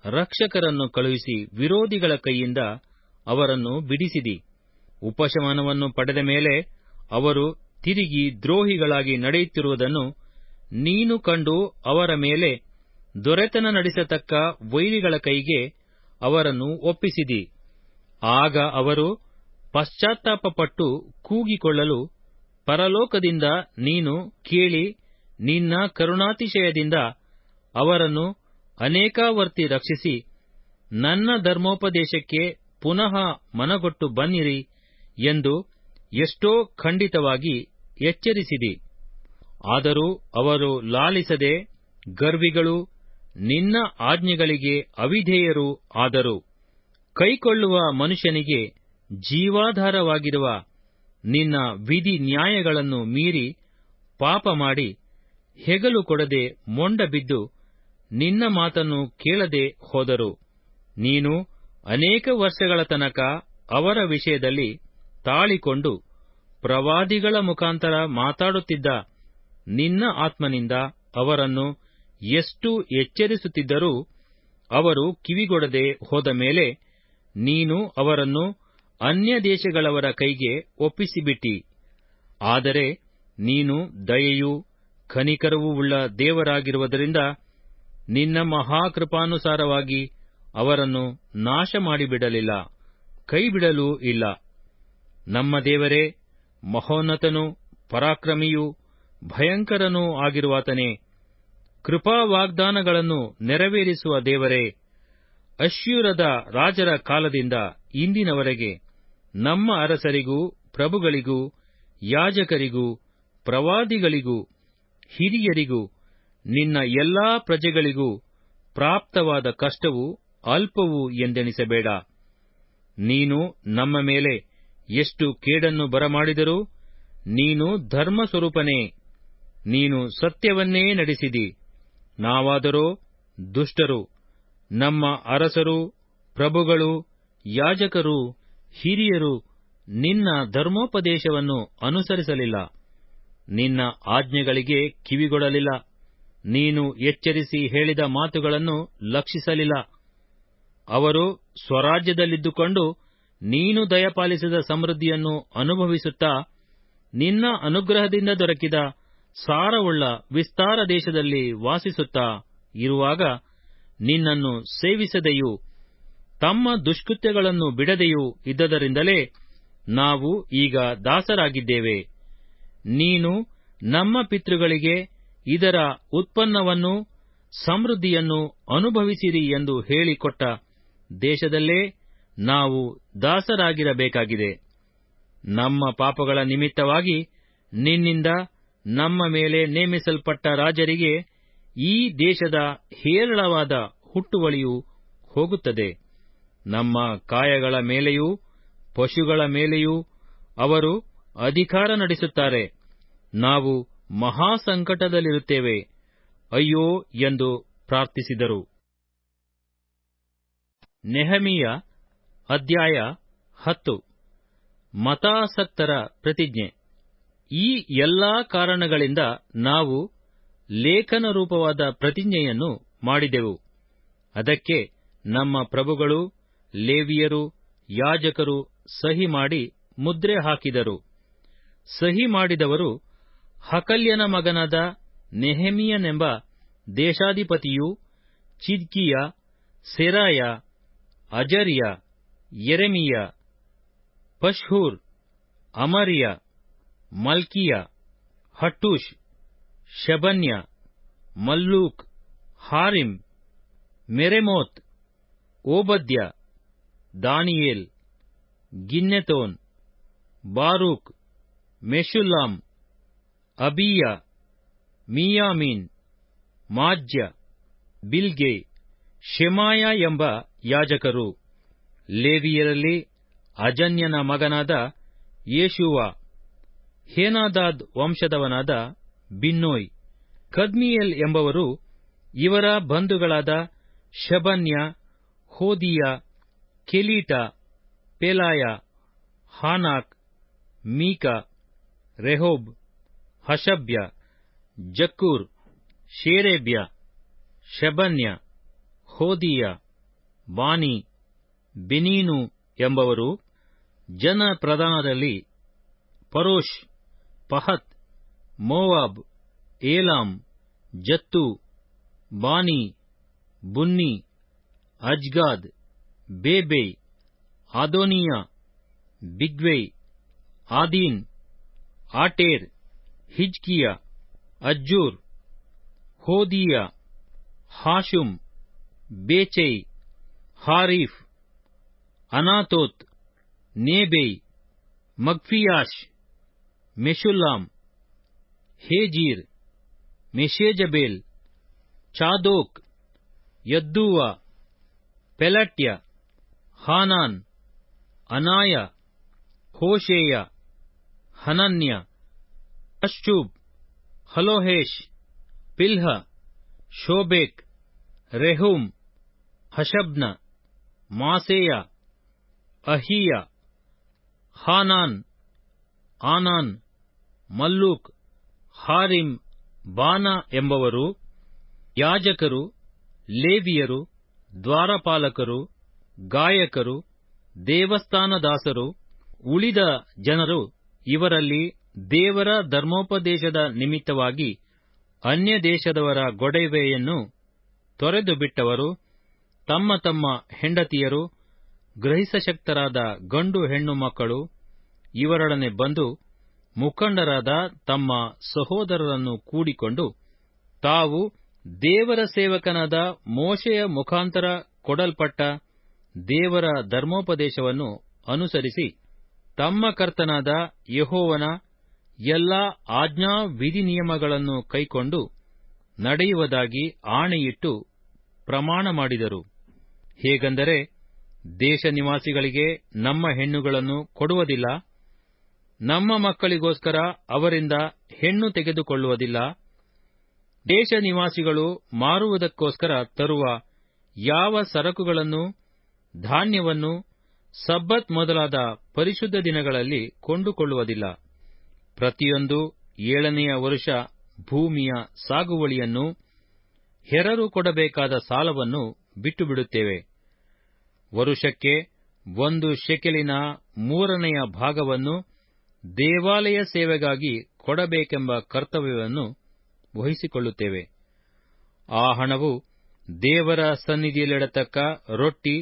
ರಕ್ಷಕರನ್ನು ಕಳುಹಿಸಿ ವಿರೋಧಿಗಳ ಕೈಯಿಂದ ಅವರನ್ನು ಬಿಡಿಸಿದಿ. ಉಪಶಮನವನ್ನು ಪಡೆದ ಮೇಲೆ ಅವರು ತಿರುಗಿ ದ್ರೋಹಿಗಳಾಗಿ ನಡೆಯುತ್ತಿರುವುದನ್ನು ನೀನು ಕಂಡು ಅವರ ಮೇಲೆ ದೊರೆತನ ನಡೆಸತಕ್ಕ ವೈರಿಗಳ ಕೈಗೆ ಅವರನ್ನು ಒಪ್ಪಿಸಿದಿ. ಆಗ ಅವರು ಪಶ್ಚಾತ್ತಾಪಪಟ್ಟು ಕೂಗಿಕೊಳ್ಳಲು ಪರಲೋಕದಿಂದ ನೀನು ಕೇಳಿ ನಿನ್ನ ಕರುಣಾತಿಶಯದಿಂದ ಅವರನ್ನು ಅನೇಕಾವರ್ತಿ ರಕ್ಷಿಸಿ ನನ್ನ ಧರ್ಮೋಪದೇಶಕ್ಕೆ ಪುನಃ ಮನಗೊಟ್ಟು ಬನ್ನಿರಿ ಎಂದು ಎಷ್ಟೋ ಖಂಡಿತವಾಗಿ ಎಚ್ಚರಿಸಿದಿ. ಆದರೂ ಅವರು ಲಾಲಿಸದೆ ಗರ್ವಿಗಳು, ನಿನ್ನ ಆಜ್ಞೆಗಳಿಗೆ ಅವಿಧೇಯರೂ ಆದರು. ಕೈಕೊಳ್ಳುವ ಮನುಷ್ಯನಿಗೆ ಜೀವಾಧಾರವಾಗಿರುವ ನಿನ್ನ ವಿಧಿ ನ್ಯಾಯಗಳನ್ನು ಮೀರಿ ಪಾಪ ಮಾಡಿ ಹೆಗಲು ಕೊಡದೆ ಮೊಂಡ ಬಿದ್ದು ನಿನ್ನ ಮಾತನ್ನು ಕೇಳದೆ ಹೋದರು. ನೀನು ಅನೇಕ ವರ್ಷಗಳ ತನಕ ಅವರ ವಿಷಯದಲ್ಲಿ ತಾಳಿಕೊಂಡು ಪ್ರವಾದಿಗಳ ಮುಖಾಂತರ ಮಾತಾಡುತ್ತಿದ್ದ ನಿನ್ನ ಆತ್ಮನಿಂದ ಅವರನ್ನು ಎಷ್ಟು ಎಚ್ಚರಿಸುತ್ತಿದ್ದರೂ ಅವರು ಕಿವಿಗೊಡದೆ ಹೋದ ಮೇಲೆ ನೀನು ಅವರನ್ನು ಅನ್ಯ ದೇಶಗಳವರ ಕೈಗೆ ಒಪ್ಪಿಸಿಬಿಟ್ಟಿ. ಆದರೆ ನೀನು ದಯೆಯೂ ಕನಿಕರವೂ ಉಳ್ಳ ದೇವರಾಗಿರುವುದರಿಂದ ನಿನ್ನ ಮಹಾಕೃಪಾನುಸಾರವಾಗಿ ಅವರನ್ನು ನಾಶ ಮಾಡಿಬಿಡಲಿಲ್ಲ, ಕೈಬಿಡಲೂ ಇಲ್ಲ. ನಮ್ಮ ದೇವರೇ, ಮಹೋನ್ನತನೂ ಪರಾಕ್ರಮಿಯೂ ಭಯಂಕರನೂ ಆಗಿರುವಾತನೇ, ಕೃಪಾವಾಗ್ದಾನಗಳನ್ನು ನೆರವೇರಿಸುವ ದೇವರೇ, ಅಶ್ಶೂರದ ರಾಜರ ಕಾಲದಿಂದ ಇಂದಿನವರೆಗೆ ನಮ್ಮ ಅರಸರಿಗೂ ಪ್ರಭುಗಳಿಗೂ ಯಾಜಕರಿಗೂ ಪ್ರವಾದಿಗಳಿಗೂ ಹಿರಿಯರಿಗೂ ನಿನ್ನ ಎಲ್ಲಾ ಪ್ರಜೆಗಳಿಗೂ ಪ್ರಾಪ್ತವಾದ ಕಷ್ಟವು ಅಲ್ಪವು ಎಂದೆಣಿಸಬೇಡ. ನೀನು ನಮ್ಮ ಮೇಲೆ ಎಷ್ಟು ಕೇಡನ್ನು ಬರಮಾಡಿದರೂ ನೀನು ಧರ್ಮಸ್ವರೂಪನೇ, ನೀನು ಸತ್ಯವನ್ನೇ ನಡೆಸಿದಿ. ನಾವಾದರೋ ದುಷ್ಟರು, ನಮ್ಮ ಅರಸರು, ಪ್ರಭುಗಳು, ಯಾಜಕರು, ಹಿರಿಯರು ನಿನ್ನ ಧರ್ಮೋಪದೇಶವನ್ನು ಅನುಸರಿಸಲಿಲ್ಲ, ನಿನ್ನ ಆಜ್ಞೆಗಳಿಗೆ ಕಿವಿಗೊಡಲಿಲ್ಲ. ನೀನು ಎಚ್ಚರಿಸಿ ಹೇಳಿದ ಮಾತುಗಳನ್ನು ಲಕ್ಷಿಸಲಿಲ್ಲ. ಅವರು ಸ್ವರಾಜ್ಯದಲ್ಲಿದ್ದುಕೊಂಡು ನೀನು ದಯಪಾಲಿಸಿದ ಸಮೃದ್ಧಿಯನ್ನು ಅನುಭವಿಸುತ್ತಾ ನಿನ್ನ ಅನುಗ್ರಹದಿಂದ ದೊರಕಿದ ಸಾರವುಳ್ಳ ವಿಸ್ತಾರ ದೇಶದಲ್ಲಿ ವಾಸಿಸುತ್ತಾ ಇರುವಾಗ ನಿನ್ನನ್ನು ಸೇವಿಸದೆಯೂ ತಮ್ಮ ದುಷ್ಕೃತ್ಯಗಳನ್ನು ಬಿಡದೆಯೂ ಇದ್ದದರಿಂದಲೇ ನಾವು ಈಗ ದಾಸರಾಗಿದ್ದೇವೆ. ನೀನು ನಮ್ಮ ಪಿತೃಗಳಿಗೆ ಇದರ ಉತ್ಪನ್ನವನ್ನೂ ಸಮೃದ್ಧಿಯನ್ನು ಅನುಭವಿಸಿರಿ ಎಂದು ಹೇಳಿಕೊಟ್ಟ ದೇಶದಲ್ಲೇ ನಾವು ದಾಸರಾಗಿರಬೇಕಾಗಿದೆ. ನಮ್ಮ ಪಾಪಗಳ ನಿಮಿತ್ತವಾಗಿ ನಿನ್ನಿಂದ ನಮ್ಮ ಮೇಲೆ ನೇಮಿಸಲ್ಪಟ್ಟ ರಾಜರಿಗೆ ಈ ದೇಶದ ಹೇರಳವಾದ ಹುಟ್ಟುವಳಿಯು ಹೋಗುತ್ತದೆ. ನಮ್ಮ ಕಾಯಗಳ ಮೇಲೆಯೂ ಪಶುಗಳ ಮೇಲೆಯೂ ಅವರು ಅಧಿಕಾರ ನಡೆಸುತ್ತಾರೆ. ನಾವು ಮಹಾಸಂಕಟದಲ್ಲಿರುತ್ತೇವೆ, ಅಯ್ಯೋ ಎಂದು ಪ್ರಾರ್ಥಿಸಿದರು. ನೆಹಮೀಯ ಅಧ್ಯಾಯ 10. ಮತಾಸಕ್ತರ ಪ್ರತಿಜ್ಞೆ. ಈ ಎಲ್ಲಾ ಕಾರಣಗಳಿಂದ ನಾವು ಲೇಖನ ರೂಪವಾದ ಪ್ರತಿಜ್ಞೆಯನ್ನು ಮಾಡಿದೆವು. ಅದಕ್ಕೆ ನಮ್ಮ ಪ್ರಭುಗಳು, ಲೇವಿಯರು, ಯಾಜಕರು ಸಹಿ ಮಾಡಿ ಮುದ್ರೆ ಹಾಕಿದರು. ಸಹಿ ಮಾಡಿದವರು ಹಕಲ್ಯನ ಮಗನಾದ ನೆಹೆಮೀಯನೆಂಬ ದೇಶಾಧಿಪತಿಯೂ, ಚಿದ್ಕೀಯ, ಸೆರಾಯ, ಅಜರ್ಯ, ಯೆರೆಮೀಯ, ಪಶ್ಹೂರ್, ಅಮರ್ಯ, ಮಲ್ಕೀಯ, Hattush, ಶೆಬನ್ಯ, Malluch, Harim, ಮೆರೆಮೋತ್, Obadiah, Daniel, ಗಿನ್ನೆತೋನ್, ಬಾರೂಕ್, Meshullam, ಅಬೀಯ, ಮೀಯಾಮೀನ್, Maaziah, ಬಿಲ್ಗೆ, Shemaiah ಎಂಬ ಯಾಜಕರು. ಲೇವಿಯರಲ್ಲಿ ಅಜನ್ಯನ ಮಗನಾದ ಯೇಷೂವ, ಹೇನಾದಾದ್ ವಂಶದವನಾದ ಬಿನ್ನೋಯ್, ಕದ್ಮೀಯೇಲ್ ಎಂಬವರು. ಇವರ ಬಂಧುಗಳಾದ Shebaniah, Hodiah, Kelita, Pelaiah, Hanan, Mica, Rehob, Hashabiah, Zaccur, Sherebiah, Shebaniah, Hodiah, Bani, Beninu ಎಂಬವರು. ಜನ ಪ್ರಧಾನರಲ್ಲಿ Parosh, Pahath, Moab, Elam, Zattu, Bani, Bunni, Azgad, Bebai, Adonijah, Bigvai, Adin, Ater, Hezekiah, Azzur, Hodiah, Hashum, Bezai, Hariph, Anathoth, Nebai, Magpiash, Meshullam, Hezir, Meshezabeel, Zadok, Jaddua, Pelatiah, Hanan, Anaiah, Hoshea, Hananiah, Hasshub, Hallohesh, Pileha, Shobek, Rehum, Hashabnah, Maaseiah, Ahiah, Hanan, Anan, Malluch, Harim, Baanah ಎಂಬವರು. ಯಾಜಕರು, ಲೇವಿಯರು, ದ್ವಾರಪಾಲಕರು, ಗಾಯಕರು, ದೇವಸ್ಥಾನದಾಸರು, ಉಳಿದ ಜನರು ಇವರಲ್ಲಿ ದೇವರ ಧರ್ಮೋಪದೇಶದ ನಿಮಿತ್ತವಾಗಿ ಅನ್ಯದೇಶದವರ ಗೊಡವೆಯನ್ನು ತೊರೆದು ಬಿಟ್ಟವರು. ತಮ್ಮ ತಮ್ಮ ಹೆಂಡತಿಯರು, ಗ್ರಹಿಸಶಕ್ತರಾದ ಗಂಡು ಹೆಣ್ಣು ಮಕ್ಕಳು ಇವರೊಡನೆ ಬಂದು ಮುಖಂಡರಾದ ತಮ್ಮ ಸಹೋದರರನ್ನು ಕೂಡಿಕೊಂಡು ತಾವು ದೇವರ ಸೇವಕನಾದ ಮೋಶೆಯ ಮುಖಾಂತರ ಕೊಡಲ್ಪಟ್ಟ ದೇವರ ಧರ್ಮೋಪದೇಶವನ್ನು ಅನುಸರಿಸಿ ತಮ್ಮ ಕರ್ತನಾದ ಯೆಹೋವನ ಎಲ್ಲಾ ಆಜ್ಞಾ ವಿಧಿನಿಯಮಗಳನ್ನು ಕೈಕೊಂಡು ನಡೆಯುವುದಾಗಿ ಆಣೆಯಿಟ್ಟು ಪ್ರಮಾಣ ಮಾಡಿದರು. ಹೇಗೆಂದರೆ, ದೇಶ ನಿವಾಸಿಗಳಿಗೆ ನಮ್ಮ ಹೆಣ್ಣುಗಳನ್ನು ಕೊಡುವುದಿಲ್ಲ, ನಮ್ಮ ಮಕ್ಕಳಿಗೋಸ್ಕರ ಅವರಿಂದ ಹೆಣ್ಣು ತೆಗೆದುಕೊಳ್ಳುವುದಿಲ್ಲ, ದೇಶ ನಿವಾಸಿಗಳು ಮಾರುವುದಕ್ಕೋಸ್ಕರ ತರುವ ಯಾವ ಸರಕುಗಳನ್ನು, ಧಾನ್ಯವನ್ನು ಸಬ್ಬತ್ ಮೊದಲಾದ ಪರಿಶುದ್ಧ ದಿನಗಳಲ್ಲಿ ಕೊಂಡುಕೊಳ್ಳುವುದಿಲ್ಲ. ಪ್ರತಿಯೊಂದು 7ನೆಯ ವರುಷ ಭೂಮಿಯ ಸಾಗುವಳಿಯನ್ನು, ಹೆರರು ಕೊಡಬೇಕಾದ ಸಾಲವನ್ನು ಬಿಟ್ಟುಬಿಡುತ್ತೇವೆ. ವರುಷಕ್ಕೆ 1 ಶೆಕೆಲಿನ 3ನೆಯ ಭಾಗವನ್ನು ದೇವಾಲಯ ಸೇವೆಗಾಗಿ ಕೊಡಬೇಕೆಂಬ ಕರ್ತವ್ಯವನ್ನು ವಹಿಸಿಕೊಳ್ಳುತ್ತೇವೆ. ಆ ಹಣವು ದೇವರ ಸನ್ನಿಧಿಯಲ್ಲಿಡತಕ್ಕ ರೊಟ್ಟಿ,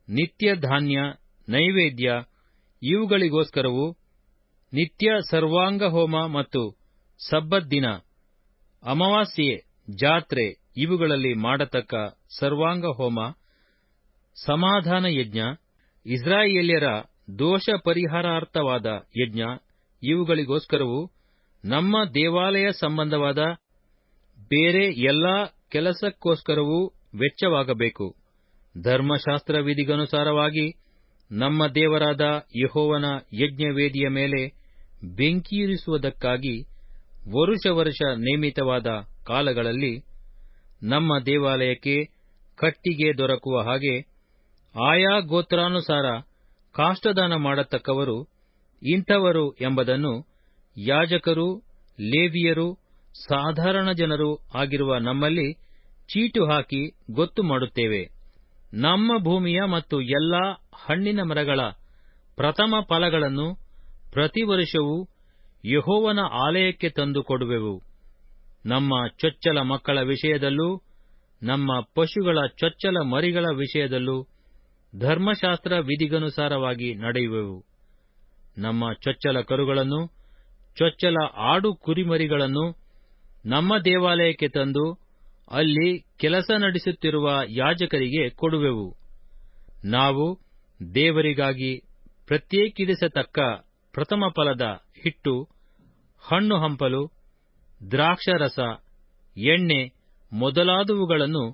ನಿತ್ಯ ಧಾನ್ಯ, ನೈವೇದ್ಯ ಇವುಗಳಿಗೋಸ್ಕರವೂ, ನಿತ್ಯ ಸರ್ವಾಂಗ ಹೋಮ ಮತ್ತು ಸಬ್ಬತ್ ದಿನ, ಅಮಾವಾಸ್ಯೆ, ಜಾತ್ರೆ ಇವುಗಳಲ್ಲಿ ಮಾಡತಕ್ಕ ಸರ್ವಾಂಗ ಹೋಮ, ಸಮಾಧಾನ ಯಜ್ಞ, ಇಸ್ರಾಯೇಲ್ಯರ ದೋಷ ಪರಿಹಾರಾರ್ಥವಾದ ಯಜ್ಞ ಇವುಗಳಿಗೋಸ್ಕರವೂ, ನಮ್ಮ ದೇವಾಲಯ ಸಂಬಂಧವಾದ ಬೇರೆ ಎಲ್ಲಾ ಕೆಲಸಕ್ಕೋಸ್ಕರವೂ ವೆಚ್ಚವಾಗಬೇಕು. ಧರ್ಮಶಾಸ್ತ್ರ ವಿಧಿಗನುಸಾರವಾಗಿ ನಮ್ಮ ದೇವರಾದ ಯೆಹೋವನ ಯಜ್ಞವೇದಿಯ ಮೇಲೆ ಬೆಂಕಿಯಿರಿಸುವುದಕ್ಕಾಗಿ ವರುಷ ನೇಮಿತವಾದ ಕಾಲಗಳಲ್ಲಿ ನಮ್ಮ ದೇವಾಲಯಕ್ಕೆ ಕಟ್ಟಿಗೆ ದೊರಕುವ ಹಾಗೆ ಆಯಾ ಗೋತ್ರಾನುಸಾರ ಕಾಷ್ಟದಾನ ಮಾಡತಕ್ಕವರು ಇಂಥವರು ಎಂಬುದನ್ನು ಯಾಜಕರೂ, ಲೇವಿಯರೂ, ಸಾಧಾರಣ ಜನರೂ ಆಗಿರುವ ನಮ್ಮಲ್ಲಿ ಚೀಟು ಹಾಕಿ ಗೊತ್ತು ಮಾಡುತ್ತೇವೆ. ನಮ್ಮ ಭೂಮಿಯ ಮತ್ತು ಎಲ್ಲಾ ಹಣ್ಣಿನ ಮರಗಳ ಪ್ರಥಮ ಫಲಗಳನ್ನು ಪ್ರತಿ ವರ್ಷವೂ ಯೆಹೋವನ ಆಲಯಕ್ಕೆ ತಂದು ಕೊಡುವೆವು. ನಮ್ಮ ಚೊಚ್ಚಲ ಮಕ್ಕಳ ವಿಷಯದಲ್ಲೂ ನಮ್ಮ ಪಶುಗಳ ಚೊಚ್ಚಲ ಮರಿಗಳ ವಿಷಯದಲ್ಲೂ ಧರ್ಮಶಾಸ್ತ್ರ ವಿಧಿಗನುಸಾರವಾಗಿ ನಡೆಯುವೆವು. ನಮ್ಮ ಚೊಚ್ಚಲ ಕರುಗಳನ್ನು, ಚೊಚ್ಚಲ ಆಡು ಕುರಿಮರಿಗಳನ್ನು ನಮ್ಮ ದೇವಾಲಯಕ್ಕೆ ತಂದು ಅಲ್ಲಿ ಕೆಲಸ ನಡೆಸುತ್ತಿರುವ ಯಾಜಕರಿಗೆ ಕೊಡುವೆವು. ನಾವು ದೇವರಿಗಾಗಿ ಪ್ರತ್ಯೇಕಿಸತಕ್ಕ ಪ್ರಥಮ ಫಲದ ಹಿಟ್ಟು, ಹಣ್ಣು ಹಂಪಲು, ದ್ರಾಕ್ಷಾರಸ, ಎಣ್ಣೆ ಮೊದಲಾದವುಗಳನ್ನು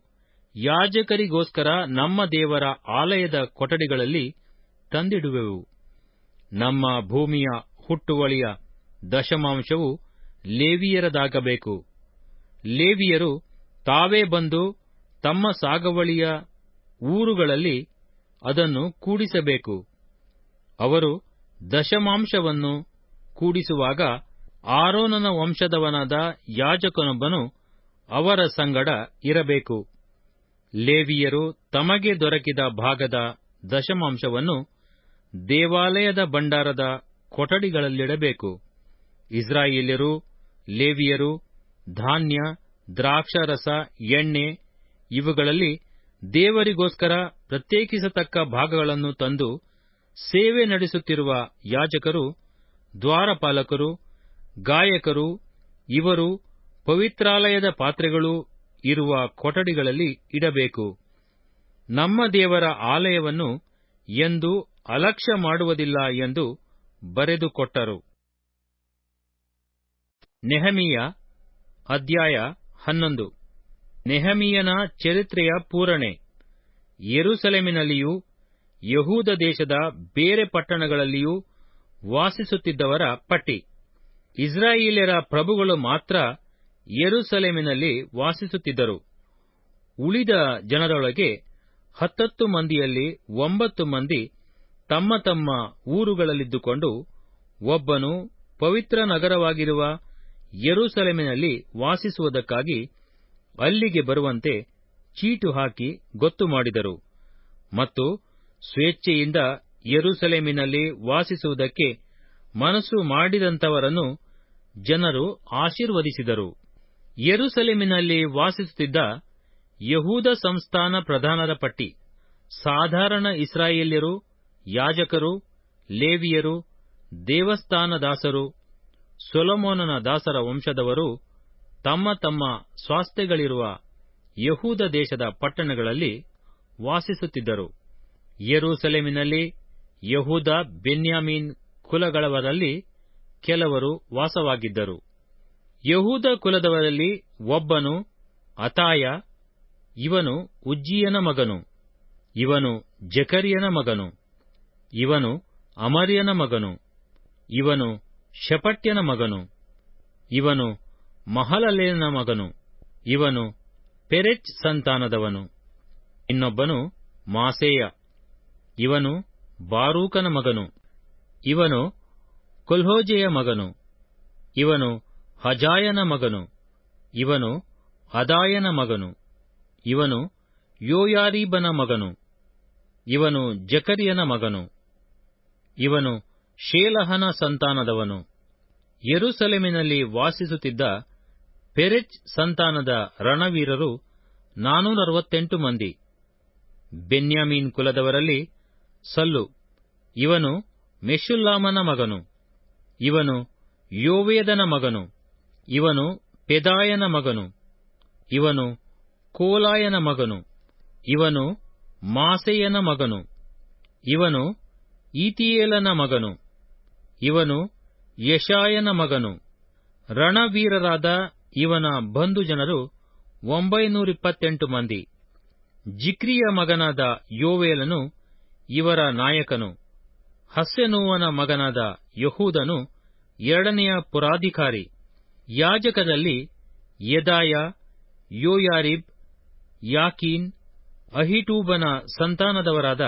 ಯಾಜಕರಿಗೋಸ್ಕರ ನಮ್ಮ ದೇವರ ಆಲಯದ ಕೊಠಡಿಗಳಲ್ಲಿ ತಂದಿಡುವೆವು. ನಮ್ಮ ಭೂಮಿಯ ಹುಟ್ಟುವಳಿಯ ದಶಮಾಂಶವು ಲೇವಿಯರದಾಗಬೇಕು. ಲೇವಿಯರು ತಾವೇ ಬಂದು ತಮ್ಮ ಸಾಗುವಳಿಯ ಊರುಗಳಲ್ಲಿ ಅದನ್ನು ಕೂಡಿಸಬೇಕು. ಅವರು ದಶಮಾಂಶವನ್ನು ಕೂಡಿಸುವಾಗ ಆರೋನನ ವಂಶದವನಾದ ಯಾಜಕನೊಬ್ಬನು ಅವರ ಸಂಗಡ ಇರಬೇಕು. ಲೇವಿಯರು ತಮಗೆ ದೊರಕಿದ ಭಾಗದ ದಶಮಾಂಶವನ್ನು ದೇವಾಲಯದ ಭಂಡಾರದ ಕೊಠಡಿಗಳಲ್ಲಿಡಬೇಕು. ಇಸ್ರಾಯೇಲ್ಯರು, ಲೇವಿಯರು ಧಾನ್ಯ, ದ್ರಾಕ್ಷಾರಸ, ಎಣ್ಣೆ ಇವುಗಳಲ್ಲಿ ದೇವರಿಗೋಸ್ಕರ ಪ್ರತ್ಯೇಕಿಸತಕ್ಕ ಭಾಗಗಳನ್ನು ತಂದು ಸೇವೆ ನಡೆಸುತ್ತಿರುವ ಯಾಜಕರು, ದ್ವಾರಪಾಲಕರು, ಗಾಯಕರು ಇವರು ಪವಿತ್ರಾಲಯದ ಪಾತ್ರೆಗಳು ಇರುವ ಕೊಠಡಿಗಳಲ್ಲಿ ಇಡಬೇಕು. ನಮ್ಮ ದೇವರ ಆಲಯವನ್ನು ಎಂದೂ ಅಲಕ್ಷ್ಯ ಮಾಡುವುದಿಲ್ಲ ಎಂದು ಬರೆದುಕೊಟ್ಟರು. ನೆಹೆಮೀಯ ಅಧ್ಯಾಯ 11. ನೆಹೆಮೀಯನ ಚರಿತ್ರೆಯ ಪೂರಣೆ. ಯೆರೂಸಲೇಮಿನಲ್ಲಿಯೂ ಯೆಹೂದ ದೇಶದ ಬೇರೆ ಪಟ್ಟಣಗಳಲ್ಲಿಯೂ ವಾಸಿಸುತ್ತಿದ್ದವರ ಪಟ್ಟಿ. ಇಸ್ರಾಯೇಲ್ಯರ ಪ್ರಭುಗಳು ಮಾತ್ರ ಯೆರೂಸಲೇಮಿನಲ್ಲಿ ವಾಸಿಸುತ್ತಿದ್ದರು. ಉಳಿದ ಜನರೊಳಗೆ 10 ಮಂದಿಯಲ್ಲಿ 9 ಮಂದಿ ತಮ್ಮ ತಮ್ಮ ಊರುಗಳಲ್ಲಿದ್ದುಕೊಂಡು ಒಬ್ಬನು ಪವಿತ್ರ ನಗರವಾಗಿರುವ ಯೆರೂಸಲೇಮಿನಲ್ಲಿ ವಾಸಿಸುವುದಕ್ಕಾಗಿ ಅಲ್ಲಿಗೆ ಬರುವಂತೆ ಚೀಟು ಹಾಕಿ ಗೊತ್ತು ಮಾಡಿದರು. ಮತ್ತು ಸ್ವೇಚ್ಛೆಯಿಂದ ಯೆರೂಸಲೇಮಿನಲ್ಲಿ ವಾಸಿಸುವುದಕ್ಕೆ ಮನಸ್ಸು ಮಾಡಿದಂಥವರನ್ನು ಜನರು ಆಶೀರ್ವದಿಸಿದರು. ಯೆರೂಸಲೇಮಿನಲ್ಲಿ ವಾಸಿಸುತ್ತಿದ್ದ ಯೆಹೂದ ಸಂಸ್ಥಾನ ಪ್ರಧಾನರ ಪಟ್ಟಿ. ಸಾಧಾರಣ ಇಸ್ರಾಯೇಲ್ಯರು, ಯಾಜಕರು, ಲೇವಿಯರು, ದೇವಸ್ಥಾನದಾಸರು, ಸೊಲೊಮೋನನ ದಾಸರ ವಂಶದವರು ತಮ್ಮ ತಮ್ಮ ಸ್ವಾಸ್ಥ್ಯಗಳಿರುವ ಯೆಹೂದ ದೇಶದ ಪಟ್ಟಣಗಳಲ್ಲಿ ವಾಸಿಸುತ್ತಿದ್ದರು. ಯೆರೂಸಲೇಮಿನಲ್ಲಿ ಯೆಹೂದ, ಬೆನ್ಯಾಮೀನ್ ಕುಲಗಳವರಲ್ಲಿ ಕೆಲವರು ವಾಸವಾಗಿದ್ದರು. ಯೆಹೂದ ಕುಲದವರಲ್ಲಿ ಒಬ್ಬನು ಅತಾಯ, ಇವನು ಉಜ್ಜೀಯನ ಮಗನು, ಇವನು ಜಕರ್ಯನ ಮಗನು, ಇವನು ಅಮರ್ಯನ ಮಗನು, ಇವನು ಶೆಫಟ್ಯನ ಮಗನು, ಇವನು ಮಹಲಲೇಲನ ಮಗನು, ಇವನು ಪೆರೆಚ್ ಸಂತಾನದವನು. ಇನ್ನೊಬ್ಬನು ಮಾಸೇಯ, ಇವನು ಬಾರೂಕನ ಮಗನು, ಇವನು ಕೊಲ್ಹೋಜೆಯ ಮಗನು, ಇವನು ಹಜಾಯನ ಮಗನು, ಇವನು ಅದಾಯನ ಮಗನು, ಇವನು ಯೋಯಾರೀಬನ ಮಗನು, ಇವನು ಜಕರ್ಯನ ಮಗನು, ಇವನು ಶೇಲಹನ ಸಂತಾನದವನು. ಯೆರೂಸಲೇಮಿನಲ್ಲಿ ವಾಸಿಸುತ್ತಿದ್ದ ಪೆರೆಚ್ ಸಂತಾನದ ರಣವೀರರು 468 ಮಂದಿ. ಬೆನ್ಯಾಮೀನ್ ಕುಲದವರಲ್ಲಿ ಸಲ್ಲು, ಇವನು ಮೆಷುಲ್ಲಾಮನ ಮಗನು, ಇವನು ಯೋವೇದನ ಮಗನು, ಇವನು ಪೆದಾಯನ ಮಗನು, ಇವನು ಕೋಲಾಯನ ಮಗನು, ಇವನು ಮಾಸೇಯನ ಮಗನು, ಇವನು ಈತಿಯೇಲನ ಮಗನು, ಇವನು ಯೆಶಾಯನ ಮಗನು. ರಣವೀರರಾದ ಇವನ ಬಂಧು ಜನರು 928 ಮಂದಿ. ಜಿಕ್ರಿಯ ಮಗನಾದ ಯೋವೇಲನು ಇವರ ನಾಯಕನು. ಹಸ್ಸೆನೂವನ ಮಗನಾದ ಯಹೂದನು 2ನೆಯ ಪುರಾಧಿಕಾರಿ. ಯಾಜಕರಲ್ಲಿ ಯೆದಾಯ, ಯೋಯಾರಿಬ್, ಯಾಕೀನ್, ಅಹಿಟೂಬನ ಸಂತಾನದವರಾದ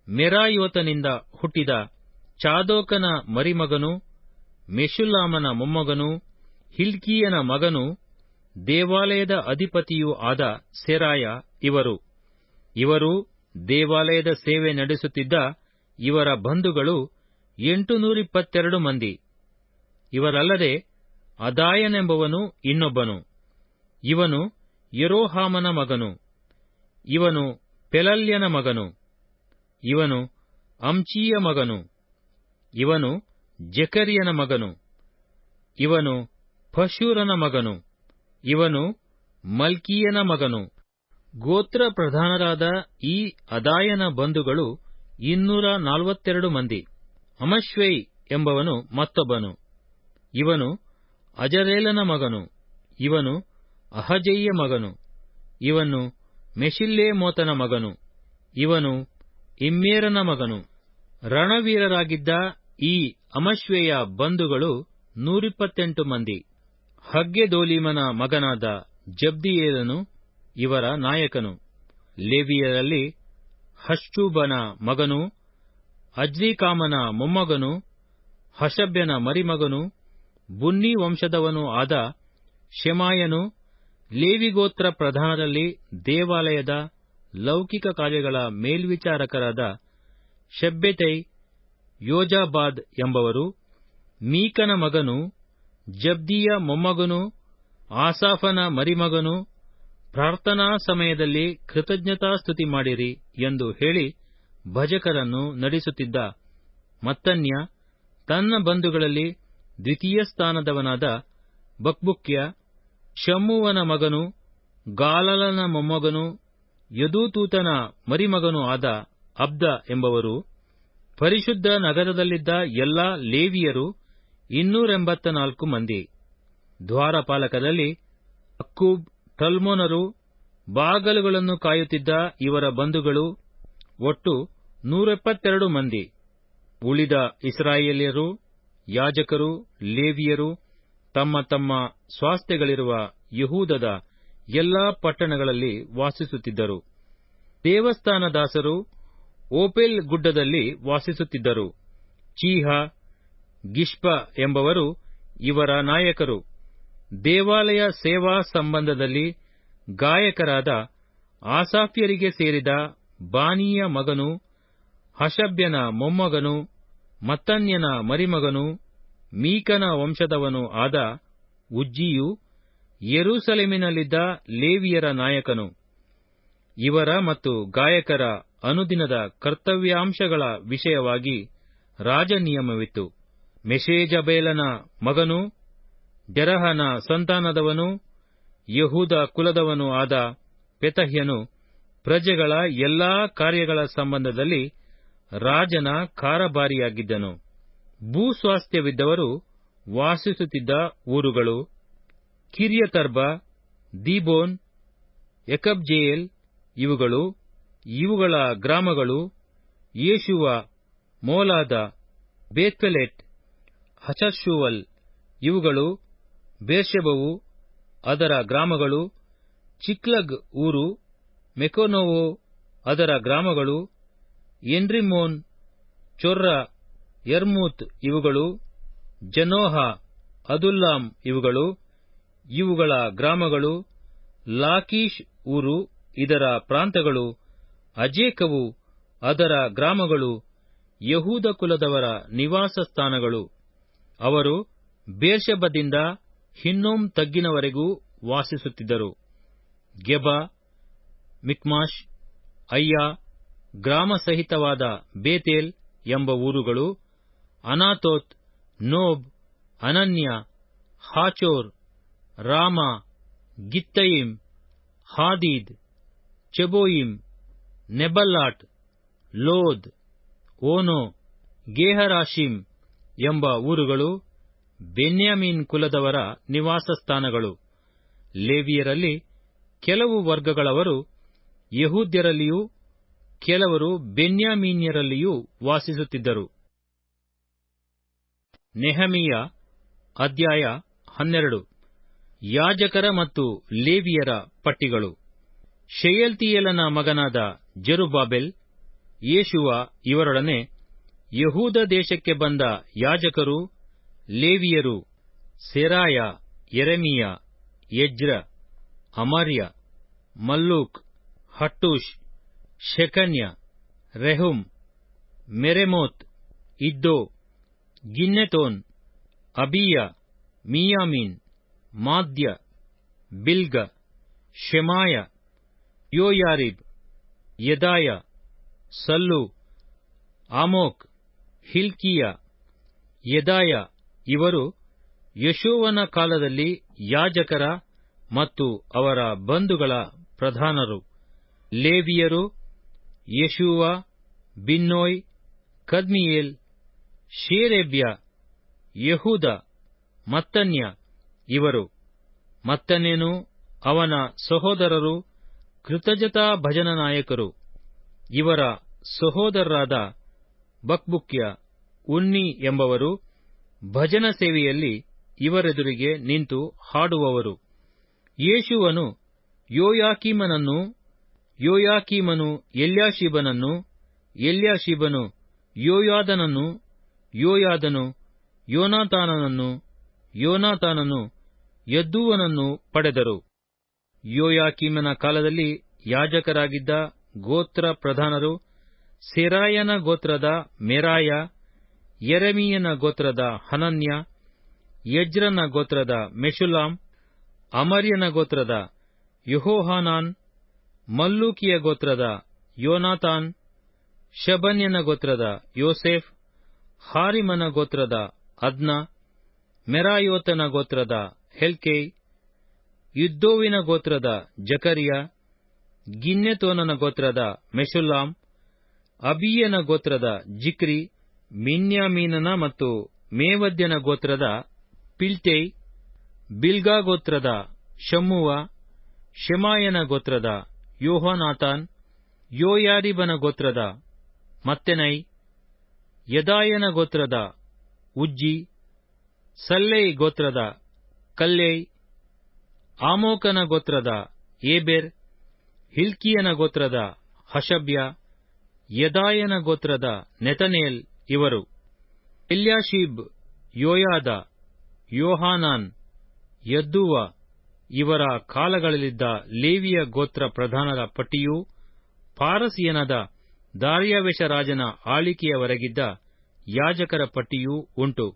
ಮೆರಾಯೋತನಿಂದ ಹುಟ್ಟಿದ ಚಾದೋಕನ ಮರಿಮಗನೂ ಮೆಷುಲ್ಲಾಮನ ಮೊಮ್ಮಗನೂ ಹಿಲ್ಕೀಯನ ಮಗನೂ ದೇವಾಲಯದ ಅಧಿಪತಿಯೂ ಆದ ಸೆರಾಯ ಇವರು ದೇವಾಲಯದ ಸೇವೆ ನಡೆಸುತ್ತಿದ್ದ ಇವರ ಬಂಧುಗಳು 822 ಮಂದಿ. ಇವರಲ್ಲದೆ ಅದಾಯನೆಂಬವನು ಇನ್ನೊಬ್ಬನು. ಇವನು ಯೆರೋಹಾಮನ ಮಗನು. ಇವನು ಪೆಲಲ್ಯನ ಮಗನು. ಇವನು ಅಮ್ಚಿಯ ಮಗನು. ಇವನು ಜೆಕರ್ಯನ ಮಗನು. ಇವನು ಪಶೂರನ ಮಗನು. ಇವನು ಮಲ್ಕೀಯನ ಮಗನು. ಗೋತ್ರ ಪ್ರಧಾನರಾದ ಈ ಅದಾಯನ ಬಂಧುಗಳು 242 ಮಂದಿ. ಅಮಶ್ವೈ ಎಂಬವನು ಮತ್ತೊಬ್ಬನು. ಇವನು ಅಜರೇಲನ ಮಗನು. ಇವನು ಅಹಜೈಯ ಮಗನು. ಇವನು ಮೆಷಿಲ್ಲೇಮೋತನ ಮಗನು. ಇವನು ಇಮ್ಮೇರನ ಮಗನು. ರಣವೀರರಾಗಿದ್ದ ಈ ಅಮಶ್ವೆಯ ಬಂಧುಗಳು 128 ಮಂದಿ. ಹಗ್ಗೆದೋಲೀಮನ ಮಗನಾದ ಜಬ್ದಿಯೇಲನು ಇವರ ನಾಯಕನು. ಲೇವಿಯರಲ್ಲಿ ಹಶ್ಚೂಬನ ಮಗನು, ಅಜ್ರೀಕಾಮನ ಮೊಮ್ಮಗನು, ಹಷಬ್ಯನ ಮರಿಮಗನು, ಬುನ್ನಿ ವಂಶದವನೂ ಆದ ಶೆಮಾಯನು, ಲೇವಿಗೋತ್ರ ಪ್ರಧಾನರಲ್ಲಿ ದೇವಾಲಯದ ಲೌಕಿಕ ಕಾರ್ಯಗಳ ಮೇಲ್ವಿಚಾರಕರಾದ ಶಬ್ಬೆತೈ, ಯೋಜಾಬಾದ್ ಎಂಬವರು, ಮೀಕನ ಮಗನು, ಜಬ್ದಿಯ ಮೊಮ್ಮಗನು, ಆಸಾಫನ ಮರಿಮಗನು, ಪ್ರಾರ್ಥನಾ ಸಮಯದಲ್ಲಿ ಕೃತಜ್ಞತಾಸ್ತುತಿ ಮಾಡಿರಿ ಎಂದು ಹೇಳಿ ಭಜಕರನ್ನು ನಡೆಸುತ್ತಿದ್ದ ಮತ್ತನ್ಯ, ತನ್ನ ಬಂಧುಗಳಲ್ಲಿ ದ್ವಿತೀಯ ಸ್ಥಾನದವನಾದ ಬಕ್ಬುಕ್ಯ, ಶಮ್ಮುವನ ಮಗನು, ಗಾಲಲನ ಮೊಮ್ಮಗನು, ಯದೂತೂತನ ಮರಿಮಗನೂ ಆದ ಅಬ್ದ ಎಂಬವರು, ಪರಿಶುದ್ಧ ನಗರದಲ್ಲಿದ್ದ ಎಲ್ಲಾ ಲೇವಿಯರು 284 ಮಂದಿ. ದ್ವಾರಪಾಲಕರಲ್ಲಿ ಅಕ್ಕೂಬ್, ಟಲ್ಮೋನರು, ಬಾಗಲುಗಳನ್ನು ಕಾಯುತ್ತಿದ್ದ ಇವರ ಬಂಧುಗಳು ಒಟ್ಟು 172 ಮಂದಿ. ಉಳಿದ ಇಸ್ರಾಯೇಲ್ಯರು, ಯಾಜಕರು, ಲೇವಿಯರು ತಮ್ಮ ತಮ್ಮ ಸ್ವಾಸ್ಥ್ಯಗಳಿರುವ ಯಹೂದದ ಎಲ್ಲಾ ಪಟ್ಟಣಗಳಲ್ಲಿ ವಾಸಿಸುತ್ತಿದ್ದರು. ದೇವಸ್ಥಾನದಾಸರು ಓಪೆಲ್ ಗುಡ್ಡದಲ್ಲಿ ವಾಸಿಸುತ್ತಿದ್ದರು. ಚೀಹ, ಗಿಷ್ಪ ಎಂಬವರು ಇವರ ನಾಯಕರು. ದೇವಾಲಯ ಸೇವಾ ಸಂಬಂಧದಲ್ಲಿ ಗಾಯಕರಾದ ಆಸಾಫ್ಯರಿಗೆ ಸೇರಿದ ಬಾನಿಯ ಮಗನು, ಹಷಬ್ಯನ ಮೊಮ್ಮಗನು, ಮತ್ತನ್ಯನ ಮರಿಮಗನು, ಮೀಕನ ವಂಶದವನೂ ಆದ ಉಜ್ಜಿಯು ಯೆರೂಸಲೇಮಿನಲ್ಲಿದ್ದ ಲೇವಿಯರ ನಾಯಕನು. ಇವರ ಮತ್ತು ಗಾಯಕರ ಅನುದಿನದ ಕರ್ತವ್ಯಾಂಶಗಳ ವಿಷಯವಾಗಿ ರಾಜನಿಯಮವಿತ್ತು. ಮೆಷೇಜಬೇಲನ ಮಗನು, ಜೆರಹನ ಸಂತಾನದವನು, ಯಹೂದ ಕುಲದವನೂ ಆದ ಪೆತಹ್ಯನು ಪ್ರಜೆಗಳ ಎಲ್ಲಾ ಕಾರ್ಯಗಳ ಸಂಬಂಧದಲ್ಲಿ ರಾಜನ ಕಾರಭಾರಿಯಾಗಿದ್ದನು. ಭೂಸ್ವಾಸ್ಥ್ಯವಿದ್ದವರು ವಾಸಿಸುತ್ತಿದ್ದ ಊರುಗಳು ಕಿರ್ಯತರ್ಬ, ದೀಬೋನ್, ಎಕಬ್ಜೇಯೇಲ್ ಇವುಗಳ ಗ್ರಾಮಗಳು, ಯೇಷುವ, ಮೋಲಾದ, ಬೇತ್ಪೆಲೆಟ್, ಹಚರ್ಷೂವಲ್ ಇವುಗಳು, ಬೇರ್ಷೆಬವು ಅದರ ಗ್ರಾಮಗಳು, ಚಿಕ್ಲಗ್ ಊರು, ಮೆಕೋನೋವೋ ಅದರ ಗ್ರಾಮಗಳು, ಎನ್ರಿಮ್ಮೋನ್, ಚೊರ್ರ, ಯರ್ಮೂತ್ ಇವುಗಳು, ಜನೋಹ, ಅದುಲ್ಲಾಮ್ ಇವುಗಳ ಗ್ರಾಮಗಳು, ಲಾಕೀಷ್ ಊರು ಇದರ ಪ್ರಾಂತಗಳು, ಅಜೇಕವು ಅದರ ಗ್ರಾಮಗಳು ಯಹೂದ ಕುಲದವರ ನಿವಾಸ ಸ್ಥಾನಗಳು. ಅವರು ಬೇರ್ಷೆಬದಿಂದ ಹಿನ್ನೋಮ್ ತಗ್ಗಿನವರೆಗೂ ವಾಸಿಸುತ್ತಿದ್ದರು. ಗೆಬ, ಮಿಕ್ಮಾಷ್, ಅಯ್ಯ, ಗ್ರಾಮ ಸಹಿತವಾದ ಬೇತೇಲ್ ಎಂಬ ಊರುಗಳು, ಅನಾತೋತ್, ನೋಬ್, ಅನನ್ಯ, ಹಾಚೋರ್, ರಾಮ, ಗಿತ್ತಯಿಮ್, ಹಾದೀದ್, ಚೆಬೋಯಿಮ್, ನೆಬಲ್ಲಾಟ್, ಲೋದ್, ಓನೋ, ಗೇಹರಾಷಿಮ್ ಎಂಬ ಊರುಗಳು ಬೆನ್ಯಾಮೀನ್ ಕುಲದವರ ನಿವಾಸ ಸ್ಥಾನಗಳು. ಲೇವಿಯರಲ್ಲಿ ಕೆಲವು ವರ್ಗಗಳವರು ಯಹೂದ್ಯರಲ್ಲಿಯೂ ಕೆಲವರು ಬೆನ್ಯಾಮೀನ್ಯರಲ್ಲಿಯೂ ವಾಸಿಸುತ್ತಿದ್ದರು. ನೆಹಮೀಯ ಅಧ್ಯಾಯ 12. ಯಾಜಕರ ಮತ್ತು ಲೇವಿಯರ ಪಟ್ಟಿಗಳು. ಶೆಯಲ್ತೀಯೇಲನ ಮಗನಾದ ಜೆರುಬ್ಬಾಬೆಲ್, ಯೇಷುವ ಇವರೊಡನೆ ಯಹೂದ ದೇಶಕ್ಕೆ ಬಂದ ಯಾಜಕರು, ಲೇವಿಯರು, ಸೆರಾಯ, ಯೆರೆಮೀಯ Ezra, Amariah, Malluch, Hattush, Shecaniah, Rehum, ಮೆರೆಮೋತ್, ಇದ್ದೋ, ಗಿನ್ನೆತೋನ್, ಅಬೀಯ, ಮೀಯಾಮೀನ್, ಮಾದ್ಯ, ಬಿಲ್ಗ, ಶೆಮಾಯ, ಯೋಯಾರಿಬ್, ಯೆದಾಯ, ಸಲ್ಲು, ಆಮೋಕ್, ಹಿಲ್ಕೀಯ, ಯೆದಾಯ ಇವರು ಯೆಷೂವನ ಕಾಲದಲ್ಲಿ ಯಾಜಕರ ಮತ್ತು ಅವರ ಬಂಧುಗಳ ಪ್ರಧಾನರು. ಲೇವಿಯರು ಯೆಷೂವ, ಬಿನ್ನೋಯ್, ಕದ್ಮೀಯೇಲ್, ಶೇರೇಬ್ಯ, ಯೆಹೂದ, ಮತ್ತನ್ಯ ಇವರು. ಮತ್ತನ್ಯನು ಅವನ ಸಹೋದರರು ಕೃತಜ್ಞತಾ ಭಜನ ನಾಯಕರು. ಇವರ ಸಹೋದರರಾದ ಬಕ್ಬುಕ್ಯ, ಉನ್ನಿ ಎಂಬವರು ಭಜನ ಸೇವೆಯಲ್ಲಿ ಇವರೆದುರಿಗೆ ನಿಂತು ಹಾಡುವವರು. ಯೇಷೂವನು ಯೋಯಾಕೀಮನನ್ನು, ಯೋಯಾಕೀಮನು ಎಲ್ಯಾಷೀಬನನ್ನು, ಎಲ್ಯಾಷೀಬನು ಯೋಯಾದನನ್ನು, ಯೋಯಾದನು ಯೋನಾತಾನನನ್ನು, ಯೋನಾತಾನನು ಯದ್ದೂವನನ್ನು ಪಡೆದರು. ಯೋಯಾಕೀಮನ ಕಾಲದಲ್ಲಿ ಯಾಜಕರಾಗಿದ್ದ ಗೋತ್ರ ಪ್ರಧಾನರು ಸೆರಾಯನ ಗೋತ್ರದ ಮೆರಾಯ, ಯೆರೆಮೀಯನ ಗೋತ್ರದ ಹನನ್ಯ, ಎಜ್ರನ ಗೋತ್ರದ ಮೆಷುಲ್ಲಾಮ್, ಅಮರ್ಯನ ಗೋತ್ರದ ಯೆಹೋಹಾನಾನ್, ಮಲ್ಲೂಕಿಯ ಗೋತ್ರದ ಯೋನಾತಾನ್, ಶಬನ್ಯನ ಗೋತ್ರದ ಯೋಸೇಫ್, ಹಾರಿಮನ ಗೋತ್ರದ ಅದ್ನ, ಮೆರಾಯೋತನ ಗೋತ್ರದ ಹೆಲ್ಕೈ, ಇದ್ದೋವಿನ ಗೋತ್ರದ ಜಕರ್ಯ, ಗಿನ್ನೆತೋನನ ಗೋತ್ರದ ಮೆಷುಲ್ಲಾಮ್, ಅಬೀಯನ ಗೋತ್ರದ ಜಿಕ್ರಿ, ಮಿನ್ಯಾಮೀನನ ಮತ್ತು ಮೇವದ್ಯನ ಗೋತ್ರದ ಪಿಲ್ತೈ, ಬಿಲ್ಗಾ ಗೋತ್ರದ ಶಮ್ಮೂವ, ಶೆಮಾಯನ ಗೋತ್ರದ ಯೋಹಾನಾತಾನ್, ಯೋಯಾರಿಬನ ಗೋತ್ರದ ಮತ್ತೆನೈ, ಯೆದಾಯನ ಗೋತ್ರದ ಉಜ್ಜಿ, ಸಲ್ಲೈ ಗೋತ್ರದ ಕಲ್ಲೈ, ಆಮೋಕನ ಗೋತ್ರದ ಏಬೆರ್, ಹಿಲ್ಕೀಯನ ಗೋತ್ರದ ಹಷಬ್ಯ, ಯೆದಾಯನ ಗೋತ್ರದ ನೆತನೇಲ್ ಇವರು. ಎಲ್ಯಾಷೀಬ್, ಯೋಯಾದ, ಯೋಹಾನಾನ್, ಯದ್ದೂವ ಇವರ ಕಾಲಗಳಲ್ಲಿದ್ದ ಲೇವಿಯ ಗೋತ್ರ ಪ್ರಧಾನರ ಪಟ್ಟಿಯೂ ಪಾರಸಿಯನಾದ ದಾರ್ಯಾವೆಷ ರಾಜನ ಆಳಿಕೆಯವರೆಗಿದ್ದ ಯಾಜಕರ ಪಟ್ಟಿಯೂ ಉಂಟು.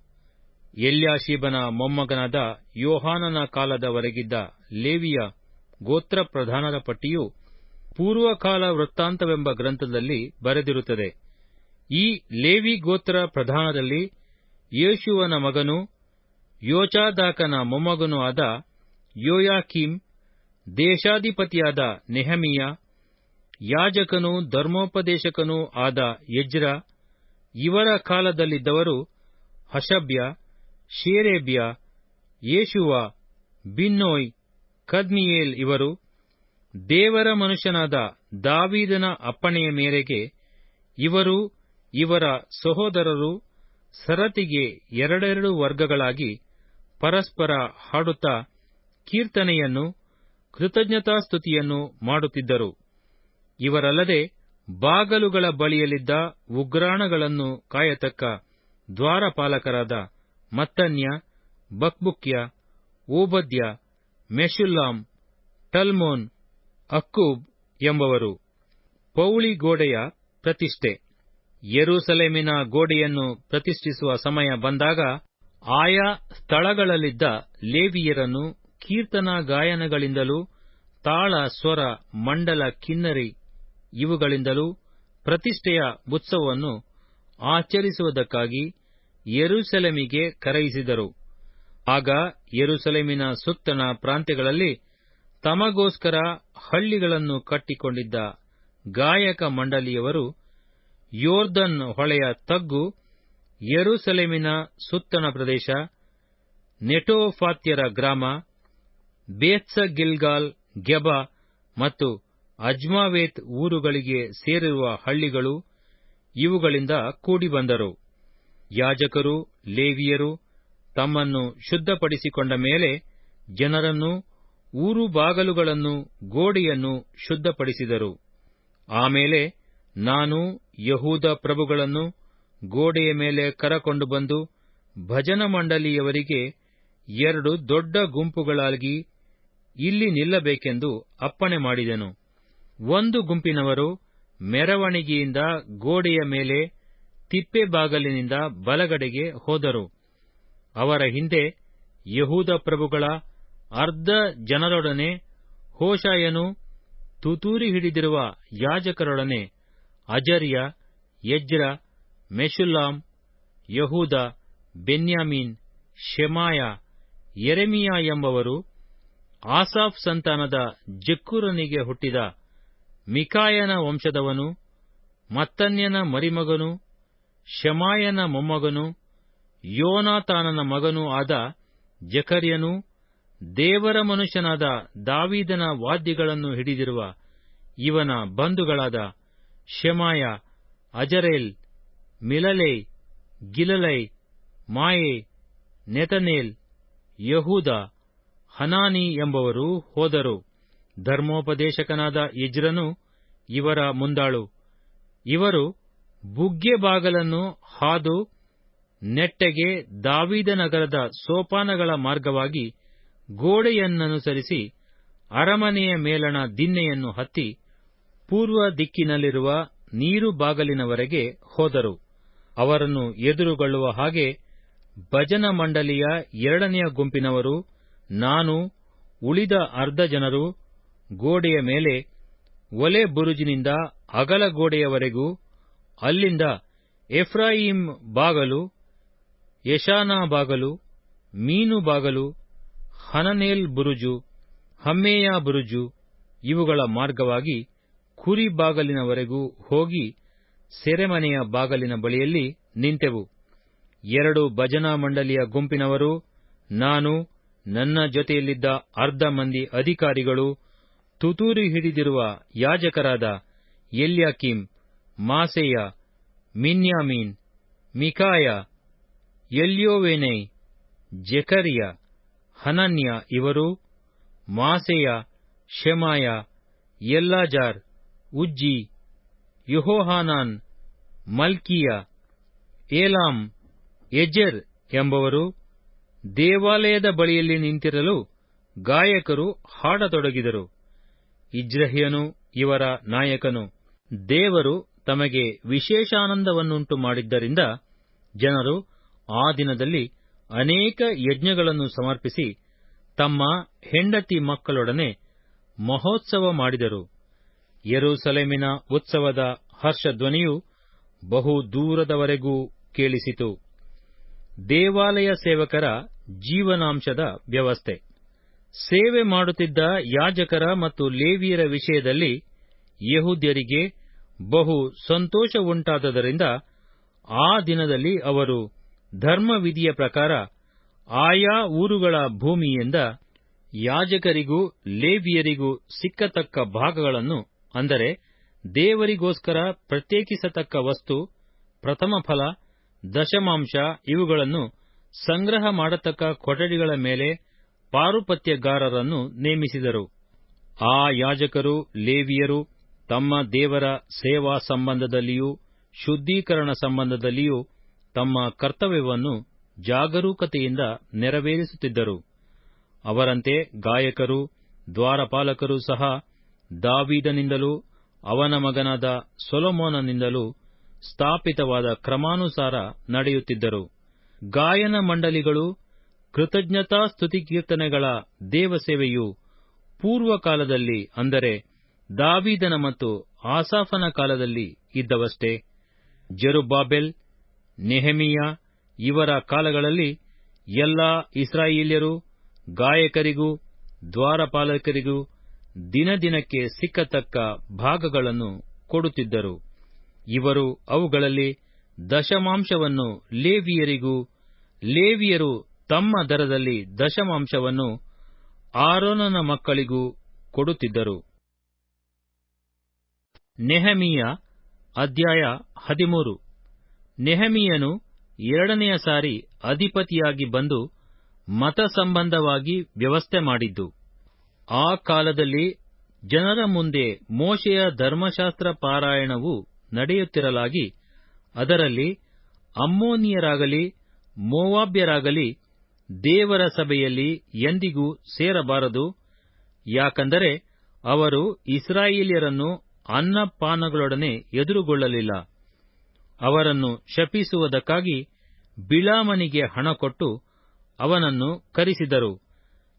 ಎಲ್ಯಾಷೀಬನ ಮೊಮ್ಮಗನಾದ ಯೋಹಾನನ ಕಾಲದವರೆಗಿದ್ದ ಲೇವಿಯ ಗೋತ್ರ ಪ್ರಧಾನರ ಪಟ್ಟಿಯು ಪೂರ್ವಕಾಲ ವೃತ್ತಾಂತವೆಂಬ ಗ್ರಂಥದಲ್ಲಿ ಬರೆದಿರುತ್ತದೆ. ಈ ಲೇವಿ ಗೋತ್ರ ಪ್ರಧಾನರಲ್ಲಿ ಯೇಷೂವನ ಮಗನೂ ಯೋಚಾದಾಕನ ಮೊಮ್ಮಗನೂ ಆದ ಯೋಯಾಕೀಮ್, ದೇಶಾಧಿಪತಿಯಾದ ನೆಹಮೀಯ, ಯಾಜಕನೂ ಧರ್ಮೋಪದೇಶಕನೂ ಆದ ಎಜ್ರ ಇವರ ಕಾಲದಲ್ಲಿದ್ದವರು ಹಷಬ್ಯ, ಶೇರೇಬ್ಯ, ಯೇಷೂವ, ಬಿನ್ನೋಯ್, ಕದ್ಮೀಯೇಲ್ ಇವರು. ದೇವರ ಮನುಷ್ಯನಾದ ದಾವೀದನ ಅಪ್ಪಣೆಯ ಮೇರೆಗೆ ಇವರೂ ಇವರ ಸಹೋದರರು ಸರತಿಗೆ ಎರಡೆರಡು ವರ್ಗಗಳಾಗಿ ಪರಸ್ಪರ ಹಾಡುತ್ತಾ ಕೀರ್ತನೆಯನ್ನು, ಕೃತಜ್ಞತಾಸ್ತುತಿಯನ್ನು ಮಾಡುತ್ತಿದ್ದರು. ಇವರಲ್ಲದೆ ಬಾಗಲುಗಳ ಬಳಿಯಲ್ಲಿದ್ದ ಉಗ್ರಾಣಗಳನ್ನು ಕಾಯತಕ್ಕ ದ್ವಾರಪಾಲಕರಾದ ಮತ್ತನ್ಯ, ಬಕ್ಬುಕ್ಯ, ಓಬದ್ಯ, ಮೆಷುಲ್ಲಾಮ್, ಟಲ್ಮೋನ್, ಅಕ್ಕೂಬ್ ಎಂಬವರು. ಪೌಳಿ ಗೋಡೆಯ ಪ್ರತಿಷ್ಠೆ. ಯೆರೂಸಲೇಮಿನ ಗೋಡೆಯನ್ನು ಪ್ರತಿಷ್ಠಿಸುವ ಸಮಯ ಬಂದಾಗ ಆಯಾ ಸ್ಥಳಗಳಲ್ಲಿದ್ದ ಲೇವಿಯರನ್ನು ಕೀರ್ತನಾ ಗಾಯನಗಳಿಂದಲೂ ತಾಳ, ಸ್ವರ, ಮಂಡಲ, ಕಿನ್ನರಿ ಇವುಗಳಿಂದಲೂ ಪ್ರತಿಷ್ಠೆಯ ಉತ್ಸವವನ್ನು ಆಚರಿಸುವುದಕ್ಕಾಗಿ ಯೆರೂಸಲೇಮಿಗೆ ಕರೆಯಿಸಿದರು. ಆಗ ಯೆರೂಸಲೇಮಿನ ಸುತ್ತಣ ಪ್ರಾಂತ್ಯಗಳಲ್ಲಿ ತಮಗೋಸ್ಕರ ಹಳ್ಳಿಗಳನ್ನು ಕಟ್ಟಿಕೊಂಡಿದ್ದ ಗಾಯಕ ಮಂಡಳಿಯವರು ಯೋರ್ದನ್ ಹೊಳೆಯ ತಗ್ಗು, ಯೆರೂಸಲೇಮಿನ ಸುತ್ತಣ ಪ್ರದೇಶ, ನೆಟೋಫಾತ್ಯರ ಗ್ರಾಮ, ಬೇತ್ಸ ಗಿಲ್ಗಾಲ್, ಗೆಬ ಮತ್ತು ಅಜ್ಮಾವೇತ್ ಊರುಗಳಿಗೆ ಸೇರಿರುವ ಹಳ್ಳಿಗಳು ಇವುಗಳಿಂದ ಕೂಡಿಬಂದರು. ಯಾಜಕರು, ಲೇವಿಯರು ತಮ್ಮನ್ನು ಶುದ್ಧಪಡಿಸಿಕೊಂಡ ಮೇಲೆ ಜನರನ್ನು, ಊರು ಬಾಗಲುಗಳನ್ನು, ಗೋಡೆಯನ್ನು ಶುದ್ಧಪಡಿಸಿದರು. ಆಮೇಲೆ ನಾನು ಯಹೂದ ಪ್ರಭುಗಳನ್ನು ಗೋಡೆಯ ಮೇಲೆ ಕರಕೊಂಡು ಬಂದು ಭಜನ ಮಂಡಳಿಯವರಿಗೆ ಎರಡು ದೊಡ್ಡ ಗುಂಪುಗಳಾಗಿ ಇಲ್ಲಿ ನಿಲ್ಲಬೇಕೆಂದು ಅಪ್ಪಣೆ ಮಾಡಿದೆನು. ಒಂದು ಗುಂಪಿನವರು ಮೆರವಣಿಗೆಯಿಂದ ಗೋಡೆಯ ಮೇಲೆ ತಿಪ್ಪೆ ಬಾಗಲಿನಿಂದ ಬಲಗಡೆಗೆ ಹೋದರು. ಅವರ ಹಿಂದೆ ಯಹೂದ ಪ್ರಭುಗಳ ಅರ್ಧ ಜನರೊಡನೆ ಹೋಶಾಯನು, ತುತ್ತೂರಿ ಹಿಡಿದಿರುವ ಯಾಜಕರೊಡನೆ ಅಜರ್ಯ, ಎಜ್ರ, ಮೆಷುಲ್ಲಾಮ್, ಯಹೂದ, ಬೆನ್ಯಾಮೀನ್, ಶೆಮಾಯ, ಯೆರೆಮೀಯ ಎಂಬವರು, ಆಸಾಫ್ ಸಂತಾನದ ಜಕ್ಕೂರನಿಗೆ ಹುಟ್ಟಿದ ಮಿಕಾಯನ ವಂಶದವನು, ಮತ್ತನ್ಯನ ಮರಿಮಗನು, ಶಮಾಯನ ಮೊಮ್ಮಗನು, ಯೋನಾತಾನನ ಮಗನೂ ಆದ ಜಕರ್ಯನೂ, ದೇವರ ಮನುಷ್ಯನಾದ ದಾವೀದನ ವಾದ್ಯಗಳನ್ನು ಹಿಡಿದಿರುವ ಇವನ ಬಂಧುಗಳಾದ ಶೆಮಾಯ, ಅಜರೇಲ್, ಮಿಲಲೈ, ಗಿಲಲೈ, ಮಾಯೆ, ನೆತನೇಲ್, ಯಹೂದ, ಹನಾನಿ ಎಂಬವರು ಹೋದರು. ಧರ್ಮೋಪದೇಶಕನಾದ ಎಜ್ರನು ಇವರ ಮುಂದಾಳು. ಇವರು ಬುಗ್ಗೆ ಬಾಗಲನ್ನು ಹಾದು ನೆಟ್ಟಗೆ ದಾವೀದನಗರದ ಸೋಪಾನಗಳ ಮಾರ್ಗವಾಗಿ ಗೋಡೆಯನ್ನನುಸರಿಸಿ ಅರಮನೆಯ ಮೇಲಣ ದಿನ್ನೆಯನ್ನು ಹತ್ತಿ ಪೂರ್ವ ದಿಕ್ಕಿನಲ್ಲಿರುವ ನೀರು ಬಾಗಲಿನವರೆಗೆ ಹೋದರು. ಅವರನ್ನು ಎದುರುಗೊಳ್ಳುವ ಹಾಗೆ ಭಜನ ಮಂಡಲಿಯ ಎರಡನೆಯ ಗುಂಪಿನವರು, ನಾನು, ಉಳಿದ ಅರ್ಧ ಜನರು ಗೋಡೆಯ ಮೇಲೆ ಒಲೆ ಬುರುಜಿನಿಂದ ಅಗಲ ಗೋಡೆಯವರೆಗೂ, ಅಲ್ಲಿಂದ ಎಫ್ರಾಯೀಮ್ ಬಾಗಲು, ಯೆಷಾನಾ ಬಾಗಲು, ಮೀನು ಬಾಗಲು, ಹನನೇಲ್ ಬುರುಜು, ಹಮ್ಮೇಯ ಬುರುಜು ಇವುಗಳ ಮಾರ್ಗವಾಗಿ ಕುರಿ ಬಾಗಲಿನವರೆಗೂ ಹೋಗಿ ಸೆರೆಮನೆಯ ಬಾಗಲಿನ ಬಳಿಯಲ್ಲಿ ನಿಂತೆವು. ಎರಡು ಭಜನಾ ಮಂಡಲಿಯ ಗುಂಪಿನವರು, ನಾನು, ನನ್ನ ಜೊತೆಯಲ್ಲಿದ್ದ ಅರ್ಧ ಮಂದಿ ಅಧಿಕಾರಿಗಳು, ತುತ್ತೂರಿ ಹಿಡಿದಿರುವ ಯಾಜಕರಾದ ಎಲ್ಯಾಕೀಮ್, ಮಾಸೇಯ, ಮಿನ್ಯಾಮೀನ್, ಮಿಕಾಯ, ಎಲ್ಯೋವೇನೈ, ಜೆಕರ್ಯ, ಹನನ್ಯ ಇವರು, ಮಾಸೇಯ, ಶೆಮಾಯ, ಎಲ್ಲಾಜಾರ್, ಉಜ್ಜಿ, ಯೆಹೋಹಾನಾನ್, ಮಲ್ಕೀಯ, ಏಲಾಮ್, ಎಜೆರ್ ಎಂಬವರು ದೇವಾಲಯದ ಬಳಿಯಲ್ಲಿ ನಿಂತಿರಲು ಗಾಯಕರು ಹಾಡತೊಡಗಿದರು. ಇಜ್ರಹ್ಯನು ಇವರ ನಾಯಕನು. ದೇವರು ತಮಗೆ ವಿಶೇಷಾನಂದವನ್ನುಂಟು ಮಾಡಿದ್ದರಿಂದ ಜನರು ಆ ದಿನದಲ್ಲಿ ಅನೇಕ ಯಜ್ಞಗಳನ್ನು ಸಮರ್ಪಿಸಿ ತಮ್ಮ ಹೆಂಡತಿ ಮಕ್ಕಳೊಡನೆ ಮಹೋತ್ಸವ ಮಾಡಿದರು. ಯೆರೂಸಲೇಮಿನ ಉತ್ಸವದ ಹರ್ಷಧ್ವನಿಯು ಬಹು ದೂರದವರೆಗೂ ಕೇಳಿಸಿತು. ದೇವಾಲಯ ಸೇವಕರ ಜೀವನಾಂಶದ ವ್ಯವಸ್ಥೆ. ಸೇವೆ ಮಾಡುತ್ತಿದ್ದ ಯಾಜಕರ ಮತ್ತು ಲೇವಿಯರ ವಿಷಯದಲ್ಲಿ ಯೆಹೂದ್ಯರಿಗೆ ಬಹು ಸಂತೋಷವುಂಟಾದದರಿಂದ ಆ ದಿನದಲ್ಲಿ ಅವರು ಧರ್ಮವಿಧಿಯ ಪ್ರಕಾರ ಆಯಾ ಊರುಗಳ ಭೂಮಿಯಿಂದ ಯಾಜಕರಿಗೂ ಲೇವಿಯರಿಗೂ ಸಿಕ್ಕತಕ್ಕ ಭಾಗಗಳನ್ನು, ಅಂದರೆ ದೇವರಿಗೋಸ್ಕರ ಪ್ರತ್ಯೇಕಿಸತಕ್ಕ ವಸ್ತು, ಪ್ರಥಮಫಲ, ದಶಮಾಂಶ ಇವುಗಳನ್ನು ಸಂಗ್ರಹ ಮಾಡತಕ್ಕ ಕೊಠಡಿಗಳ ಮೇಲೆ ಪಾರುಪತ್ಯಗಾರರನ್ನು ನೇಮಿಸಿದರು. ಆ ಯಾಜಕರು, ಲೇವಿಯರು ತಮ್ಮ ದೇವರ ಸೇವಾ ಸಂಬಂಧದಲ್ಲಿಯೂ ಶುದ್ಧೀಕರಣ ಸಂಬಂಧದಲ್ಲಿಯೂ ತಮ್ಮ ಕರ್ತವ್ಯವನ್ನು ಜಾಗರೂಕತೆಯಿಂದ ನೆರವೇರಿಸುತ್ತಿದ್ದರು. ಅವರಂತೆ ಗಾಯಕರು, ದ್ವಾರಪಾಲಕರು ಸಹ ದಾವೀದನಿಂದಲೂ ಅವನ ಮಗನಾದ ಸೊಲೊಮೋನನಿಂದಲೂ ಸ್ಥಾಪಿತವಾದ ಕ್ರಮಾನುಸಾರ ನಡೆಯುತ್ತಿದ್ದರು. ಗಾಯನ ಮಂಡಲಿಗಳು, ಕೃತಜ್ಞತಾ ಸ್ತುತಿಕೀರ್ತನೆಗಳ ದೇವಸೇವೆಯು ಪೂರ್ವಕಾಲದಲ್ಲಿ, ಅಂದರೆ ದಾವೀದನ ಮತ್ತು ಆಸಾಫನ ಕಾಲದಲ್ಲಿ ಇದ್ದವಷ್ಟೇ. ಜೆರುಬ್ಬಾಬೆಲ್, ನೆಹೆಮೀಯ ಇವರ ಕಾಲಗಳಲ್ಲಿ ಎಲ್ಲಾ ಇಸ್ರಾಯೇಲ್ಯರು ಗಾಯಕರಿಗೂ ದ್ವಾರಪಾಲಕರಿಗೂ ದಿನದಿನಕ್ಕೆ ಸಿಕ್ಕತಕ್ಕ ಭಾಗಗಳನ್ನು ಕೊಡುತ್ತಿದ್ದರು. ಇವರು ಅವುಗಳಲ್ಲಿ ದಶಮಾಂಶವನ್ನು ಲೇವಿಯರಿಗೂ, ಲೇವಿಯರು ತಮ್ಮ ದರದಲ್ಲಿ ದಶಮಾಂಶವನ್ನು ಆರೋನನ ಮಕ್ಕಳಿಗೂ ಕೊಡುತ್ತಿದ್ದರು. ನೆಹೆಮೀಯ ಅಧ್ಯಾಯ 13. ನೆಹೆಮೀಯನು ಎರಡನೆಯ ಸಾರಿ ಅಧಿಪತಿಯಾಗಿ ಬಂದು ಮತ ಸಂಬಂಧವಾಗಿ ವ್ಯವಸ್ಥೆ ಮಾಡಿದ್ದು. ಆ ಕಾಲದಲ್ಲಿ ಜನರ ಮುಂದೆ ಮೋಶೆಯ ಧರ್ಮಶಾಸ್ತ್ರ ಪಾರಾಯಣವು ನಡೆಯುತ್ತಿರಲಾಗಿ, ಅದರಲ್ಲಿ ಅಮ್ಮೋನಿಯರಾಗಲಿ ಮೋವಾಬ್ಯರಾಗಲಿ ದೇವರ ಸಭೆಯಲ್ಲಿ ಎಂದಿಗೂ ಸೇರಬಾರದು, ಯಾಕಂದರೆ ಅವರು ಇಸ್ರಾಯೇಲ್ಯರನ್ನು ಅನ್ನಪಾನಗಳೊಡನೆ ಎದುರುಗೊಳ್ಳಲಿಲ್ಲ. ಅವರನ್ನು ಶಪಿಸುವುದಕ್ಕಾಗಿ ಬಿಳಾಮನಿಗೆ ಹಣ ಕೊಟ್ಟು ಅವನನ್ನು ಕರೆಸಿದರು.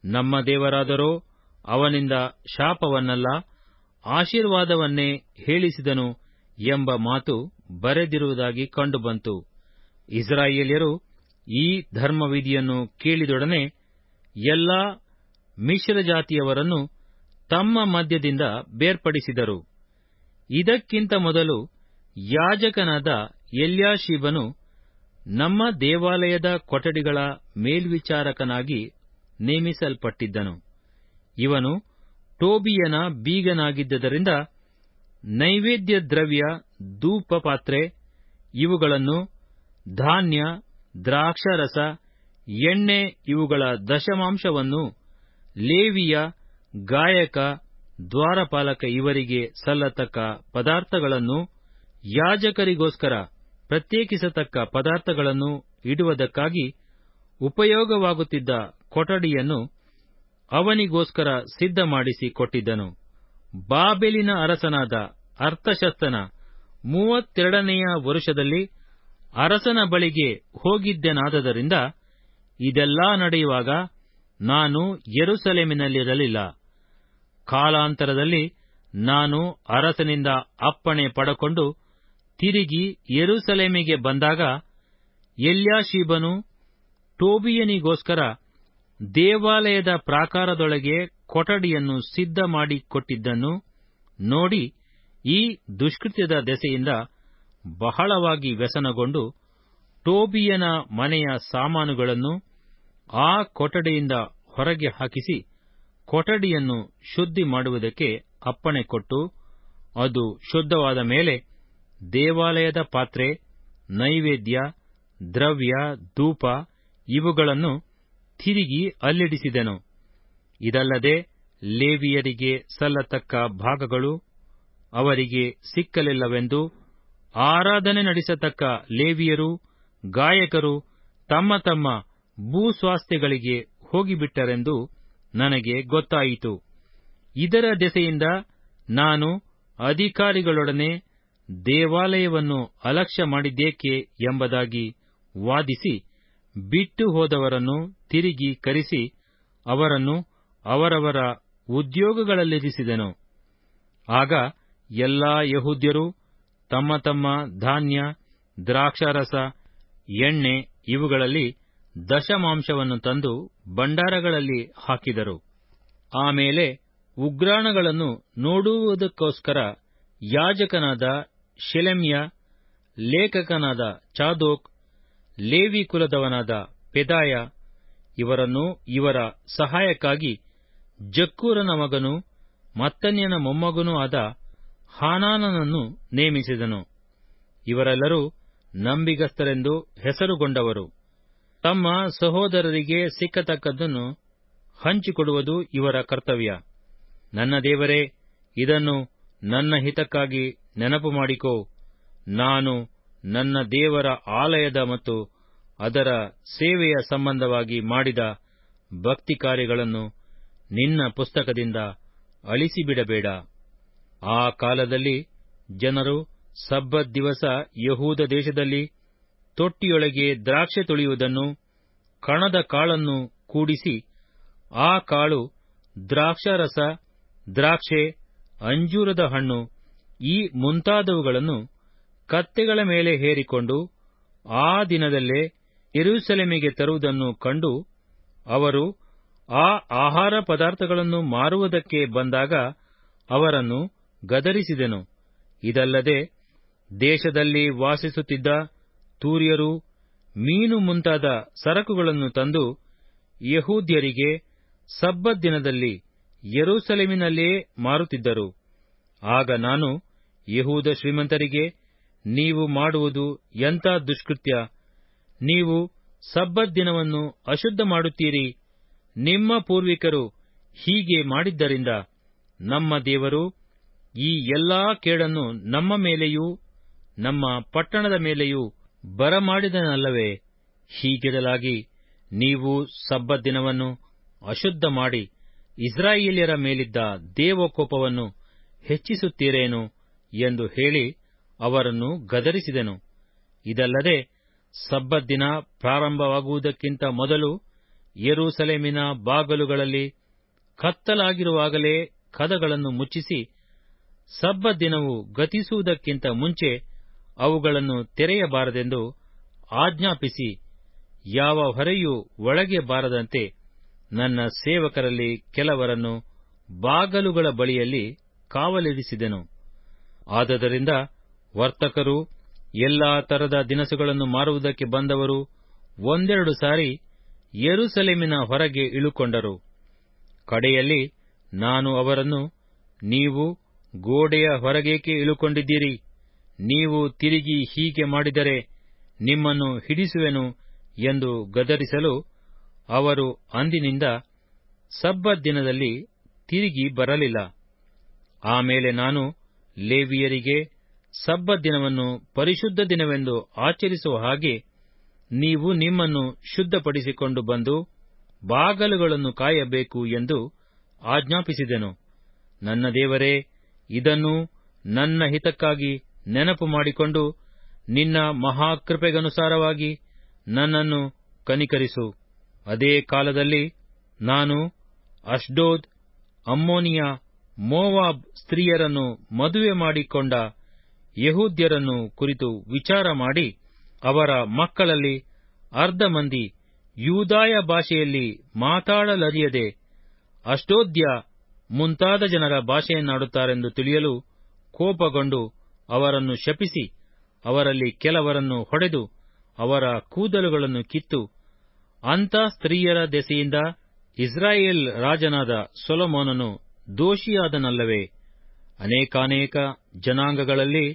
ನಮ್ಮ ದೇವರಾದರೋ ಅವನಿಂದ ಶಾಪವನ್ನಲ್ಲ, ಆಶೀರ್ವಾದವನ್ನೇ ಹೇಳಿಸಿದನು ಎಂಬ ಮಾತು ಬರೆದಿರುವುದಾಗಿ ಕಂಡುಬಂತು. ಇಸ್ರಾಯೇಲ್ಯರು ಈ ಧರ್ಮವಿಧಿಯನ್ನು ಕೇಳಿದೊಡನೆ ಎಲ್ಲಾ ಮಿಶ್ರಜಾತಿಯವರನ್ನು ತಮ್ಮ ಮಧ್ಯದಿಂದ ಬೇರ್ಪಡಿಸಿದರು. ಇದಕ್ಕಿಂತ ಮೊದಲು ಯಾಜಕನಾದ ಎಲ್ಯಾಷೀಬನು ನಮ್ಮ ದೇವಾಲಯದ ಕೊಠಡಿಗಳ ಮೇಲ್ವಿಚಾರಕನಾಗಿ ನೇಮಿಸಲ್ಪಟ್ಟಿದ್ದನು. ಇವನು ಟೋಬೀಯನ ಬೀಗನಾಗಿದ್ದರಿಂದ ನೈವೇದ್ಯ ದ್ರವ್ಯ, ಧೂಪಪಾತ್ರೆ ಇವುಗಳನ್ನು, ಧಾನ್ಯ, ದ್ರಾಕ್ಷಾರಸ, ಎಣ್ಣೆ ಇವುಗಳ ದಶಮಾಂಶವನ್ನು ಲೇವಿಯ, ಗಾಯಕ, ದ್ವಾರಪಾಲಕ ಇವರಿಗೆ ಸಲ್ಲತಕ್ಕ ಪದಾರ್ಥಗಳನ್ನು, ಯಾಜಕರಿಗೋಸ್ಕರ ಪ್ರತ್ಯೇಕಿಸತಕ್ಕ ಪದಾರ್ಥಗಳನ್ನು ಇಡುವುದಕ್ಕಾಗಿ ಉಪಯೋಗವಾಗುತ್ತಿದ್ದ ಕೊಠಡಿಯನ್ನು ಅವನಿಗೋಸ್ಕರ ಸಿದ್ಧಮಾಡಿಸಿ ಕೊಟ್ಟಿದ್ದನು. ಬಾಬೆಲಿನ ಅರಸನಾದ ಅರ್ತಷಸ್ತನ 32ನೆಯ ವರುಷದಲ್ಲಿ ಅರಸನ ಬಳಿಗೆ ಹೋಗಿದ್ದೆನಾದ್ದರಿಂದ ಇದೆಲ್ಲಾ ನಡೆಯುವಾಗ ನಾನು ಯೆರೂಸಲೇಮಿನಲ್ಲಿರಲಿಲ್ಲ. ಕಾಲಾಂತರದಲ್ಲಿ ನಾನು ಅರಸನಿಂದ ಅಪ್ಪಣೆ ಪಡಕೊಂಡು ತಿರುಗಿ ಯೆರೂಸಲೇಮಿಗೆ ಬಂದಾಗ ಎಲ್ಯಾಷೀಬನು ಟೋಬೀಯನಿಗೋಸ್ಕರ ದೇವಾಲಯದ ಪ್ರಾಕಾರದೊಳಗೆ ಕೊಠಡಿಯನ್ನು ಸಿದ್ಧ ಮಾಡಿಕೊಟ್ಟಿದ್ದನ್ನು ನೋಡಿ ಈ ದುಷ್ಕೃತ್ಯದ ದೆಸೆಯಿಂದ ಬಹಳವಾಗಿ ವ್ಯಸನಗೊಂಡು ಟೋಬೀಯನ ಮನೆಯ ಸಾಮಾನುಗಳನ್ನು ಆ ಕೊಠಡಿಯಿಂದ ಹೊರಗೆ ಹಾಕಿಸಿ ಕೊಠಡಿಯನ್ನು ಶುದ್ಧಿ ಮಾಡುವುದಕ್ಕೆ ಅಪ್ಪಣೆ ಕೊಟ್ಟು, ಅದು ಶುದ್ಧವಾದ ಮೇಲೆ ದೇವಾಲಯದ ಪಾತ್ರೆ, ನೈವೇದ್ಯ, ದ್ರವ್ಯ, ಧೂಪ ಇವುಗಳನ್ನು ತಿರುಗಿ ಅಲ್ಲಿಡಿಸಿದೆನು. ಇದಲ್ಲದೆ ಲೇವಿಯರಿಗೆ ಸಲ್ಲತಕ್ಕ ಭಾಗಗಳು ಅವರಿಗೆ ಸಿಕ್ಕಲಿಲ್ಲವೆಂದು ಆರಾಧನೆ ನಡೆಸತಕ್ಕ ಲೇವಿಯರು, ಗಾಯಕರು ತಮ್ಮ ತಮ್ಮ ಭೂಸ್ವಾಸ್ಥ್ಯಗಳಿಗೆ ಹೋಗಿಬಿಟ್ಟರೆಂದು ನನಗೆ ಗೊತ್ತಾಯಿತು. ಇದರ ದೆಸೆಯಿಂದ ನಾನು ಅಧಿಕಾರಿಗಳೊಡನೆ ದೇವಾಲಯವನ್ನು ಅಲಕ್ಷ್ಯ ಮಾಡಿದ್ದೇಕೆ ಎಂಬುದಾಗಿ ವಾದಿಸಿ ಬಿಟ್ಟು ಹೋದವರನ್ನು ತಿರುಗಿ ಕರೆಸಿ ಅವರನ್ನು ಅವರವರ ಉದ್ಯೋಗಗಳಲ್ಲಿರಿಸಿದೆನು. ಆಗ ಎಲ್ಲಾ ಯೆಹೂದ್ಯರು ತಮ್ಮ ತಮ್ಮ ಧಾನ್ಯ, ದ್ರಾಕ್ಷಾರಸ, ಎಣ್ಣೆ ಇವುಗಳಲ್ಲಿ ದಶಮಾಂಶವನ್ನು ತಂದು ಭಂಡಾರಗಳಲ್ಲಿ ಹಾಕಿದರು. ಆಮೇಲೆ ಉಗ್ರಾಣಗಳನ್ನು ನೋಡುವುದಕ್ಕೋಸ್ಕರ ಯಾಜಕನಾದ ಶೆಲೆಮ್ಯ, ಲೇಖಕನಾದ ಚಾದೋಕ್, ಲೇವಿ ಕುಲದವನಾದ ಪೆದಾಯ ಇವರನ್ನು ಇವರ ಸಹಾಯಕ್ಕಾಗಿ ಜಕ್ಕೂರನ ಮಗನೂ ಮತ್ತನ್ಯನ ಮೊಮ್ಮಗನೂ ಆದ ಹಾನಾನನನ್ನು ನೇಮಿಸಿದನು. ಇವರೆಲ್ಲರೂ ನಂಬಿಗಸ್ತರೆಂದು ಹೆಸರುಗೊಂಡವರು. ತಮ್ಮ ಸಹೋದರರಿಗೆ ಸಿಕ್ಕತಕ್ಕದ್ದನ್ನು ಹಂಚಿಕೊಡುವುದು ಇವರ ಕರ್ತವ್ಯ. ನನ್ನ ದೇವರೇ, ಇದನ್ನು ನನ್ನ ಹಿತಕ್ಕಾಗಿ ನೆನಪು ಮಾಡಿಕೋ. ನಾನು ನನ್ನ ದೇವರ ಆಲಯದ ಮತ್ತು ಅದರ ಸೇವೆಯ ಸಂಬಂಧವಾಗಿ ಮಾಡಿದ ಭಕ್ತಿ ಕಾರ್ಯಗಳನ್ನು ನಿನ್ನ ಪುಸ್ತಕದಿಂದ ಅಳಿಸಿಬಿಡಬೇಡ. ಆ ಕಾಲದಲ್ಲಿ ಜನರು ಸಬ್ಬತ್ ದಿವಸ ಯಹೂದ ದೇಶದಲ್ಲಿ ತೊಟ್ಟಿಯೊಳಗೆ ದ್ರಾಕ್ಷೆ ತುಳಿಯುವುದನ್ನು, ಕಣದ ಕಾಳನ್ನು ಕೂಡಿಸಿ ಆ ಕಾಳು, ದ್ರಾಕ್ಷಾರಸ, ದ್ರಾಕ್ಷೆ, ಅಂಜೂರದ ಹಣ್ಣು ಈ ಮುಂತಾದವುಗಳನ್ನು ಕತ್ತೆಗಳ ಮೇಲೆ ಹೇರಿಕೊಂಡು ಆ ದಿನದಲ್ಲೇ ಯೆರೂಸಲೇಮಿಗೆ ತರುವುದನ್ನು ಕಂಡು ಅವರು ಆ ಆಹಾರ ಪದಾರ್ಥಗಳನ್ನು ಮಾರುವುದಕ್ಕೆ ಬಂದಾಗ ಅವರನ್ನು ಗದರಿಸಿದೆನು. ಇದಲ್ಲದೆ ದೇಶದಲ್ಲಿ ವಾಸಿಸುತ್ತಿದ್ದ ತೂರ್ಯರು ಮೀನು ಮುಂತಾದ ಸರಕುಗಳನ್ನು ತಂದು ಯಹೂದ್ಯರಿಗೆ ಸಬ್ಬತ್ ದಿನದಲ್ಲಿ ಯೆರೂಸಲೇಮಿನಲ್ಲೇ ಮಾರುತ್ತಿದ್ದರು. ಆಗ ನಾನು ಯಹೂದ ಶ್ರೀಮಂತರಿಗೆ, ನೀವು ಮಾಡುವುದು ಎಂಥ ದುಷ್ಕೃತ್ಯ! ನೀವು ಸಬ್ಬತ್ ದಿನವನ್ನು ಅಶುದ್ಧ ಮಾಡುತ್ತೀರಿ. ನಿಮ್ಮ ಪೂರ್ವಿಕರು ಹೀಗೆ ಮಾಡಿದ್ದರಿಂದ ನಮ್ಮ ದೇವರು ಈ ಎಲ್ಲಾ ಕೇಡನ್ನು ನಮ್ಮ ಮೇಲೆಯೂ ನಮ್ಮ ಪಟ್ಟಣದ ಮೇಲೆಯೂ ಬರಮಾಡಿದನಲ್ಲವೇ? ಹೀಗಿರಲಾಗಿ ನೀವು ಸಬ್ಬತ್ ದಿನವನ್ನು ಅಶುದ್ಧ ಮಾಡಿ ಇಸ್ರಾಯೇಲ್ಯರ ಮೇಲಿದ್ದ ದೇವಕೋಪವನ್ನು ಹೆಚ್ಚಿಸುತ್ತೀರೇನು ಎಂದು ಹೇಳಿ ಅವರನ್ನು ಗದರಿಸಿದೆನು. ಇದಲ್ಲದೆ ಸಬ್ಬತ್ ದಿನ ಪ್ರಾರಂಭವಾಗುವುದಕ್ಕಿಂತ ಮೊದಲು ಯೆರೂಸಲೇಮಿನ ಬಾಗಲುಗಳಲ್ಲಿ ಕತ್ತಲಾಗಿರುವಾಗಲೇ ಕದಗಳನ್ನು ಮುಚ್ಚಿಸಿ, ಸಬ್ಬತ್ ದಿನವು ಗತಿಸುವುದಕ್ಕಿಂತ ಮುಂಚೆ ಅವುಗಳನ್ನು ತೆರೆಯಬಾರದೆಂದು ಆಜ್ಞಾಪಿಸಿ, ಯಾವ ಹೊರೆಯೂ ಒಳಗೆ ಬಾರದಂತೆ ನನ್ನ ಸೇವಕರಲ್ಲಿ ಕೆಲವರನ್ನು ಬಾಗಲುಗಳ ಬಳಿಯಲ್ಲಿ ಕಾವಲಿರಿಸಿದೆನು. ಆದದರಿಂದ ವರ್ತಕರು, ಎಲ್ಲಾ ತರದ ದಿನಸುಗಳನ್ನು ಮಾರುವುದಕ್ಕೆ ಬಂದವರು ಒಂದೆರಡು ಸಾರಿ ಯೆರೂಸಲೇಮಿನ ಹೊರಗೆ ಇಳುಕೊಂಡರು. ಕಡೆಯಲ್ಲಿ ನಾನು ಅವರನ್ನು, ನೀವು ಗೋಡೆಯ ಹೊರಗೇಕೆ ಇಳುಕೊಂಡಿದ್ದೀರಿ? ನೀವು ತಿರುಗಿ ಹೀಗೆ ಮಾಡಿದರೆ ನಿಮ್ಮನ್ನು ಹಿಡಿಸುವೆನು ಎಂದು ಗದರಿಸಲು, ಅವರು ಅಂದಿನಿಂದ ಸಬ್ಬತ್ ದಿನದಲ್ಲಿ ತಿರುಗಿ ಬರಲಿಲ್ಲ. ಆಮೇಲೆ ನಾನು ಲೇವಿಯರಿಗೆ ಸಬ್ಬತ್ ದಿನವನ್ನು ಪರಿಶುದ್ಧ ದಿನವೆಂದು ಆಚರಿಸುವ ಹಾಗೆ ನೀವು ನಿಮ್ಮನ್ನು ಶುದ್ಧಪಡಿಸಿಕೊಂಡು ಬಂದು ಬಾಗಲುಗಳನ್ನು ಕಾಯಬೇಕು ಎಂದು ಆಜ್ಞಾಪಿಸಿದೆನು. ನನ್ನ ದೇವರೇ, ಇದನ್ನು ನನ್ನ ಹಿತಕ್ಕಾಗಿ ನೆನಪು ಮಾಡಿಕೊಂಡು ನಿನ್ನ ಮಹಾಕೃಪೆಗನುಸಾರವಾಗಿ ನನ್ನನ್ನು ಕನಿಕರಿಸು. ಅದೇ ಕಾಲದಲ್ಲಿ ನಾನು ಅಷ್ಡೋದ್, ಅಮ್ಮೋನಿಯ, ಮೋವಾಬ್ ಸ್ತ್ರೀಯರನ್ನು ಮದುವೆ ಮಾಡಿಕೊಂಡ ಯೆಹೂದ್ಯರನ್ನು ಕುರಿತು ವಿಚಾರ ಮಾಡಿ, ಅವರ ಮಕ್ಕಳಲ್ಲಿ ಅರ್ಧ ಮಂದಿ ಯೂದಾಯ ಭಾಷೆಯಲ್ಲಿ ಮಾತಾಡಲರಿಯದೆ ಅಷ್ಡೋದ್ಯ ಮುಂತಾದ ಜನರ ಭಾಷೆಯನ್ನಾಡುತ್ತಾರೆಂದು ತಿಳಿಯಲು ಕೋಪಗೊಂಡು ಅವರನ್ನು ಶಪಿಸಿ, ಅವರಲ್ಲಿ ಕೆಲವರನ್ನು ಹೊಡೆದು ಅವರ ಕೂದಲುಗಳನ್ನು ಕಿತ್ತು, ಅಂಥ ಸ್ತ್ರೀಯರ ದೆಸೆಯಿಂದ ಇಸ್ರಾಯೇಲ್ ರಾಜನಾದ ಸೊಲೊಮೋನನು ದೋಷಿಯಾದನಲ್ಲವೇ? ಅನೇಕಾನೇಕ ಜನಾಂಗಗಳಲ್ಲಿ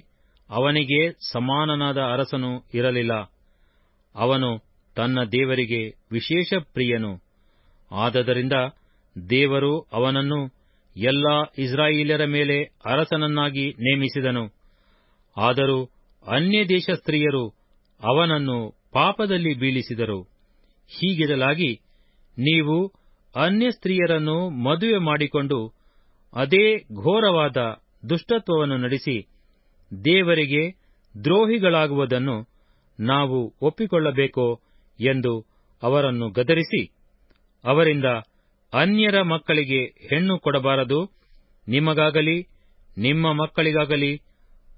ಅವನಿಗೆ ಸಮಾನನಾದ ಅರಸನು ಇರಲಿಲ್ಲ. ಅವನು ತನ್ನ ದೇವರಿಗೆ ವಿಶೇಷ ಪ್ರಿಯನು. ಆದದರಿಂದ ದೇವರು ಅವನನ್ನು ಎಲ್ಲಾ ಇಸ್ರಾಯೇಲ್ಯರ ಮೇಲೆ ಅರಸನನ್ನಾಗಿ ನೇಮಿಸಿದನು. ಆದರೂ ಅನ್ಯದೇಶ ಸ್ತ್ರೀಯರು ಅವನನ್ನು ಪಾಪದಲ್ಲಿ ಬೀಳಿಸಿದರು. ಹೀಗಿರಲಾಗಿ ನೀವು ಅನ್ಯ ಸ್ತ್ರೀಯರನ್ನು ಮದುವೆ ಮಾಡಿಕೊಂಡು ಅದೇ ಘೋರವಾದ ದುಷ್ಟತ್ವವನ್ನು ನಡೆಸಿ ದೇವರಿಗೆ ದ್ರೋಹಿಗಳಾಗುವುದನ್ನು ನಾವು ಒಪ್ಪಿಕೊಳ್ಳಬೇಕೋ ಎಂದು ಅವರನ್ನು ಗದರಿಸಿ, ಅವರಿಂದ ಅನ್ಯರ ಮಕ್ಕಳಿಗೆ ಹೆಣ್ಣು ಕೊಡಬಾರದು, ನಿಮಗಾಗಲಿ ನಿಮ್ಮ ಮಕ್ಕಳಿಗಾಗಲಿ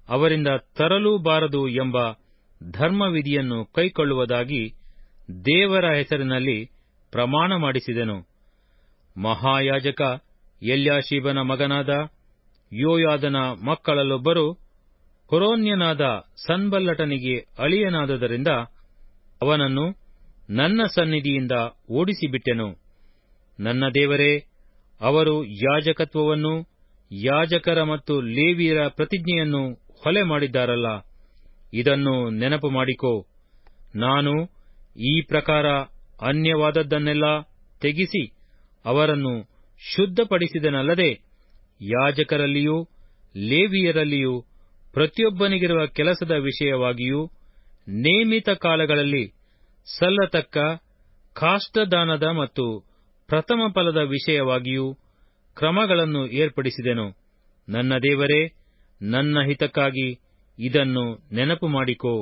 ಅವರಿಂದ ತರಲೂಬಾರದು ಎಂಬ ಧರ್ಮವಿಧಿಯನ್ನು ಕೈಕೊಳ್ಳುವುದಾಗಿ ದೇವರ ಹೆಸರಿನಲ್ಲಿ ಪ್ರಮಾಣ ಮಾಡಿಸಿದೆನು. ಮಹಾಯಾಜಕ ಎಲ್ಯಾಷೀಬನ ಮಗನಾದ ಯೋಯಾದನ ಮಕ್ಕಳಲ್ಲೊಬ್ಬರು ಹೊರೋನ್ಯನಾದ ಸನ್ಬಲ್ಲಟನಿಗೆ ಅಳಿಯನಾದುದರಿಂದ ಅವನನ್ನು ನನ್ನ ಸನ್ನಿಧಿಯಿಂದ ಓಡಿಸಿಬಿಟ್ಟೆನು. ನನ್ನ ದೇವರೇ, ಅವರು ಯಾಜಕತ್ವವನ್ನು, ಯಾಜಕರ ಮತ್ತು ಲೇವಿಯರ ಪ್ರತಿಜ್ಞೆಯನ್ನು ಹೊಲೆ ಮಾಡಿದ್ದಾರಲ್ಲ, ಇದನ್ನು ನೆನಪು ಮಾಡಿಕೋ. ನಾನು ಈ ಪ್ರಕಾರ ಅನ್ಯವಾದದ್ದನ್ನೆಲ್ಲ ತೆಗಿಸಿ ಅವರನ್ನು ಶುದ್ಧಪಡಿಸಿದನಲ್ಲದೆ, ಯಾಜಕರಲ್ಲಿಯೂ ಲೇವಿಯರಲ್ಲಿಯೂ ಪ್ರತಿಯೊಬ್ಬನಿಗಿರುವ ಕೆಲಸದ ವಿಷಯವಾಗಿಯೂ ನೇಮಿತ ಕಾಲಗಳಲ್ಲಿ ಸಲ್ಲತಕ್ಕ ಕಾಷ್ಠದಾನದ ಮತ್ತು ಪ್ರಥಮ ಫಲದ ವಿಷಯವಾಗಿಯೂ ಕ್ರಮಗಳನ್ನು ಏರ್ಪಡಿಸಿದೆನು. ನನ್ನ ದೇವರೇ, ನನ್ನ ಹಿತಕ್ಕಾಗಿ ಇದನ್ನು ನೆನಪು ಮಾಡಿಕೋ.